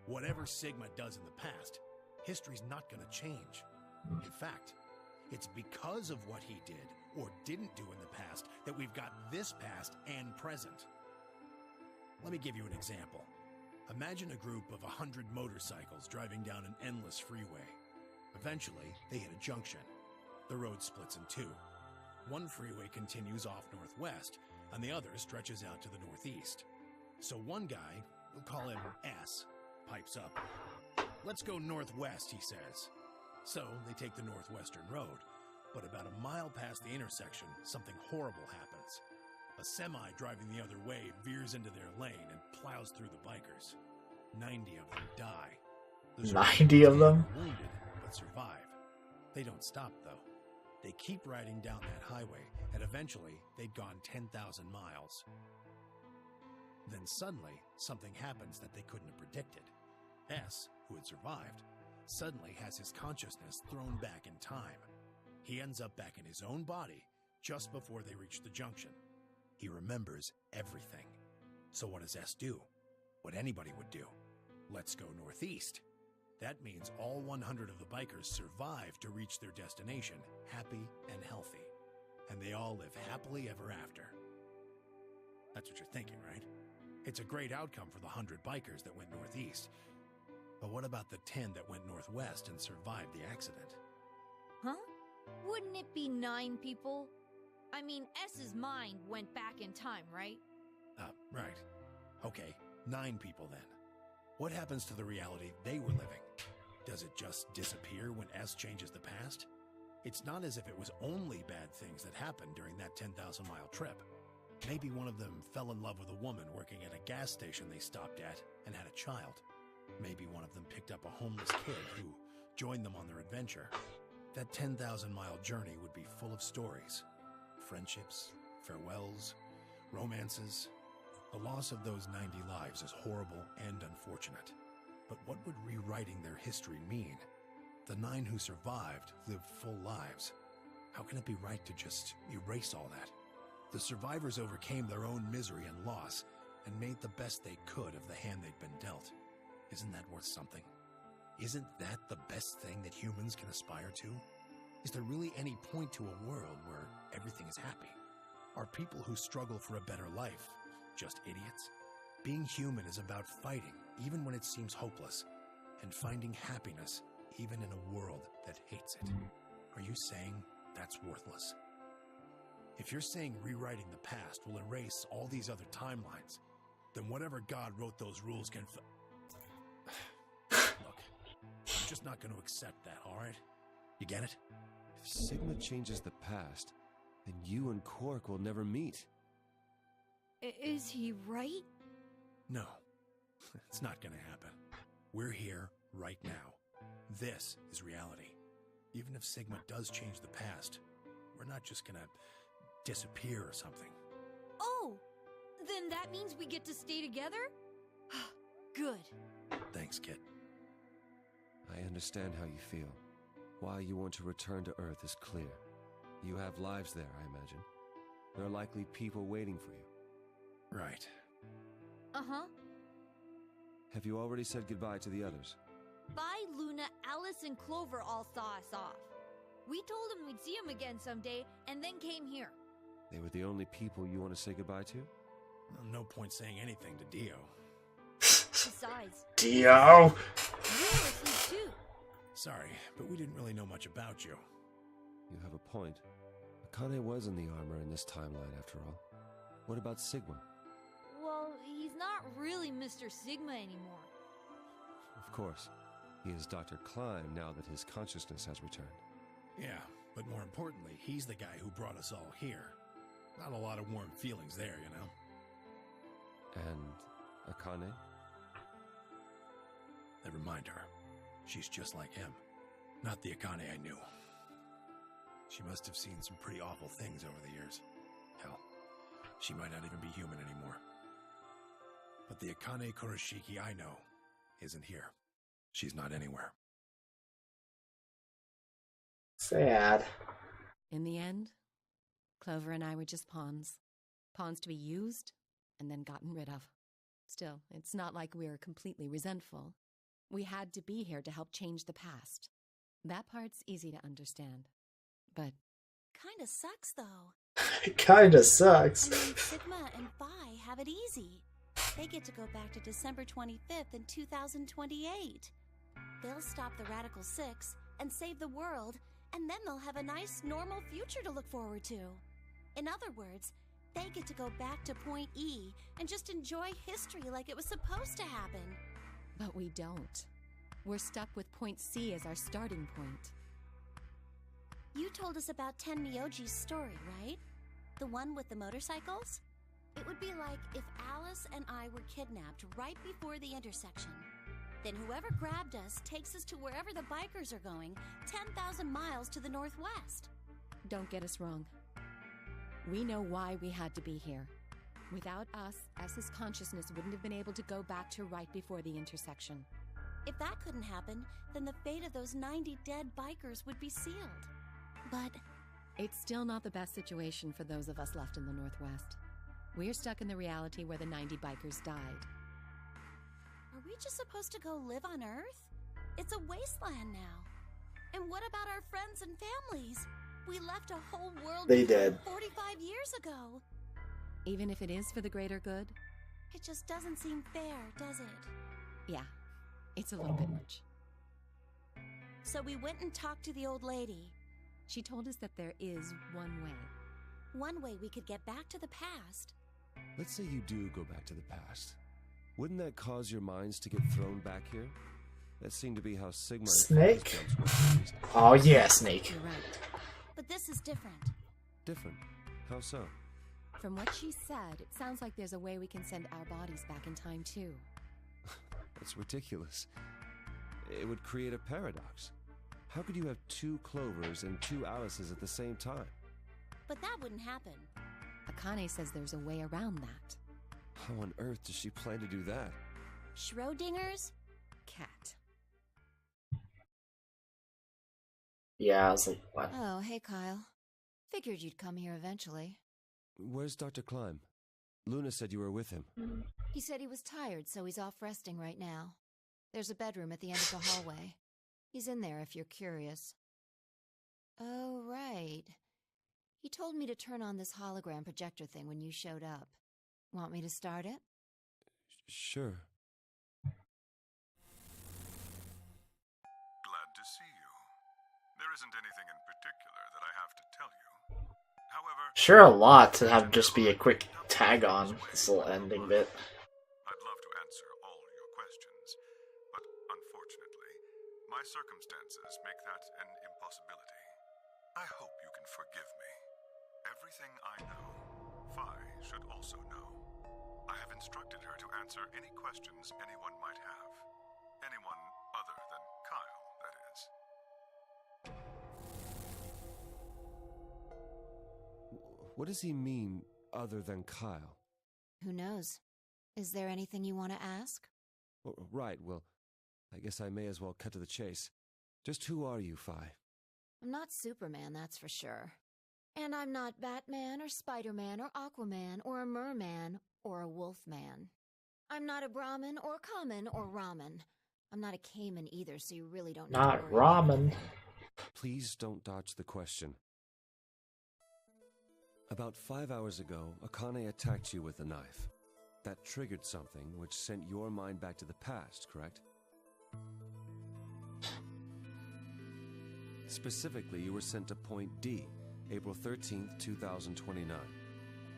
Whatever Sigma does in the past, history's not gonna change. In fact, it's because of what he did, or didn't do in the past, that we've got this past and present. Let me give you an example. Imagine a group of 100 motorcycles driving down an endless freeway. Eventually, they hit a junction. The road splits in two. One freeway continues off northwest, and the other stretches out to the northeast. So one guy, we'll call him S, pipes up. "Let's go northwest," he says. So they take the northwestern road, but about a mile past the intersection, something horrible happens. A semi driving the other way veers into their lane and plows through the bikers. 90 of them die. The 90 of them? are wounded, but survive. They don't stop, though. They keep riding down that highway, and eventually they'd gone 10,000 miles. Then suddenly, something happens that they couldn't have predicted. S, who had survived, suddenly has his consciousness thrown back in time. He ends up back in his own body just before they reach the junction. He remembers everything. So what does S do? What anybody would do. Let's go northeast. That means all 100 of the bikers survive to reach their destination, happy and healthy. And they all live happily ever after. That's what you're thinking, right? It's a great outcome for the 100 bikers that went northeast. But what about the 10 that went northwest and survived the accident? Huh? Wouldn't it be 9 people? I mean, S's mind went back in time, right? Right. Okay, 9 people then. What happens to the reality they were living? Does it just disappear when S changes the past? It's not as if it was only bad things that happened during that 10,000-mile trip. Maybe one of them fell in love with a woman working at a gas station they stopped at and had a child. Maybe one of them picked up a homeless kid who joined them on their adventure. That 10,000-mile journey would be full of stories. Friendships, farewells, romances. The loss of those 90 lives is horrible and unfortunate. But what would rewriting their history mean? The 9 who survived lived full lives. How can it be right to just erase all that? The survivors overcame their own misery and loss and made the best they could of the hand they'd been dealt. Isn't that worth something? Isn't that the best thing that humans can aspire to? Is there really any point to a world where everything is happy? Are people who struggle for a better life just idiots? Being human is about fighting even when it seems hopeless, and finding happiness even in a world that hates it. Are you saying that's worthless. If you're saying rewriting the past will erase all these other timelines, then whatever God wrote those rules can Look, I'm just not going to accept that, alright? You get it? If Sigma changes the past, then you and Quark will never meet. Is he right? No, it's not going to happen. We're here right now. This is reality. Even if Sigma does change the past, we're not just going to disappear or something. Oh, then that means we get to stay together? Good. Thanks, kid. I understand how you feel. Why you want to return to Earth is clear. You have lives there, I imagine. There are likely people waiting for you. Right. Uh-huh. Have you already said goodbye to the others? Bye, Luna, Alice, and Clover all saw us off. We told them we'd see them again someday, and then came here. They were the only people you want to say goodbye to? Well, no point saying anything to Dio. Besides, Dio! you're asleep too. Sorry, but we didn't really know much about you. You have a point. Akane was in the armor in this timeline, after all. What about Sigma? Well, he's not really Mr. Sigma anymore. Of course. He is Dr. Klein now that his consciousness has returned. Yeah, but more importantly, he's the guy who brought us all here. Not a lot of warm feelings there, you know? And Akane? Never mind her. She's just like him. Not the Akane I knew. She must have seen some pretty awful things over the years. Hell, she might not even be human anymore. But the Akane Kurashiki I know isn't here. She's not anywhere. Sad. In the end, Clover and I were just pawns. Pawns to be used and then gotten rid of. Still, it's not like we're completely resentful. We had to be here to help change the past. That part's easy to understand. But Kinda sucks, though. It kinda sucks. I mean, Sigma and Phi have it easy. They get to go back to December 25th in 2028. They'll stop the Radical Six and save the world, and then they'll have a nice, normal future to look forward to. In other words, they get to go back to Point E and just enjoy history like it was supposed to happen. But we don't. We're stuck with Point C as our starting point. You told us about Ten Myoji's story, right? The one with the motorcycles? It would be like if Alice and I were kidnapped right before the intersection. Then whoever grabbed us takes us to wherever the bikers are going, 10,000 miles to the northwest. Don't get us wrong. We know why we had to be here. Without us, S's consciousness wouldn't have been able to go back to right before the intersection. If that couldn't happen, then the fate of those 90 dead bikers would be sealed. But it's still not the best situation for those of us left in the Northwest. We're stuck in the reality where the 90 bikers died. Are we just supposed to go live on Earth? It's a wasteland now. And what about our friends and families? We left a whole world They did. 45 years ago. Even if it is for the greater good? It just doesn't seem fair, does it? Yeah, it's a little bit much. So we went and talked to the old lady. She told us that there is one way. One way we could get back to the past. Let's say you do go back to the past. Wouldn't that cause your minds to get thrown back here? That seemed to be how Sigma and Snake? Phi's jumps were used. Oh yeah, Snake. You're right. But this is different. Different? How so? From what she said, it sounds like there's a way we can send our bodies back in time too. That's ridiculous. It would create a paradox. How could you have two Clovers and two Alices at the same time? But that wouldn't happen. Akane says there's a way around that. How on earth does she plan to do that? Schrodinger's? Cat. Yeah, I was like, what? Oh, hey, Kyle. Figured you'd come here eventually. Where's Dr. Klein? Luna said you were with him. He said he was tired, so he's off resting right now. There's a bedroom at the end of the hallway. He's in there if you're curious. Oh, right. He told me to turn on this hologram projector thing when you showed up. Want me to start it? Sure. Glad to see you. There isn't anything in particular that I have to However, Sure, a lot to have just be a quick tag on this little ending bit. I'd love to answer all your questions, but unfortunately, my circumstances make that an impossibility. I hope you can forgive me. Everything I know, Fi should also know. I have instructed her to answer any questions anyone might have. Anyone other than Kyle, that is. What does he mean, other than Kyle? Who knows? Is there anything you want to ask? Right, well, I guess I may as well cut to the chase. Just who are you, Fi? I'm not Superman, that's for sure. And I'm not Batman or Spider-Man or Aquaman or a Merman or a Wolfman. I'm not a Brahmin or Kamen or Ramen. I'm not a Cayman either, so you really don't need to Not worry about ramen. anything. Please don't dodge the question. About 5 hours ago, Akane attacked you with a knife. That triggered something which sent your mind back to the past, correct? Specifically, you were sent to Point D, April 13th, 2029.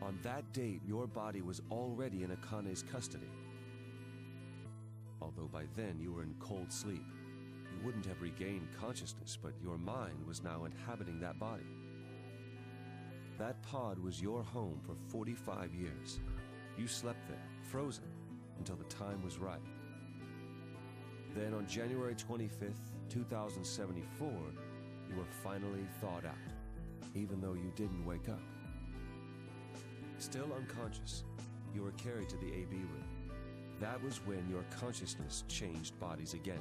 On that date, your body was already in Akane's custody. Although by then you were in cold sleep. You wouldn't have regained consciousness, but your mind was now inhabiting that body. That pod was your home for 45 years. You slept there, frozen, until the time was right. Then on January 25th, 2074, you were finally thawed out, even though you didn't wake up. Still unconscious, you were carried to the AB room. That was when your consciousness changed bodies again.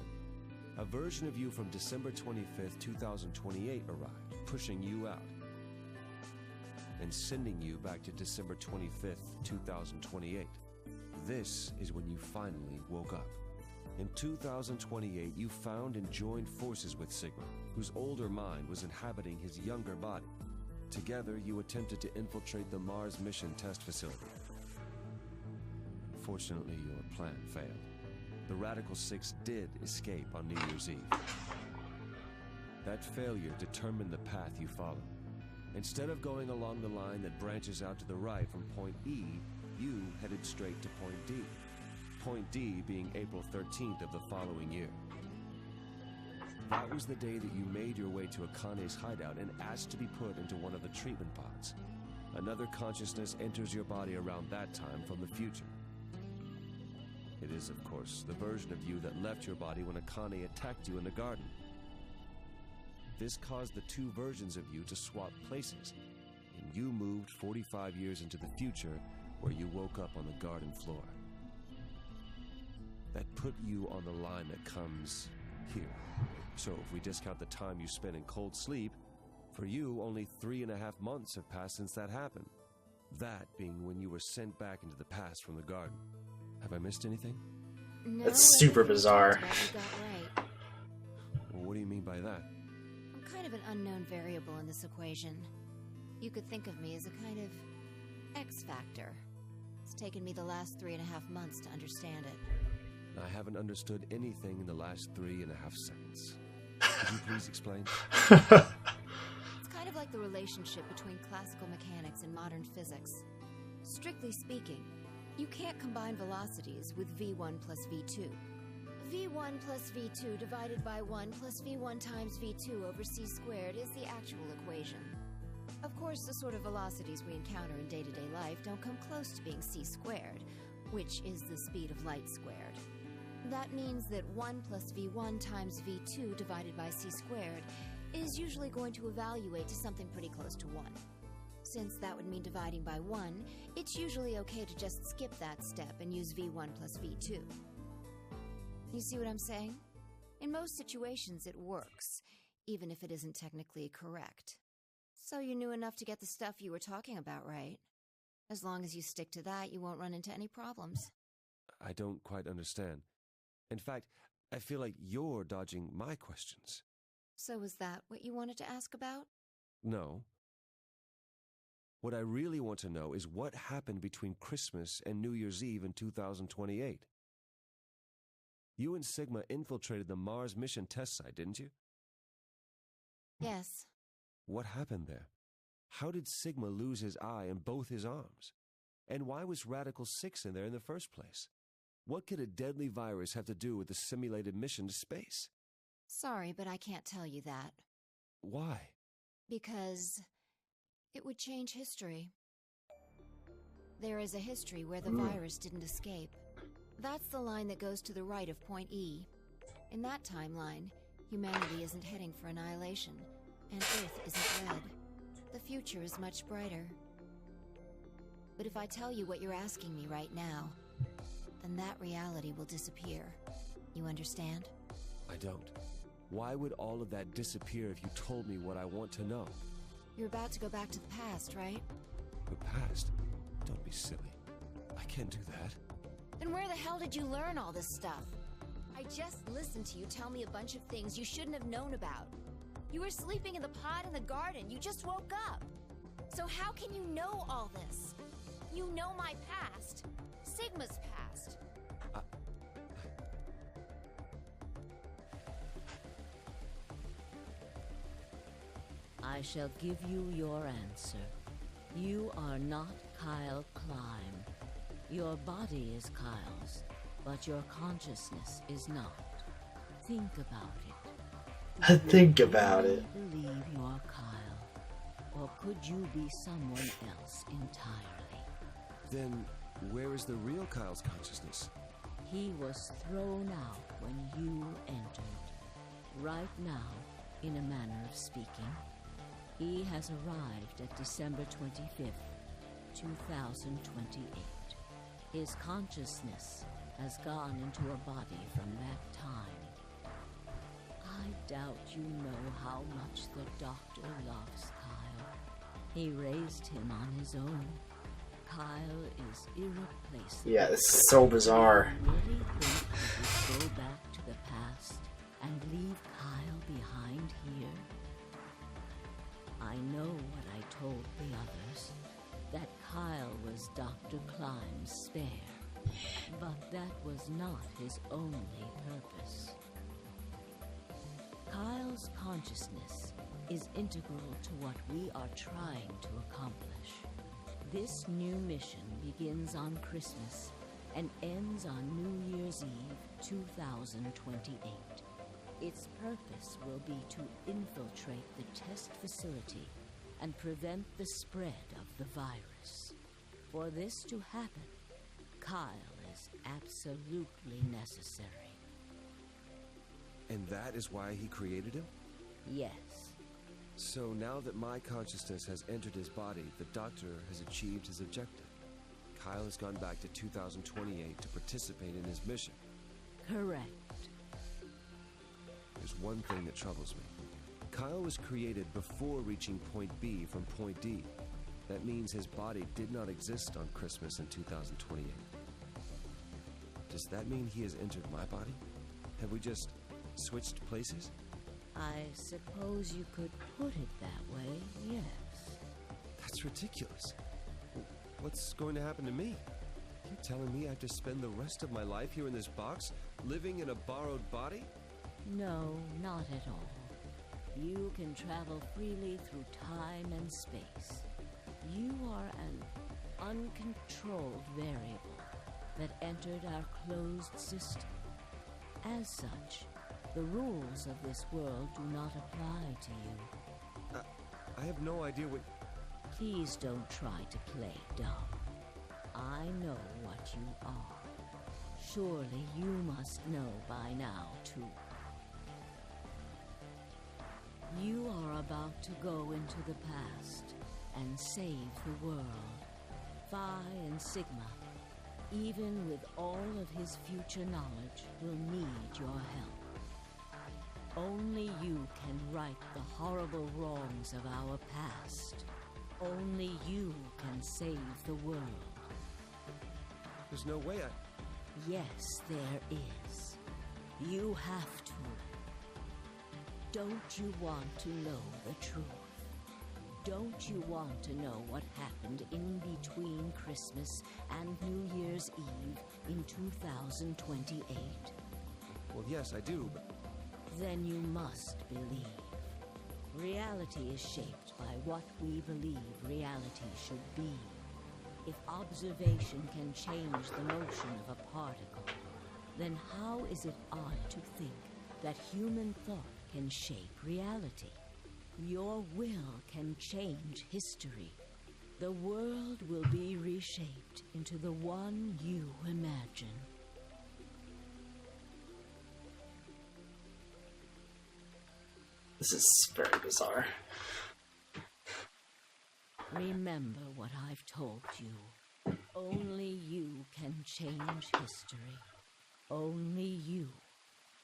A version of you from December 25th, 2028 arrived, pushing you out, and sending you back to December 25th, 2028. This is when you finally woke up. In 2028, you found and joined forces with Sigma, whose older mind was inhabiting his younger body. Together, you attempted to infiltrate the Mars mission test facility. Fortunately, your plan failed. The Radical Six did escape on New Year's Eve. That failure determined the path you followed. Instead of going along the line that branches out to the right from Point E, you headed straight to Point D. Point D being April 13th of the following year. That was the day that you made your way to Akane's hideout and asked to be put into one of the treatment pods. Another consciousness enters your body around that time from the future. It is, of course, the version of you that left your body when Akane attacked you in the garden. This caused the two versions of you to swap places, and you moved 45 years into the future, where you woke up on the garden floor. That put you on the line that comes here. So if we discount the time you spent in cold sleep, for you only 3.5 months have passed since that happened. That being when you were sent back into the past from the garden. Have I missed anything? No, That's super bizarre. you got right. Well, what do you mean by that? I'm kind of an unknown variable in this equation. You could think of me as a kind of X factor. It's taken me the last 3.5 months to understand it. I haven't understood anything in the last 3.5 seconds. Could you please explain? It's kind of like the relationship between classical mechanics and modern physics. Strictly speaking, you can't combine velocities with v1 plus v2. v1 plus v2 divided by 1 plus v1 times v2 over c squared is the actual equation. Of course, the sort of velocities we encounter in day-to-day life don't come close to being c squared, which is the speed of light squared. That means that 1 plus v1 times v2 divided by c squared is usually going to evaluate to something pretty close to 1. Since that would mean dividing by 1, it's usually okay to just skip that step and use v1 plus v2. You see what I'm saying? In most situations it works, even if it isn't technically correct. So you knew enough to get the stuff you were talking about right. As long as you stick to that, you won't run into any problems. I don't quite understand. In fact, I feel like you're dodging my questions. So was that what you wanted to ask about? No. What I really want to know is what happened between Christmas and New Year's Eve in 2028. You and Sigma infiltrated the Mars mission test site, didn't you? Yes. What happened there? How did Sigma lose his eye and both his arms? And why was Radical 6 in there in the first place? What could a deadly virus have to do with the simulated mission to space? Sorry, but I can't tell you that. Why? Because it would change history. There is a history where the virus didn't escape. That's the line that goes to the right of point E. In that timeline, humanity isn't heading for annihilation, and Earth isn't red. The future is much brighter. But if I tell you what you're asking me right now, then that reality will disappear. You understand? I don't. Why would all of that disappear if you told me what I want to know? You're about to go back to the past, right? The past? Don't be silly. I can't do that. Then where the hell did you learn all this stuff? I just listened to you tell me a bunch of things you shouldn't have known about. You were sleeping in the pod in the garden. You just woke up. So how can you know all this? You know my past. Sigma's past. I shall give you your answer. You are not Kyle Climb. Your body is Kyle's, but your consciousness is not. Think about it. Think about it. Believe you're Kyle, or could you be someone else entirely? Then, where is the real Kyle's consciousness? He was thrown out when you entered. Right now, in a manner of speaking, he has arrived at December 25th, 2028. His consciousness has gone into a body from that time. I doubt you know how much the doctor loves Kyle. He raised him on his own. Kyle is irreplaceable. Yeah, this is so bizarre. You really think you would go back to the past and leave Kyle behind here? I know what I told the others, that Kyle was Dr. Climb's spare, but that was not his only purpose. Kyle's consciousness is integral to what we are trying to accomplish. This new mission begins on Christmas and ends on New Year's Eve 2028. Its purpose will be to infiltrate the test facility and prevent the spread of the virus. For this to happen, Kyle is absolutely necessary. And that is why he created him? Yes. So now that my consciousness has entered his body, the doctor has achieved his objective. Kyle has gone back to 2028 to participate in his mission. Correct. There's one thing that troubles me. Kyle was created before reaching point B from point D. That means his body did not exist on Christmas in 2028. Does that mean he has entered my body? Have we just switched places? I suppose you could put it that way, yes. That's ridiculous. What's going to happen to me? You're telling me I have to spend the rest of my life here in this box, living in a borrowed body? No, not at all. You can travel freely through time and space. You are an uncontrolled variable that entered our closed system. As such, the rules of this world do not apply to you. I have no idea what... Please don't try to play dumb. I know what you are. Surely you must know by now, too. You are about to go into the past and save the world. Phi and Sigma, even with all of his future knowledge, will need your help. Only you can right the horrible wrongs of our past. Only you can save the world. There's no way I... Yes, there is. You have to. Don't you want to know the truth? Don't you want to know what happened in between Christmas and New Year's Eve in 2028? Well, yes, I do, but... Then you must believe. Reality is shaped by what we believe reality should be. If observation can change the motion of a particle, then how is it odd to think that human thought can shape reality? Your will can change history. The world will be reshaped into the one you imagine. This is very bizarre. Remember what I've told you. Only you can change history. Only you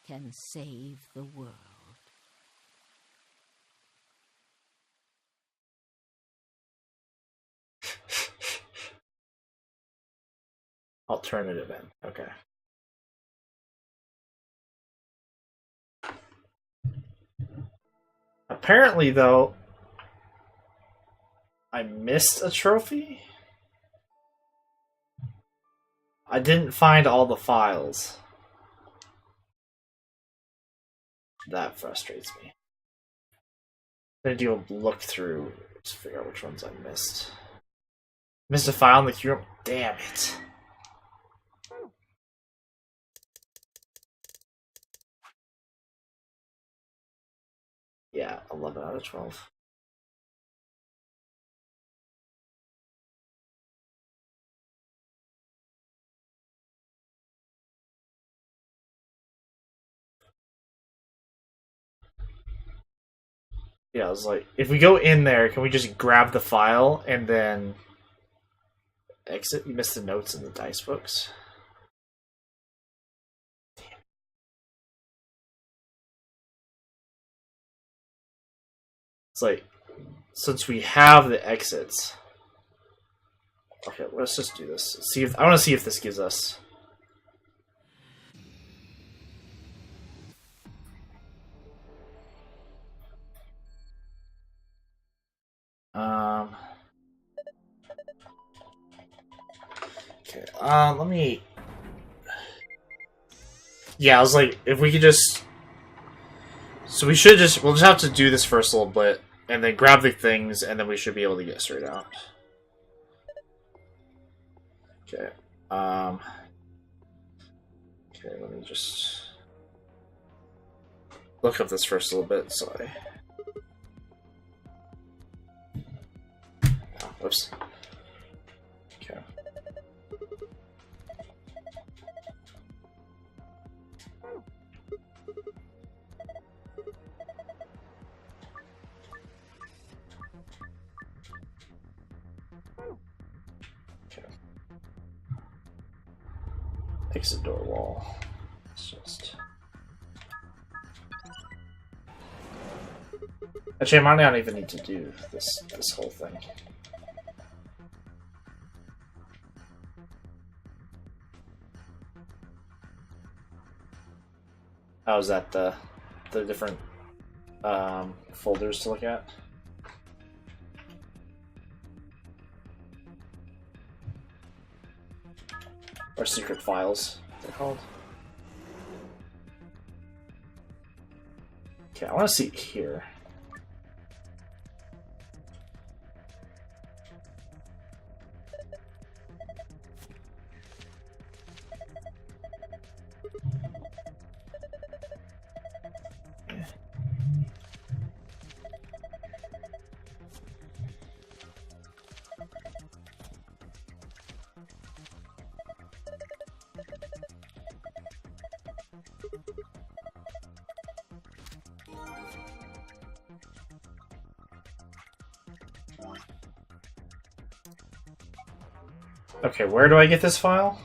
can save the world. Alternative end. Okay. Apparently, though, I missed a trophy? I didn't find all the files. That frustrates me. I'm gonna do a look through to figure out which ones I missed. Missed a file in the queue. Damn it. Yeah, 11 out of 12. Yeah, I was like, if we go in there, can we just grab the file and then exit? You missed the notes in the dice books. It's like, since we have the exits. Okay, let's just do this. See if I want to see if this gives us. Okay. Let me. Yeah, I was like, if we could just. So we'll just have to do this first a little bit, and then grab the things, and then we should be able to get straight out. Okay. Okay, let me just look up this first a little bit. Sorry. Oh, whoops. Okay. Exit door wall. It's just. Actually, I might not even need to do this whole thing. How is that the different folders to look at? Or secret files, they're called. Okay, I want to see here. Okay, where do I get this file?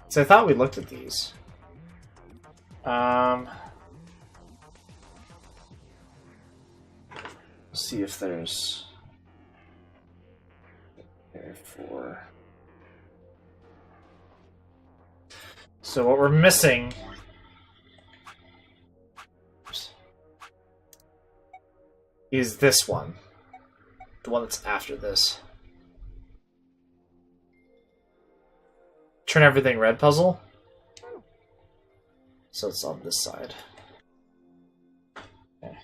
So I thought we looked at these. Let's see if there's for. So what we're missing is this one. The one that's after this. turn everything red puzzle. So it's on this side. Okay.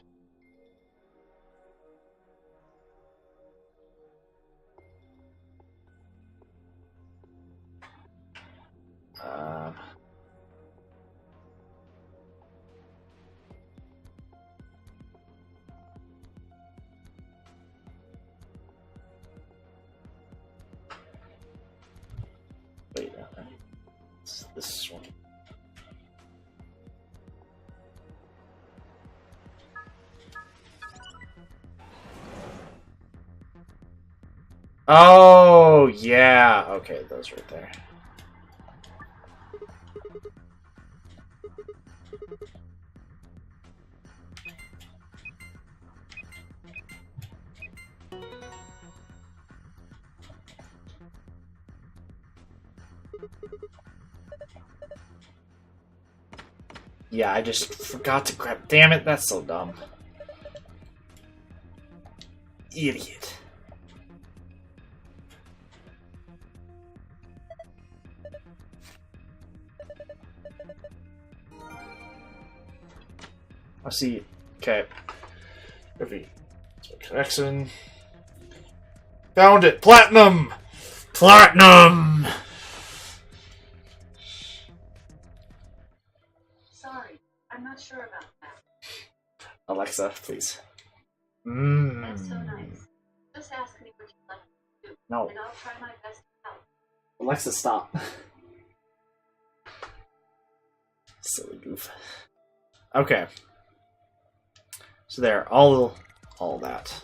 Wait, it's this one. Oh, yeah. Okay, those right there. Yeah, I just forgot to grab. Damn it, that's so dumb. Idiot. I see. Okay. Every connection. Found it. Platinum. Platinum. Sorry, I'm not sure about that. Alexa, please. That's so nice. Just ask me what you'd like to do, No. and I'll try my best to help. Alexa, stop. Silly goof. Okay. So there, all that.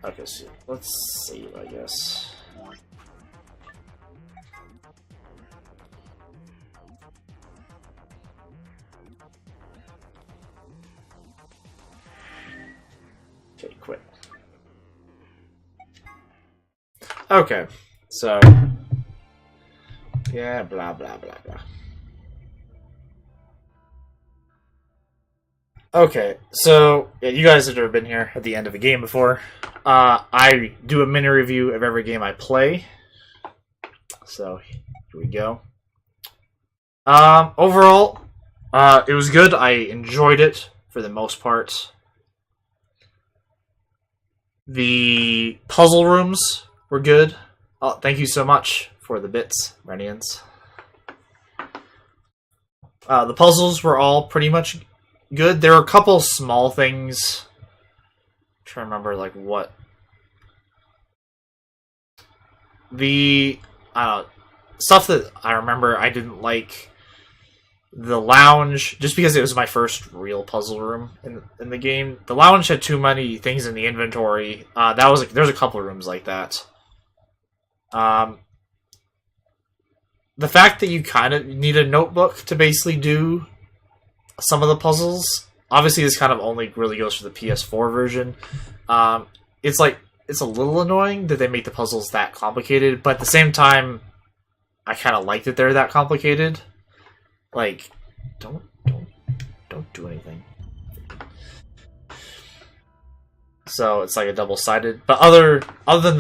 Okay, so let's save, I guess. Okay, quit. Okay, so yeah, blah blah blah blah. Okay, so yeah, you guys have never been here at the end of a game before. I do a mini review of every game I play. So here we go. Overall, it was good. I enjoyed it for the most part. The puzzle rooms were good. Thank you so much for the bits, Renians. The puzzles were all pretty much good. There were a couple small things. I'm trying to remember, like, what. Stuff that I remember I didn't like. The lounge, just because it was my first real puzzle room in the game. The lounge had too many things in the inventory. There's a couple of rooms like that. The fact that you kind of need a notebook to basically do some of the puzzles. Obviously, this kind of only really goes for the PS4 version. It's a little annoying that they make the puzzles that complicated, but at the same time, I kind of like that they're that complicated. Like, don't do anything. So it's like a double-sided. But other than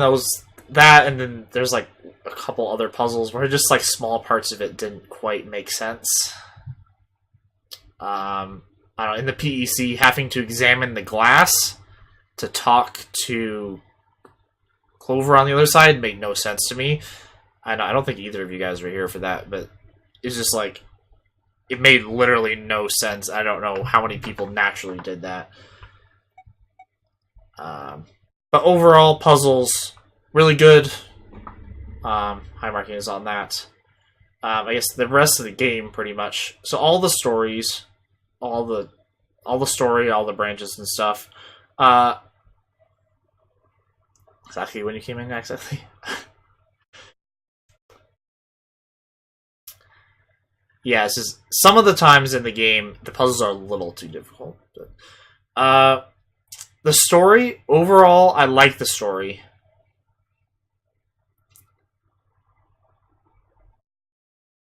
that, and then there's like a couple other puzzles where just like small parts of it didn't quite make sense. I don't know, in the PEC, having to examine the glass to talk to Clover on the other side made no sense to me. I don't think either of you guys were here for that, but it's just like, it made literally no sense. I don't know how many people naturally did that. But overall, puzzles, really good. High markings on that. I guess the rest of the game, pretty much. So all the stories, all the story, all the branches and stuff. Exactly when you came in, exactly. Yeah, it's just some of the times in the game, the puzzles are a little too difficult. But, the story, overall, I like the story.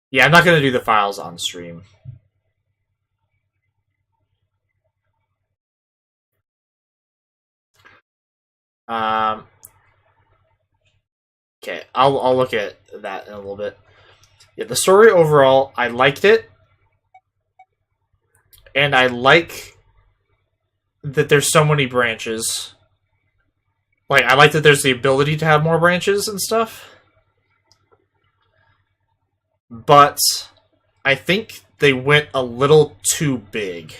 Yeah, I'm not going to do the files on stream. Um, okay, I'll look at that in a little bit. Yeah, the story overall, I liked it, and I like that there's so many branches. Like, I like that there's the ability to have more branches and stuff. But I think they went a little too big.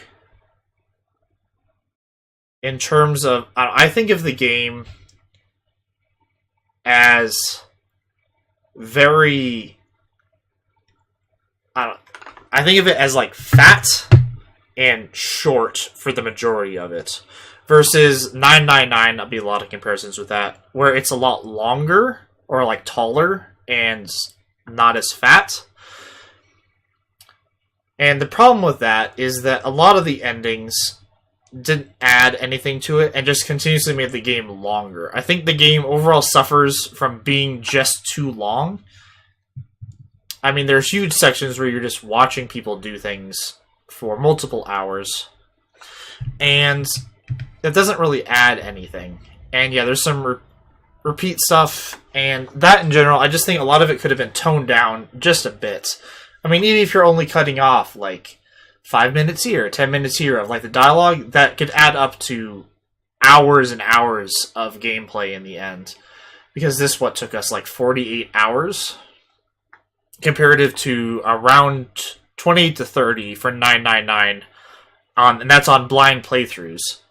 In terms of... I think of the game as very... I think of it as, like, fat and short for the majority of it. Versus 999, there'll be a lot of comparisons with that, where it's a lot longer, or, like, taller, and not as fat. And the problem with that is that a lot of the endings didn't add anything to it and just continuously made the game longer. I think the game overall suffers from being just too long. I mean, there's huge sections where you're just watching people do things for multiple hours. And it doesn't really add anything. And yeah, there's some repeat stuff, and that in general, I just think a lot of it could have been toned down just a bit. I mean, even if you're only cutting off, like, 5 minutes here, 10 minutes here of, like, the dialogue, that could add up to hours and hours of gameplay in the end. Because this, took us, like, 48 hours? Comparative to around 28 to 30 for 999, and that's on blind playthroughs.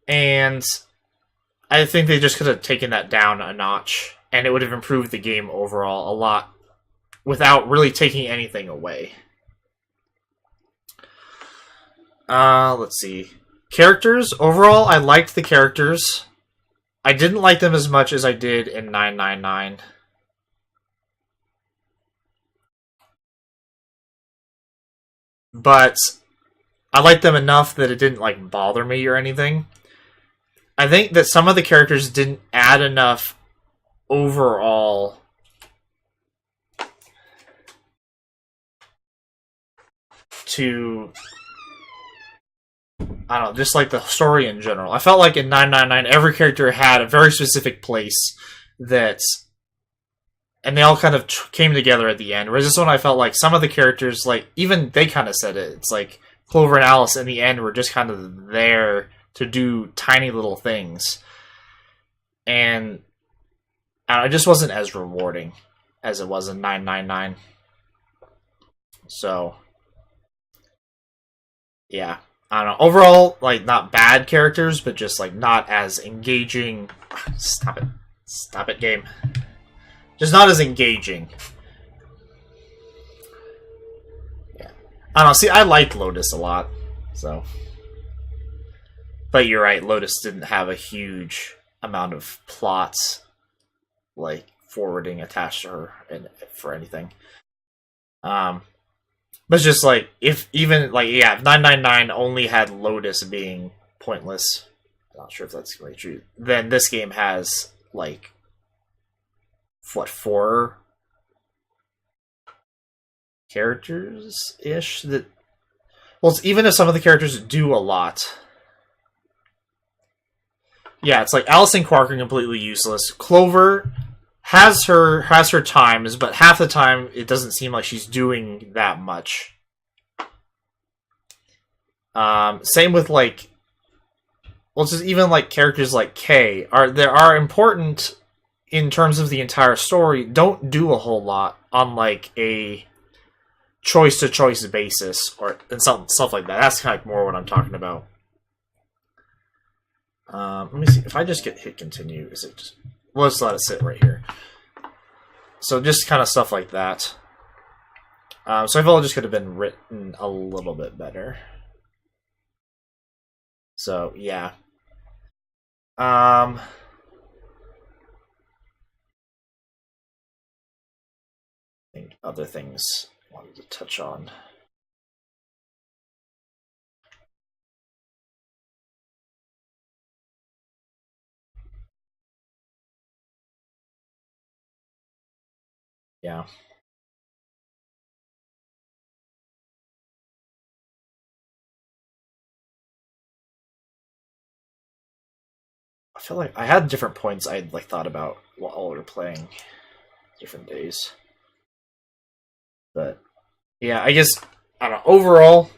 And I think they just could have taken that down a notch, and it would have improved the game overall a lot without really taking anything away. Let's see. Characters, overall, I liked the characters. I didn't like them as much as I did in 999. But I liked them enough that it didn't, like, bother me or anything. I think that some of the characters didn't add enough overall to, I don't know, just like the story in general. I felt like in 999, every character had a very specific place that, and they all kind of came together at the end. Whereas this one, I felt like some of the characters, like, even they kind of said it. It's like Clover and Alice in the end were just kind of there to do tiny little things. And it just wasn't as rewarding as it was in 999. So, yeah. I don't know. Overall, like, not bad characters, but just, like, not as engaging. Stop it. Stop it, game. Just not as engaging. Yeah. I don't know. See, I liked Lotus a lot. So. But you're right, Lotus didn't have a huge amount of plots, like, forwarding attached to her for anything. But it's just, like, if even, like, yeah, if 999 only had Lotus being pointless, I'm not sure if that's really true, then this game has, like, what, 4 characters-ish? That, well, it's, even if some of the characters do a lot... Yeah, it's like Alice and Quark are completely useless. Clover has her times, but half the time it doesn't seem like she's doing that much. Same with, like, well, just even like characters like Kay are important in terms of the entire story. Don't do a whole lot on, like, a choice to choice basis and stuff like that. That's kind of more what I'm talking about. Let me see. If I just hit continue, is it just... Well, let's let it sit right here. So just kind of stuff like that. So I felt it just could have been written a little bit better. So, yeah. I think other things I wanted to touch on. Yeah. feel like I had different points I'd like thought about while we were playing different days. But yeah, I guess I don't know. Overall,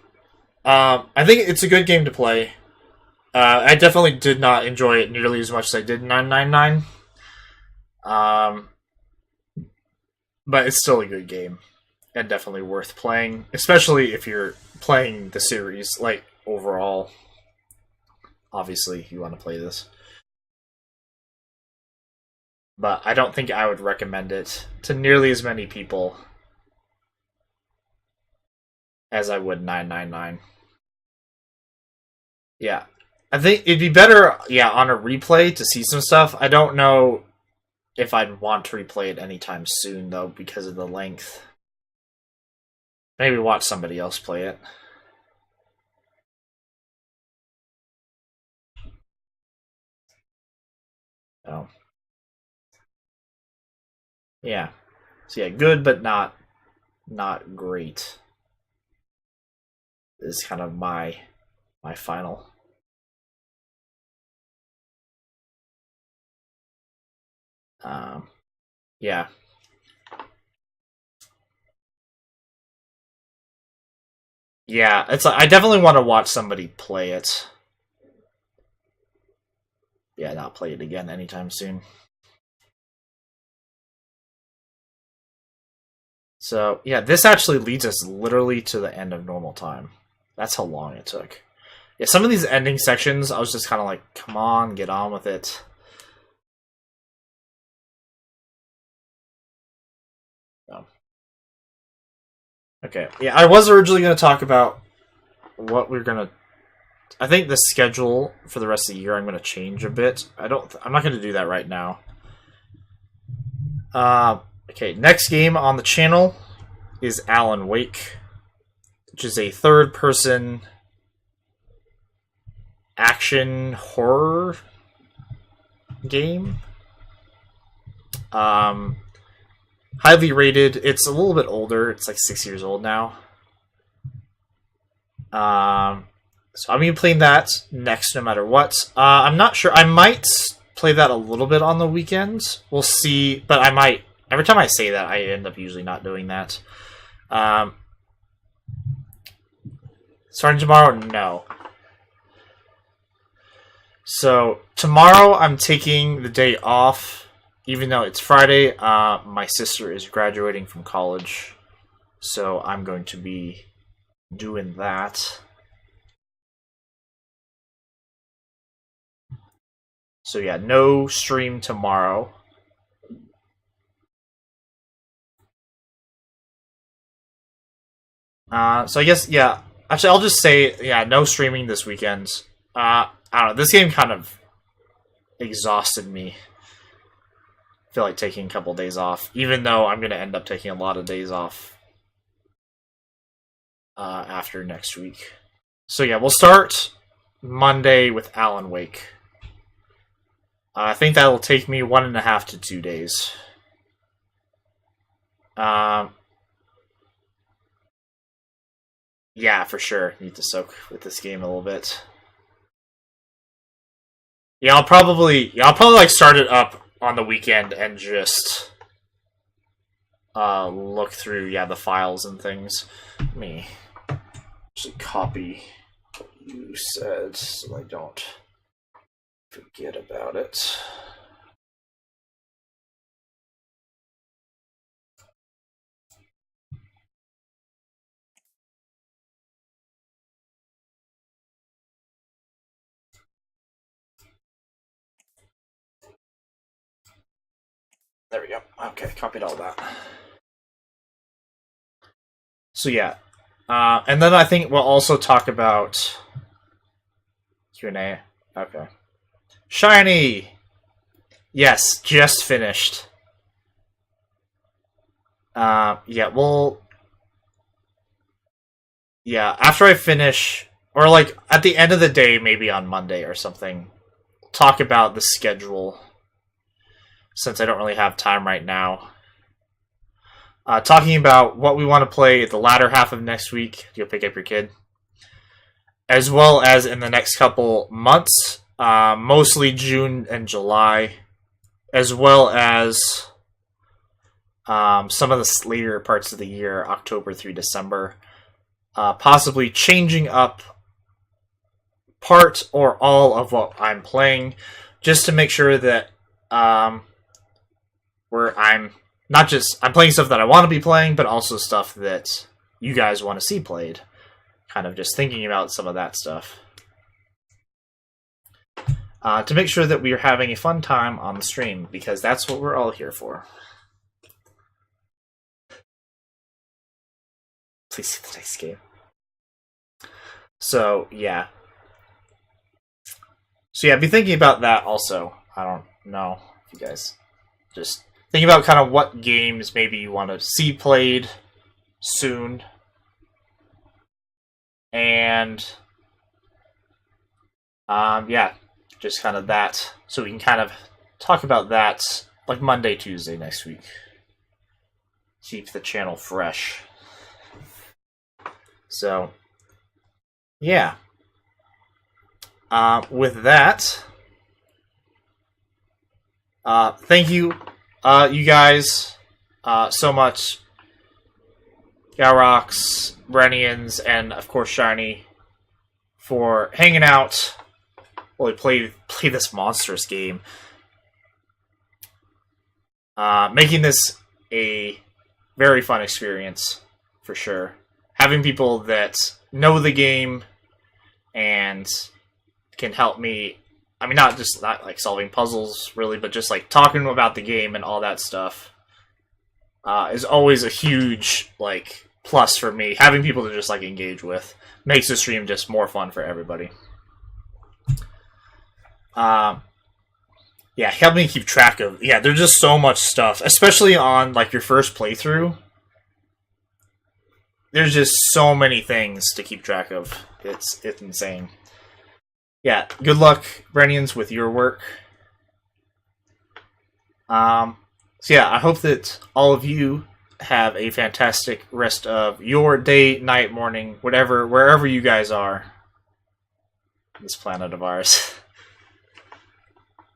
I think it's a good game to play. I definitely did not enjoy it nearly as much as I did 999. But it's still a good game and definitely worth playing, especially if you're playing the series. Like overall, obviously you want to play this. But I don't think I would recommend it to nearly as many people as I would 999. Yeah. I think it'd be better, on a replay to see some stuff. I don't know if I'd want to replay it anytime soon, though, because of the length. Maybe watch somebody else play it. Oh. Yeah. So yeah, good but not great is kind of my final. Yeah. Yeah, it's I definitely want to watch somebody play it. Yeah, not play it again anytime soon. So, yeah, this actually leads us literally to the end of normal time. That's how long it took. Yeah, some of these ending sections, I was just kind of like, come on, get on with it. No. Okay, yeah, I was originally going to talk about what we're going to... I think the schedule for the rest of the year I'm going to change a bit. I'm not going to do that right now. Okay, next game on the channel is Alan Wake, which is a third-person action horror game. Highly rated. It's a little bit older. It's like 6 years old now. So I'm going to be playing that next no matter what. I'm not sure. I might play that a little bit on the weekends. We'll see. But I might. Every time I say that, I end up usually not doing that. Starting tomorrow? No. So, tomorrow I'm taking the day off. Even though it's Friday, my sister is graduating from college. So, I'm going to be doing that. So, yeah, no stream tomorrow. So I guess, yeah. Actually, I'll just say, yeah, no streaming this weekend. I don't know. This game kind of exhausted me. I feel like taking a couple days off, even though I'm going to end up taking a lot of days off after next week. So yeah, we'll start Monday with Alan Wake. I think that will take me 1.5 to 2 days. Yeah, for sure. Need to soak with this game a little bit. Yeah, I'll probably like start it up on the weekend and just look through the files and things. Let me actually copy what you said so I don't forget about it. There we go. Okay, copied all that. So yeah. And then I think we'll also talk about Q&A. Okay. Shiny! Yes, just finished. Yeah, we'll... Yeah, after I finish, or like at the end of the day, maybe on Monday or something, talk about the schedule. Since I don't really have time right now. Talking about what we want to play the latter half of next week. You'll pick up your kid. As well as in the next couple months. mostly June and July, as well as some of the later parts of the year, October through December. Possibly changing up part or all of what I'm playing, just to make sure that where I'm playing stuff that I want to be playing, but also stuff that you guys want to see played. Kind of just thinking about some of that stuff. To make sure that we are having a fun time on the stream, because that's what we're all here for. Please see the next game. So, yeah. So, yeah, be thinking about that also. I don't know if you guys just think about kind of what games maybe you want to see played soon. And, yeah, just kind of that. So we can kind of talk about that like Monday, Tuesday next week. Keep the channel fresh. So, yeah. With that, thank you, you guys, so much. Galrox, Brennians, and of course Shiny, for hanging out while we play this monstrous game. Making this a very fun experience, for sure. Having people that know the game and can help me, I mean, not like solving puzzles, really, but just like talking about the game and all that stuff, is always a huge, like, plus for me. Having people to just, like, engage with makes the stream just more fun for everybody. Yeah, help me keep track of, there's just so much stuff, especially on, like, your first playthrough. There's just so many things to keep track of. It's insane. Yeah, good luck, Brennians, with your work. So yeah, I hope that all of you have a fantastic rest of your day, night, morning, whatever, wherever you guys are on this planet of ours.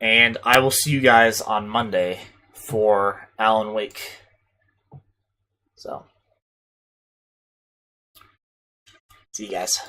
And I will see you guys on Monday for Alan Wake. So, see you guys.